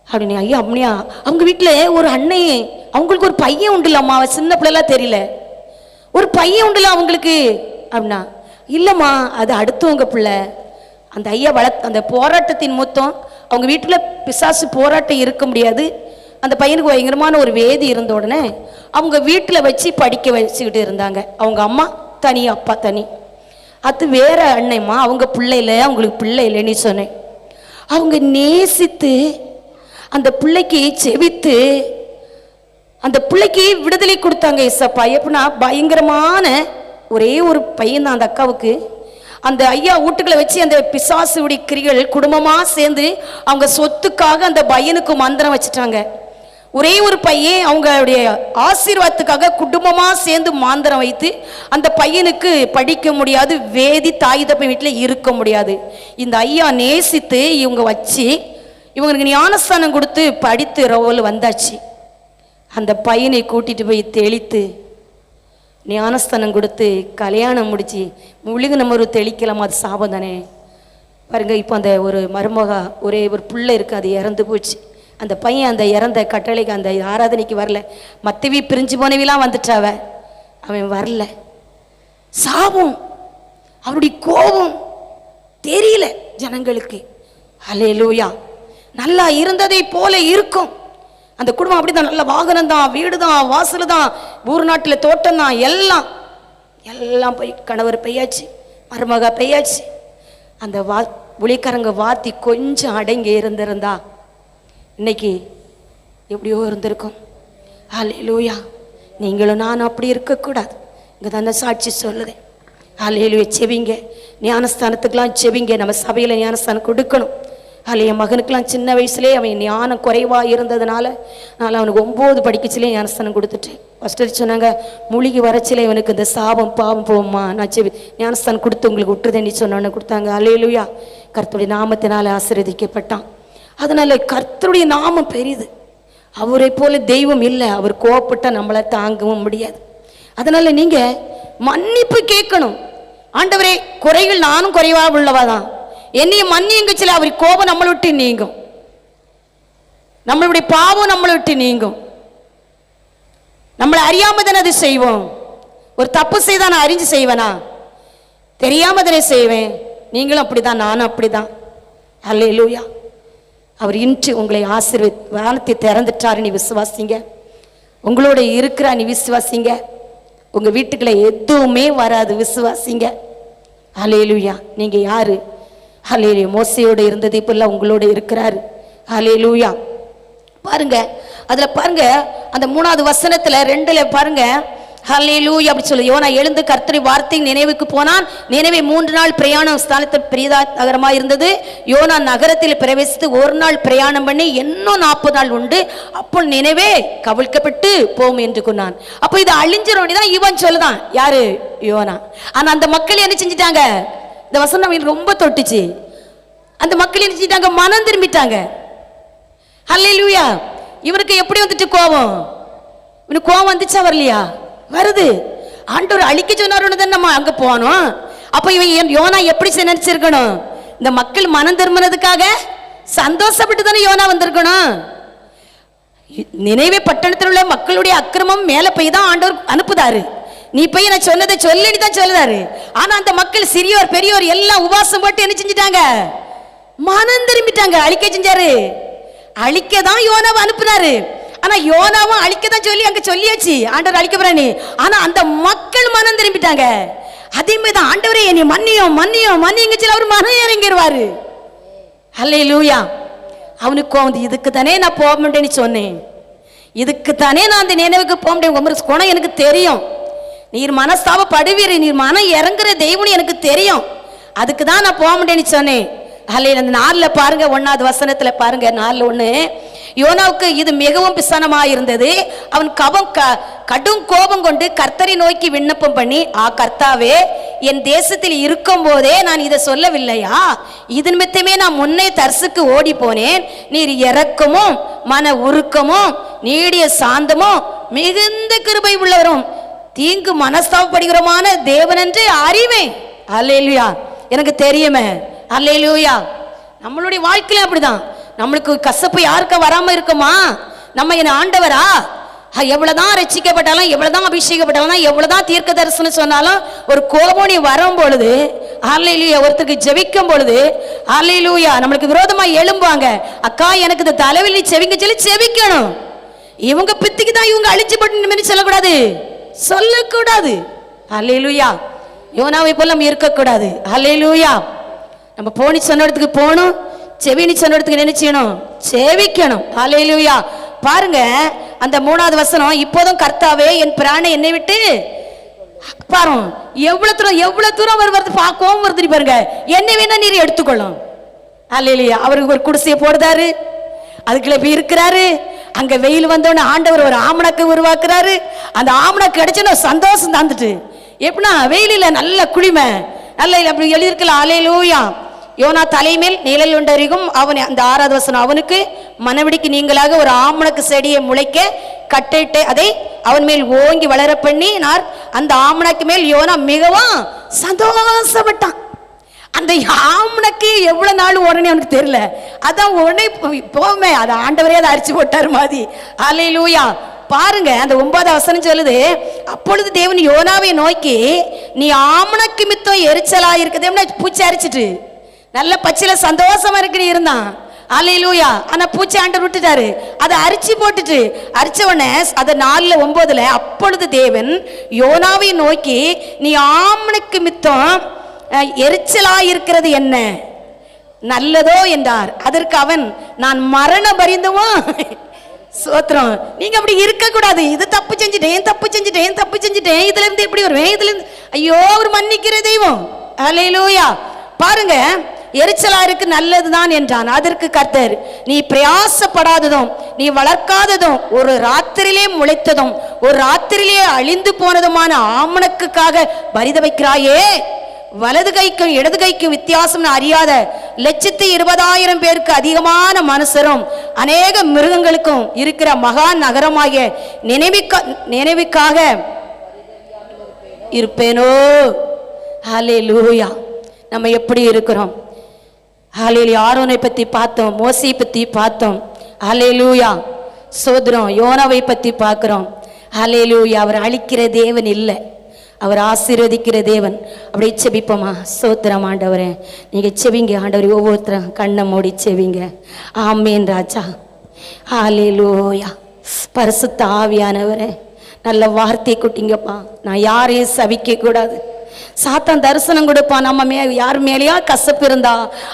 அப்படின்னு. ஐயா அப்படியா? அவங்க வீட்டில் ஒரு அண்ணன், அவங்களுக்கு ஒரு பையன் உண்டுலம்மா, சின்ன பிள்ளைலாம் தெரியல, ஒரு பையன் உண்டுல அவங்களுக்கு அப்படின்னா. இல்லைம்மா, அது அடுத்தவங்க பிள்ளை. அந்த ஐயா அந்த போராட்டத்தின் மொத்தம் அவங்க வீட்டில் பிசாசு போராட்டம் இருக்க முடியாது. அந்த பையனுக்கு பயங்கரமான ஒரு வேதி இருந்த உடனே அவங்க வீட்டில் வச்சு படிக்க வச்சுக்கிட்டு இருந்தாங்க. அவங்க அம்மா தனி, அப்பா தனி. அது வேற அண்ணம்மா, அவங்க பிள்ளை இல்லை, அவங்களுக்கு பிள்ளை இல்லைன்னு சொன்னேன். அவங்க நேசித்து அந்த பிள்ளைக்கு செவித்து அந்த பிள்ளைக்கு விடுதலை கொடுத்தாங்க. இசப்பா எப்படின்னா, பயங்கரமான ஒரே ஒரு பையன் தான் அந்த அக்காவுக்கு. அந்த ஐயா வீட்டுக்களை வச்சு அந்த பிசாசுடைய கிரிகள் குடும்பமாக சேர்ந்து அவங்க சொத்துக்காக அந்த பையனுக்கு மந்திரம் வச்சுட்டாங்க. ஒரே ஒரு பையன் அவங்களுடைய ஆசீர்வாதத்துக்காக குடும்பமாக சேர்ந்து மாந்திரம் வைத்து அந்த பையனுக்கு படிக்க முடியாது, வேதி தாய் தப்பை வீட்டில் இருக்க முடியாது. இந்த ஐயா நேசித்து இவங்க வச்சு இவங்களுக்கு ஞானஸ்தானம் கொடுத்து படித்து ரோல் வந்தாச்சு. அந்த பையனை கூட்டிட்டு போய் தெளித்து ஞானஸ்தானம் கொடுத்து கல்யாணம் முடிச்சு முழுகு நம்ம ஒரு தெளிக்கலாம், அது சாபம் தானே பாருங்க. இப்போ அந்த ஒரு மருமகா ஒரே ஒரு பிள்ளை இருக்குது, அது இறந்து போச்சு. அந்த பையன் அந்த இறந்த கட்டளைக்கு அந்த ஆராதனைக்கு வரல. மற்றவி பிரிஞ்சு போனவிலாம் வந்துட்டாவ, அவன் வரல. சாபம், அவருடைய கோபம் தெரியல ஜனங்களுக்கு. அல்லேலூயா. நல்லா இருந்ததை போல இருக்கும் அந்த குடும்பம். அப்படிதான், நல்ல வாகனம் தான், வீடு தான், வாசல் தான், ஊர் நாட்டில் தோட்டம் தான், எல்லாம் போய் கணவர் பெய்யாச்சு, மருமகா பெய்யாச்சு. அந்த ஒளிக்காரங்க வாத்தி கொஞ்சம் அடங்கி இருந்திருந்தா இன்னைக்கு எப்படியோ இருந்திருக்கும். அல்லேலூயா. நீங்களும் நானும் அப்படி இருக்கக்கூடாது. இங்கே தான் அந்த சாட்சி சொல்லுது. அல்லேலூயா. செவிங்க, ஞானஸ்தானத்துக்கெல்லாம் செவிங்க. நம்ம சபையில் ஞானஸ்தானம் கொடுக்கணும். அதில் என் மகனுக்கெல்லாம் சின்ன வயசுலேயே அவன் ஞானம் குறைவாக இருந்ததுனால நான் அவனுக்கு 9 படிக்கச்சிலே ஞானஸ்தானம் கொடுத்துட்டேன். ஃபஸ்ட்டு சொன்னாங்க, மூலிகை வரச்சிலே இவனுக்கு இந்த சாபம் பாவம் போவோம்மா, நான் செவி ஞானஸ்தானம் கொடுத்து உங்களுக்கு விட்டுருதேன்னு சொன்னோன்னு கொடுத்தாங்க. அல்லேலூயா. கர்த்தருடைய நாமத்தினால் ஆசீர்வதிக்கப்பட்டான். அதனால கர்த்தருடைய நாமம் பெரிது. அவரை போல தெய்வம் இல்லை. அவர் கோவப்பட்டால் நம்மளை தாங்கவும் முடியாது. அதனால நீங்க மன்னிப்பு கேட்கணும். ஆண்டவரே, குறைகள் நானும் குறைவாக உள்ளவாதான், என்னைய மன்னியுங்க. சில அவர் கோபம் நம்மளை விட்டு நீங்கும், நம்மளுடைய பாவம் நம்மளை விட்டு நீங்கும். நம்மளை அறியாம தானே அது செய்வோம். ஒரு தப்பு செய்தா நான் அறிஞ்சு செய்வேனா? தெரியாம தானே செய்வேன். நீங்களும் அப்படிதான், நானும் அப்படிதான். அல்லேலூயா. அவர் இன்று உங்களை வானத்தை திறந்துட்டாரு, நீ விசுவாசிங்க. உங்களோட இருக்கிறா, நீ விசுவாசிங்க. உங்க வீட்டுக்குள்ள எதுவுமே வராது, விசுவாசிங்க. அல்லேலூயா. நீங்க யாரு? அல்லேலூயா. மோசையோடு இருந்தது இப்பெல்லாம் உங்களோட இருக்கிறாரு. அல்லேலூயா. பாருங்க, அதுல பாருங்க அந்த 3வது வசனத்துல 2ல பாருங்க, ஹல்லேலூயா அப்படி சொல்லு. யோனா எழுந்து கர்த்தருடைய வார்த்தை நினைவுக்கு போனான். நினைவே 3 நாள் பிரயாணம் ஸ்தானத்தில் பெரிதா நகரமா இருந்தது. யோனா நகரத்தில் பிரவேசித்து 1 நாள் பிரயாணம் பண்ணி இன்னும் 40 நாள் உண்டு. அப்போ நினைவே கவிழ்க்கப்பட்டு போம் என்று கொண்டான். அப்போ இது அழிஞ்சிரும் தான் இவன் சொல்லுதான். யாரு? யோனா. ஆனா அந்த மக்கள் என்ன செஞ்சிட்டாங்க? இந்த வசனம் ரொம்ப தொட்டுச்சு. அந்த மக்கள் என்ன செஞ்சிட்டாங்க? மனம் திரும்பிட்டாங்க. ஹல்லேலூயா. இவனுக்கு எப்படி வந்துட்டு கோபம்? இவனுக்கு கோபம் வந்துச்சா வரலையா? வருது. ஆண்டவர் அழிக்க சொன்னாருன்னு தான் நம்ம அங்க போனோம். அப்ப இவன் யோனா எப்படி நினைச்சிருக்கணும்? இந்த மக்கள் மனம் திரும்பினதுக்காக சந்தோஷப்பட்டு தானே யோனா வந்திருக்கணும். நினைவே பட்டணத்தில் உள்ள மக்களுடைய அக்கிரமம் மேல போய் தான் ஆண்டவர் அனுப்புதாரு. நீ போய் நான் சொன்னதை சொல்லுன்னு தான் சொல்லுறாரு. ஆனா அந்த மக்கள் சிறியோர் பெரியோர் எல்லாம் உபவாசம் போட்டு என்ன செஞ்சிட்டாங்க? மனம் திரும்பிட்டாங்க. அழிக்க செஞ்சாரு, அழிக்க தான் யோனாவை அனுப்புனாரு. ஆனா யோனாவும் அழிக்க தான் சொல்லி அங்க சொல்லியாச்சு, ஆண்டவர் அழிக்க போறானே. ஆனா அந்த மக்கள் மனம் திரும்பிட்டாங்க. அதே மாதிரி தான் ஆண்டவரே நீ மன்னியும் மன்னியும் மன்னிங்க சொல்லி அவர் மனம் இறங்கிடுவாரு. அல்லேலூயா. அவனுக்கு வந்து இதுக்கு தானே நான் போக மாட்டேன்னு சொன்னேன், இதுக்கு தானே நான் அந்த நினைவுக்கு போக முடியும். உமக்கு குணம் எனக்கு தெரியும், நீர் மனஸ்தாபப்படுவீர், நீர் மனம் இறங்குற தெய்வம்னு எனக்கு தெரியும், அதுக்கு தான் நான் போக மாட்டேன்னு சொன்னேன். அல்ல அந்த 4 பாருங்க, 1வது வசனத்துல பாருங்க, 4:1. யோனாவுக்கு இது மிகவும் பிசனமாக இருந்தது. அவன் கடும் கோபம் கொண்டு கர்த்தரை நோக்கி விண்ணப்பம் பண்ணி, கர்த்தாவே, என் தேசத்தில் இருக்கும் போதே நான் இதை சொல்லவில்லையா? இது நிமித்தமே நான் முன்னே தர்சுக்கு ஓடி போனேன். நீர் இரக்கமும் மன உருக்கமும் நீடிய சாந்தமும் மிகுந்த கிருபை உள்ளவரும் தீங்கு மனஸ்தாபப்படுகிறமான தேவன் என்று அறிவேன். அல்லேலூயா. எனக்கு தெரியுமே. அல்லேலூயா. நம்மளுடைய வாழ்க்கையில அப்படிதான். நம்மளுக்கு கசப்பு யாருக்க வராம இருக்குமா? நம்ம என்ன ஆண்டவரா? எவ்வளவுதான் ரட்சிக்கப்பட்டாலும், எவ்வளவுதான் அபிஷேகப்பட்டாலும், எவ்வளவுதான் தீர்க்க தரிசனம் சொன்னாலும், ஒரு கோபம் வரும் பொழுது, அல்லேலூயா, ஒருத்தருக்கு ஜெபிக்கும் பொழுது, அல்லேலூயா, நம்மளுக்கு விரோதமா எழும்புவாங்க. அக்கா எனக்கு இந்த தலைவலி செவிங்க சொல்லி செவிக்கணும். இவங்க பித்திக்கு தான் இவங்க அழிச்சு போட்டு சொல்லக்கூடாது, சொல்லக்கூடாது. அல்லேலூயா. யோனாவை போல நம்ம இருக்கக்கூடாது. அல்லேலூயா. நம்ம போனி சொன்ன இடத்துக்கு போகணும், செவினி சொன்ன இடத்துக்கு என்ன செய்யணும்? செவிக்கணும். அல்லேலூயா. பாருங்க அந்த 3வது வசனம், இப்போதும் கர்த்தாவே என் பிராணை என்னை விட்டு பாருங்க, எவ்வளவு தூரம் வருவது பார்க்கவும் வருது பாருங்க. என்ன வேணா நீர் எடுத்துக்கொள்ளும். அல்லேலூயா. அவருக்கு ஒரு குடிசையை போடுறாரு, அதுக்குள்ள போய் இருக்கிறாரு. அங்க வெயில் வந்தோடனே ஆண்டவர் ஒரு ஆமணக்கு உருவாக்குறாரு. அந்த ஆமணக்கு கிடைச்சோன்னா சந்தோஷம் தாந்துட்டு, எப்படின்னா வெயிலில நல்ல குளிமை நல்ல அப்படி எழுதியிருக்கலாம். அல்லேலூயா. யோனா தலைமேல் நிழல் உண்டறிகும் அவன், அந்த 6வது வசனம், அவனுக்கு மனவடிக்கு நீங்களாக ஒரு ஆமணக்கு செடியை முளைக்க கட்டிட்டு அதை அவன் மேல் ஓங்கி வளர பண்ணினார். அந்த ஆமணக்கு மேல் யோனா மிகவும் சந்தோஷப்பட்டான். அந்த ஆமணக்கு எவ்வளவு நாள் உடனே அவனுக்கு தெரியல, அதான் உடனே போமே, அதை ஆண்டவரே அதை அரிச்சு போட்டார் மாதிரி. அல்லேலூயா. பாருங்க அந்த 9வது வசனம் சொல்லுது, அப்பொழுது தேவன் யோனாவை நோக்கி, நீ ஆமணக்கு மித்தம் எரிச்சலா இருக்குது, பூச்சி அரிச்சிட்டு நல்ல பச்சையில சந்தோஷமா இருக்கு இருந்தான். அல்லேலூயா. ஆனா பூச்சி ஆண்டவர் விட்டுட்டாரு, அதை அரிச்சு போட்டுட்டு, அரிச்ச உடனே அதை 4:9, அப்பொழுது தேவன் யோனாவை நோக்கி, நீ ஆமணக்கு மித்தம் எரிச்சலா இருக்கிறது என்ன நல்லதோ என்றார். அதற்கு அவன், நான் மரண பரிந்துவும் சோத்திரம், நீங்க அப்படி இருக்க கூடாது, இது தப்பு செஞ்சுட்டேன் தப்பு செஞ்சுட்டேன் தப்பு செஞ்சுட்டேன், இதுல இருந்து எப்படி வருவேன், இதுல இருந்து ஐயோ ஒரு மன்னிக்கிற தெய்வம். அல்லேலூயா. பாருங்க எரிச்சலா இருக்கு நல்லதுதான் என்றான். அதற்கு கர்த்தர், நீ பிரயாசப்படாததும் நீ வளர்க்காததும் ஒரு ராத்திரியிலே முளைத்ததும் ஒரு ராத்திரியிலே அழிந்து போனதுமான ஆமணக்குக்காக பரிதபிக்கிறாயே, வலது கைக்கும் இடது கைக்கும் வித்தியாசம் அறியாத 120,000 பேருக்கு அதிகமான மனுஷரும் அநேக மிருகங்களுக்கும் இருக்கிற மகா நகரமாகிய நினைவுக்காக இருப்பேனோ. ஹல்லேலூயா. நம்ம எப்படி இருக்கிறோம்? ஹல்லேலூயா. ஆரோனை பத்தி பார்த்தோம், மோசையை பத்தி பார்த்தோம். ஹல்லேலூயா. சோதரம் யோனாவை பத்தி பார்க்கிறோம். ஹல்லேலூயா. அவர் அழிக்கிற தேவன் இல்லை, அவர் ஆசீர்வதிக்கிற தேவன். அப்படியே செபிப்போமா? சோத்திரம் ஆண்டவரே, நீங்க செவிங்க ஆண்டவரே, ஒவ்வொருத்தரும் கண்ணை மூடி செவிங்க. ஆமேன் ராஜா. ஹல்லேலூயா. பரிசுத்த ஆவியானவரே, நல்ல வார்த்தை கொட்டிங்கப்பா. நான் யாரையும் சபிக்க கூடாது. சாத்தான் தரிசனம் கொடுப்பான், நம்ம யார் மேலேயா கசப்பு இருந்தா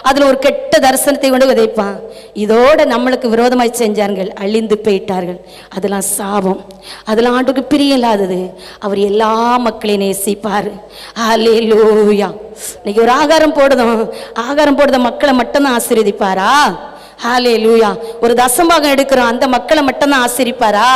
அதுல ஒரு கெட்ட தரிசனத்தை கொண்டு விதைப்பான். இதோட நம்மளுக்கு விரோதமாய் செஞ்சார்கள், அழிந்து போயிட்டார்கள். அதெல்லாம் சாபம், அதெல்லாம் ஆண்டுக்கு பிரியம் இல்லாதது. அவர் எல்லா மக்களையும் நேசிப்பார். ஹல்லேலூயா. இன்னைக்கு ஒரு ஆகாரம் போடுத மக்களை மட்டும்தான் ஆசீர்வதிப்பாரா? ஹல்லேலூயா. ஒரு தசம்பாகம் எடுக்கிறோம், அந்த மக்களை மட்டும்தான் ஆசீர்வதிப்பாரா?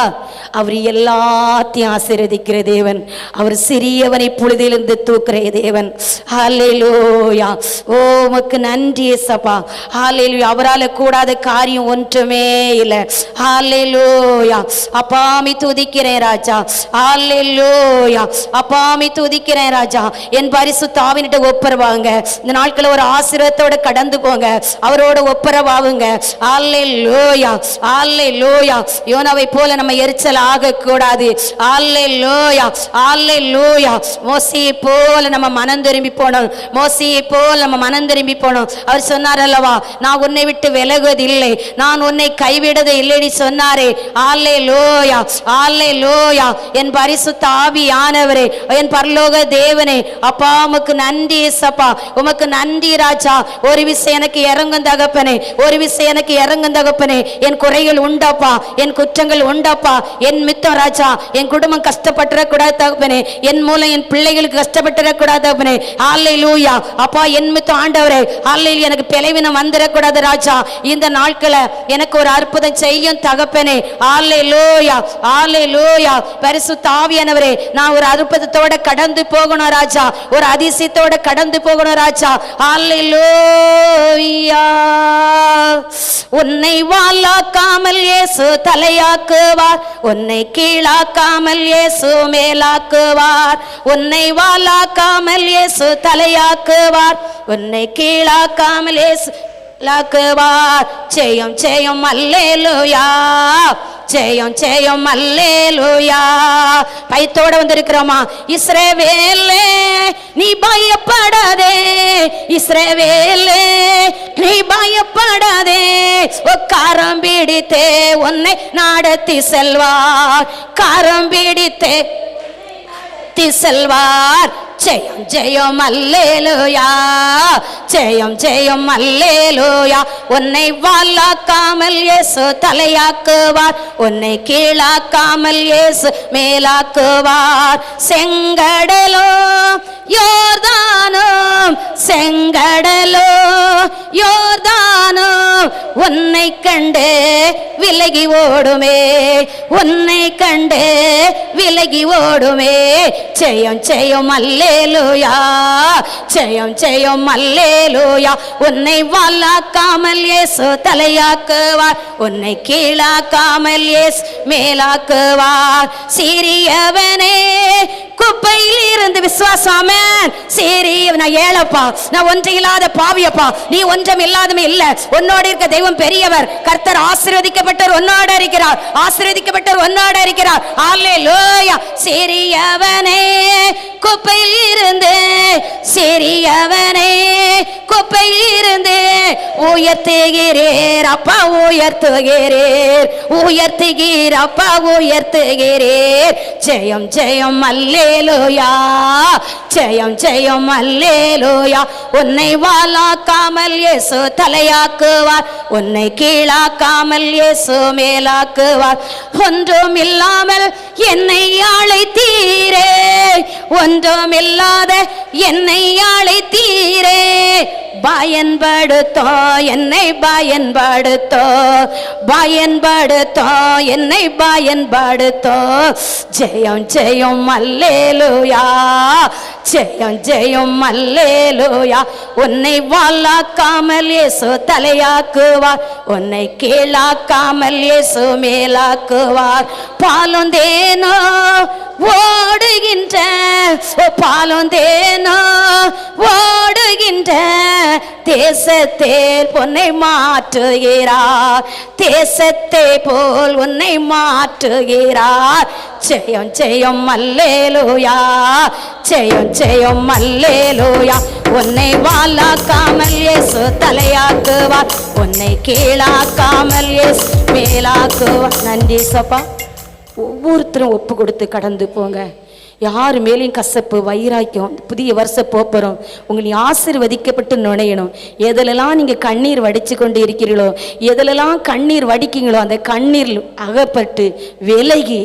அவர் எல்லாத்தையும் ஆசீர்வதிக்கிற தேவன். அவர் சிறியவனை புழுதியிலிருந்து தூக்குற தேவன். ஹல்லேலூயா. ஓ உமக்கு நன்றி ஏசப்பா. ஹல்லேலூயா. அவரால் கூடாத காரியம் ஒன்றுமே இல்லை. ஹல்லேலூயா. அப்பாமி துதிக்கிறேன் ராஜா. ஹல்லேலூயா. அப்பாமி துதிக்கிறேன் ராஜா. என் பரிசுத்த ஆவியினிட்ட ஒப்புரவாங்க. இந்த நாட்களை ஒரு ஆசீர்வாதத்தோட கடந்து போங்க, அவரோட ஒப்புரவாவுங்க. அல்லேலூயா அல்லேலூயா. யோனாவை போல நம்ம எரிச்சல் ஆகக்கூடாது. அல்லேலூயா அல்லேலூயா. மோசேயை போல நம்ம மனம் திரும்பி போனோம். மோசேயை போல நம்ம மனம் திரும்பி போனோம். அவர் சொன்னார் அல்லவா, நான் உன்னை விட்டு விலகுவதில்லை, நான் உன்னை கைவிடுவது இல்லைன்னு சொன்னாரே. அல்லேலூயா அல்லேலூயா. என் பரிசுத்த ஆவியானவரே, என் பரலோக தேவனே, அப்பா உமக்கு நன்றி ஏசப்பா, உமக்கு நன்றி ராஜா. ஒரு விஷயம் எனக்கு இறங்கும் தகப்பனே, ஒரு விஷயம் எனக்கு இறங்கும் தகப்பனே. என் குறைகள் உண்டாப்பா, என் குற்றங்கள் உண்டாப்பா, என் மித்தம் ராஜா. என் குடும்பம் கஷ்டப்பட்டுறக்கூடாது தகப்பனே, என் மூலம் என் பிள்ளைகளுக்கு கஷ்டப்பட்டுறக்கூடாது தகப்பனே. அல்லேலூயா அப்பா, என் மித்தம் ஆண்டவரே. அல்லேலூயா, எனக்கு பிளவினம் வந்துடக்கூடாது ராஜா. இந்த நாட்கள எனக்கு ஒரு அற்புதம் செய்யும் தகப்பனே. அல்லேலூயா அல்லேலூயா. பரிசுத்த ஆவியானவரே, நான் ஒரு அற்புதத்தோட கடந்து போகணும் ராஜா, ஒரு அதிசயத்தோட கடந்து போகணும் ராஜா. அல்லேலூயா. உன்னை வாளாக்காமல் இயேசு தலையாக்குவார், உன்னை கீழாக்காமல் இயேசு மேலாக்குவார். உன்னை வாளாக்காமல் இயேசு தலையாக்குவார், உன்னை கீழாக்காமல் இயேசு மேலாக்குவார். ஜெயம் ஜெயம் அல்லேலூயா, ஜெயம் ஜெயம் அல்லேலூயா. பயத்தோட வந்திருக்கிறோமா? இஸ்ரவேலே நீ பயப்படாதே, இஸ்ரவேலே நீ பயப்படாதே, கரம் பிடித்தே உன்னை நடத்தி செல்வார், கரம் பிடித்தே செல்வார். ஜெயம் ஜெயம் அல்லேலூயா, ஜெயம் ஜெயம் அல்லேலூயா. உன்னை வாளாக்காமல் இயேசு தலையாக்குவார், உன்னை கீழாக்காமல் இயேசு மேலாக்குவார். செங்கடலோ யோர்தானோ, செங்கடலோ யோர்தானோ உன்னை கண்டு விலகி ஓடுமே, உன்னை கண்டு விலகி ஓடுமே. ஜெயம் ஜெயம் அல்லேலூயா, ஜெயம் ஜெயம் அல்லேலூயா. உன்னை வாளாக்காமல் இயேசு தலையாக்குவார், உன்னை கீழாக்காமல் இயேசு மேலாக்குவார். சிறியவனே குப்பையில் இருந்து விசுவாசம். சரி, நான் ஏழப்பா, நான் ஒன்றை இல்லாத பாவியப்பா, நீ ஒன்றும் இல்லாதமே இல்ல. உன்னோடு இருக்க தெய்வம் பெரியவர். கர்த்தர் ஆசீர்வதிக்கப்பட்டவர் உன்னோடு இருக்கிறார், ஆசீர்வதிக்கப்பட்டவர் உன்னோடு இருக்கிறார். அல்லேலூயா. சிறியவனே குப்பையில் இருந்து, சிறியவனே குப்பையில் இருந்து உயர்த்துகிறேர் அப்பா, உயர்த்துகிறேர், உயர்த்துகிறேர் அப்பா, உயர்த்துகிறேர். ஜெயம் ஜெயம் அல்லேலூயா, ஜெயம் ஜெயம் அல்லேலூயா. உன்னை வாளாக்காமல் இயேசு தலையாக்குவார், உன்னை கீழாக்காமல் இயேசு மேலாக்குவார். ஒன்றும் இல்லாமல் என்னை அழைத்தீரே, ஒன்றும் இல்லாத என்னை அழைத்தீரே. பயன்படுத்தோ என்னை, பயன்படுத்தோ, பயன்படுத்தோ என்னை, பயன்படுத்தோ. ஜெயம் ஜெயம் அல்லேலூயா, ஜெயம் ஜெயம் அல்லேலூயா. உன்னை வாளாக்காமல் இயேசு தலையாக்குவார், உன்னை கீழாக்காமல் இயேசு மேலாக்குவார். பாலும் தேனோ ஓடுகின்ற, பாலும் தேனோ ஓடுகின்ற தேசத்தே உன்னை மாற்றுகிறார், தேசத்தை போல் உன்னை மாற்றுகிறார். ஜெயம் ஜெயம் அல்லேலூயா, ஜெயம் ஜெயம் அல்லேலூயா. உன்னை வாளாக்காமல் இயேசு தலையாக்குவார், உன்னை கீழாக்காமல் இயேசு மேலாக்குவார். நன்றி சப்பா. ஒவ்வொருத்தரும் ஒப்பு கொடுத்து கடந்து போங்க. யார் மேலேயும் கசப்பு வைராக்கியம். புதிய வருஷம் போகிறோம், உங்களை ஆசீர்வதிக்கப்பட்டு நுழையணும். எதிலெல்லாம் நீங்கள் கண்ணீர் வடித்து கொண்டு இருக்கிறீர்களோ, எதிலெல்லாம் கண்ணீர் வடிக்கீங்களோ, அந்த கண்ணீர் அகப்பட்டு விலகி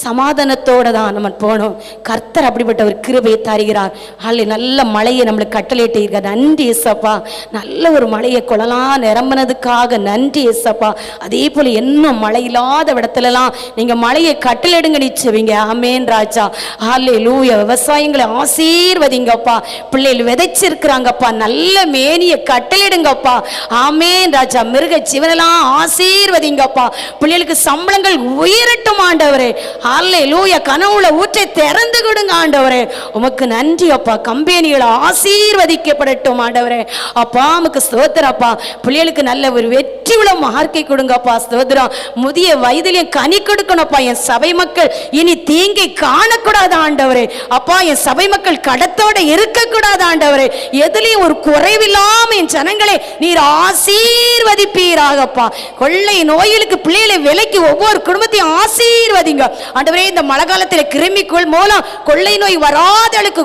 சமாதானத்தோடு தான் நம்ம போனோம். கர்த்தர் அப்படிப்பட்ட ஒரு கிருபையை தருகிறார். அல்ல நல்ல மழையை நம்மளுக்கு கட்டளையிட்டு இருக்கார். நன்றி ஏசப்பா. நல்ல ஒரு மழையை கொள்ளலாம் நிரம்பினதுக்காக நன்றி ஏசப்பா. அதே போல் இன்னும் மழை இல்லாத இடத்துலலாம் நீங்கள் மழையை கட்டளையிடுங்க நிச்சயவீங்க. ஆமேன் ராஜா. அல்லேலூயா. விவசாயங்களை ஆசீர்வதிங்கப்பா. பிள்ளைகள் விதைச்சிருக்கிறாங்கப்பா, நல்ல மேனியை கட்டளையிடுங்கப்பா. ஆமேன் ராஜா. மிருக ஜீவனெல்லாம் ஆசீர்வதிங்கப்பா. பிள்ளைகளுக்கு சம்பளங்கள் உயரட்டும் ஆண்டவரே. அல்லேலூயா. கனவுல ஊற்றை திறந்து கொடுங்க ஆண்டவரே. உமக்கு நன்றி அப்பா. கம்பெனிகளை ஆசீர்வதிக்கப்படட்டும் ஆண்டவரே. அப்பா உமக்கு ஸ்தோத்திரம் அப்பா. பிள்ளைகளுக்கு நல்ல ஒரு வெற்றி உள்ள மார்க்கை கொடுங்கப்பா. ஸ்தோத்திரம். முதிய வயதிலையும் கனி கொடுக்கணும்ப்பா. என் சபை மக்கள் இனி தீங்கை காணக்கூடாது ஆண்டவரே. அப்பா என் சபை மக்கள் கடத்தோட இருக்கக்கூடாது ஆண்டவரே. எதுலயும் ஒரு குறைவில்லாம என் ஜனங்களை நீர் ஆசீர்வதிப்பீராகப்பா. கொள்ளை நோய்களுக்கு பிள்ளைகளை விலைக்கு ஒவ்வொரு குடும்பத்தையும் ஆசீர்வதிங்க ஆண்டவரே. இந்த மழை காலத்தில் கிருமிக்குள் மூலம் கொள்ளை நோய் வராதளுக்கு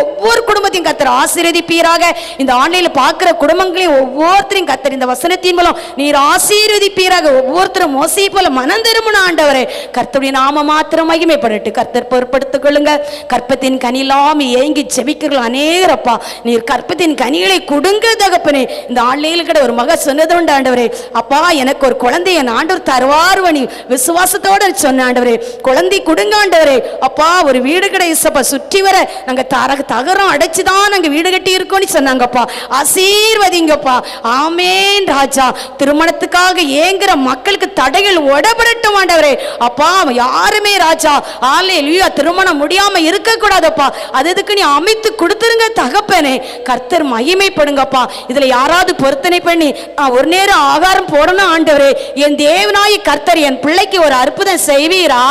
ஒவ்வொரு குடும்பத்தையும் கர்த்தர் ஆசீர்வதிப்பீராக. இந்த ஆன்லைன்ல பார்க்கிற குடும்பங்களையும் ஒவ்வொருத்தரையும் கர்த்தர் இந்த வசனத்தின் மூலம் நீர் ஆசீர்வதிப்பீராக. ஒவ்வொருத்தரும் மோசை போல மனம் திரும்பணும் ஆண்டவரே. கர்த்தருடைய நாம மாத்திரம் மகிமைப்படட்டும். கர்த்தர் பொறுப்படுத்திக் கொள்ளுங்க. கற்பத்தின் கனிலாம் ஏங்கி செபிக்கிறீர்கள் அநேகரப்பா. நீர் கற்பத்தின் கனிகளை கொடுங்க தகப்பனே. இந்த ஆன்லைன்ல கூட ஒரு மக சொன்னது உண்டு ஆண்டவரே. அப்பா எனக்கு ஒரு குழந்தைய ஆண்டவர் தருவார்வனி விசுவாசத்தோட சொன்ன ஆண்டவரே. குழந்தை கொடுங்க ஆண்டவரே. அப்பா ஒரு வீடு கிடைச்சப்பா சுற்றி வர நாங்க தகரம் அடைச்சுதான் நாங்க வீடு கட்டி இருக்கோம்னு சொன்னாங்கப்பா. ஆசீர்வதிங்கப்பா. ஆமேன் ராஜா. திருமணத்துக்காக ஏங்குற மக்களுக்கு தடைகள் உடப்படட்டும் ஆண்டவரே. அப்பா யாருமே ராஜா அல்லேலூயா திருமணம் முடியாம இருக்க கூடாதப்பா. அதுக்கு நீ அமைத்து கொடுத்துருங்க தகப்பனே. கர்த்தர் மகிமைப்படுங்கப்பா. இதுல யாராவது பொருத்தனை பண்ணி ஒரு நேரம் ஆகாரம் போடணும் ஆண்டவரே. என் தேவனாய் கர்த்தர் என் பிள்ளைக்கு ஒரு அற்புதம் செய்வீரா,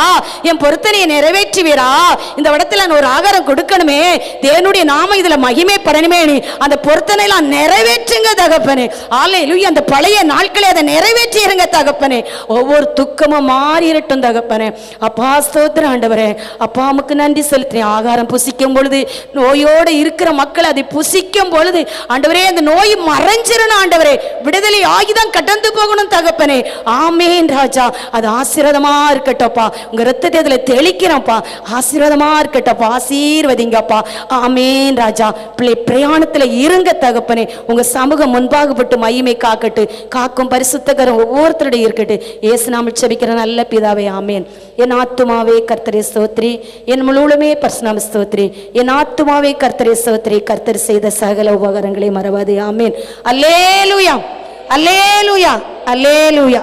என் பொருத்தனையை நிறைவேற்றுவீரா, இந்த இடத்துல நான் ஒரு ஆகாரம் கொடுக்கணுமே, தேவனுடைய நாம இதுல மகிமைப்படணுமே, நீ அந்த பொருத்தனைலாம் நிறைவேற்றுங்க தகப்பனே. அல்லேலூயா. அந்த பழைய நாட்களை அதை நிறைவேற்றிருங்க தகப்பனே. ஒவ்வொரு துக்கமும் மாறிரட்டும் தகப்பனே. அப்பா ஸ்தோத்திரம் ஆண்டவரே. அப்பா உமக்கு நன்றி செலுத்துறேன். ஆகாரம் புசிக்கும் பொழுது நோயோடு இருக்கிற மக்கள் அதை புசிக்கும் பொழுது ஆண்டவரே அந்த நோய் மறைஞ்சிரணும் ஆண்டவரே. விடுதலை ஆகிதான் கடந்து போகணும் தகப்பனே. ஆமேன் ராஜா. அது ஆசீர்வாதமா இருக்கட்டப்பா. உங்க ரத்தத்தை அதுல தெளிக்கிறப்பா. ஆசீர்வாதமா இருக்கட்டப்பா. ஆசீர்வதிங்கப்பா. ஆமேன் ராஜா. பிள்ளை பிரயாணத்துல இருங்க தகப்பனே. உங்க சமூகம் முன்பாகப்பட்டு மகிமை காக்கட்டு. காக்கும் பரிசுத்தகரம் ஒவ்வொருத்தருடைய இருக்கட்டு. இயேசு நாமத்தில் ஜெபிக்கிற நல்ல பிதாவே ஆமேன். என் ஆத்துமாவே கர்த்தரை ஸ்தோத்திரி, என் முழுவதுமே பரிசுநாம ஸ்தோத்திரி. என் ஆத்துமாவே கர்த்தரை ஸ்தோத்திரி. கர்த்தர் செய்த சகல உபகாரங்களை மறவாதே. ஆமேன். அல்லேலூயா, அல்லேலூயா, அல்லேலூயா.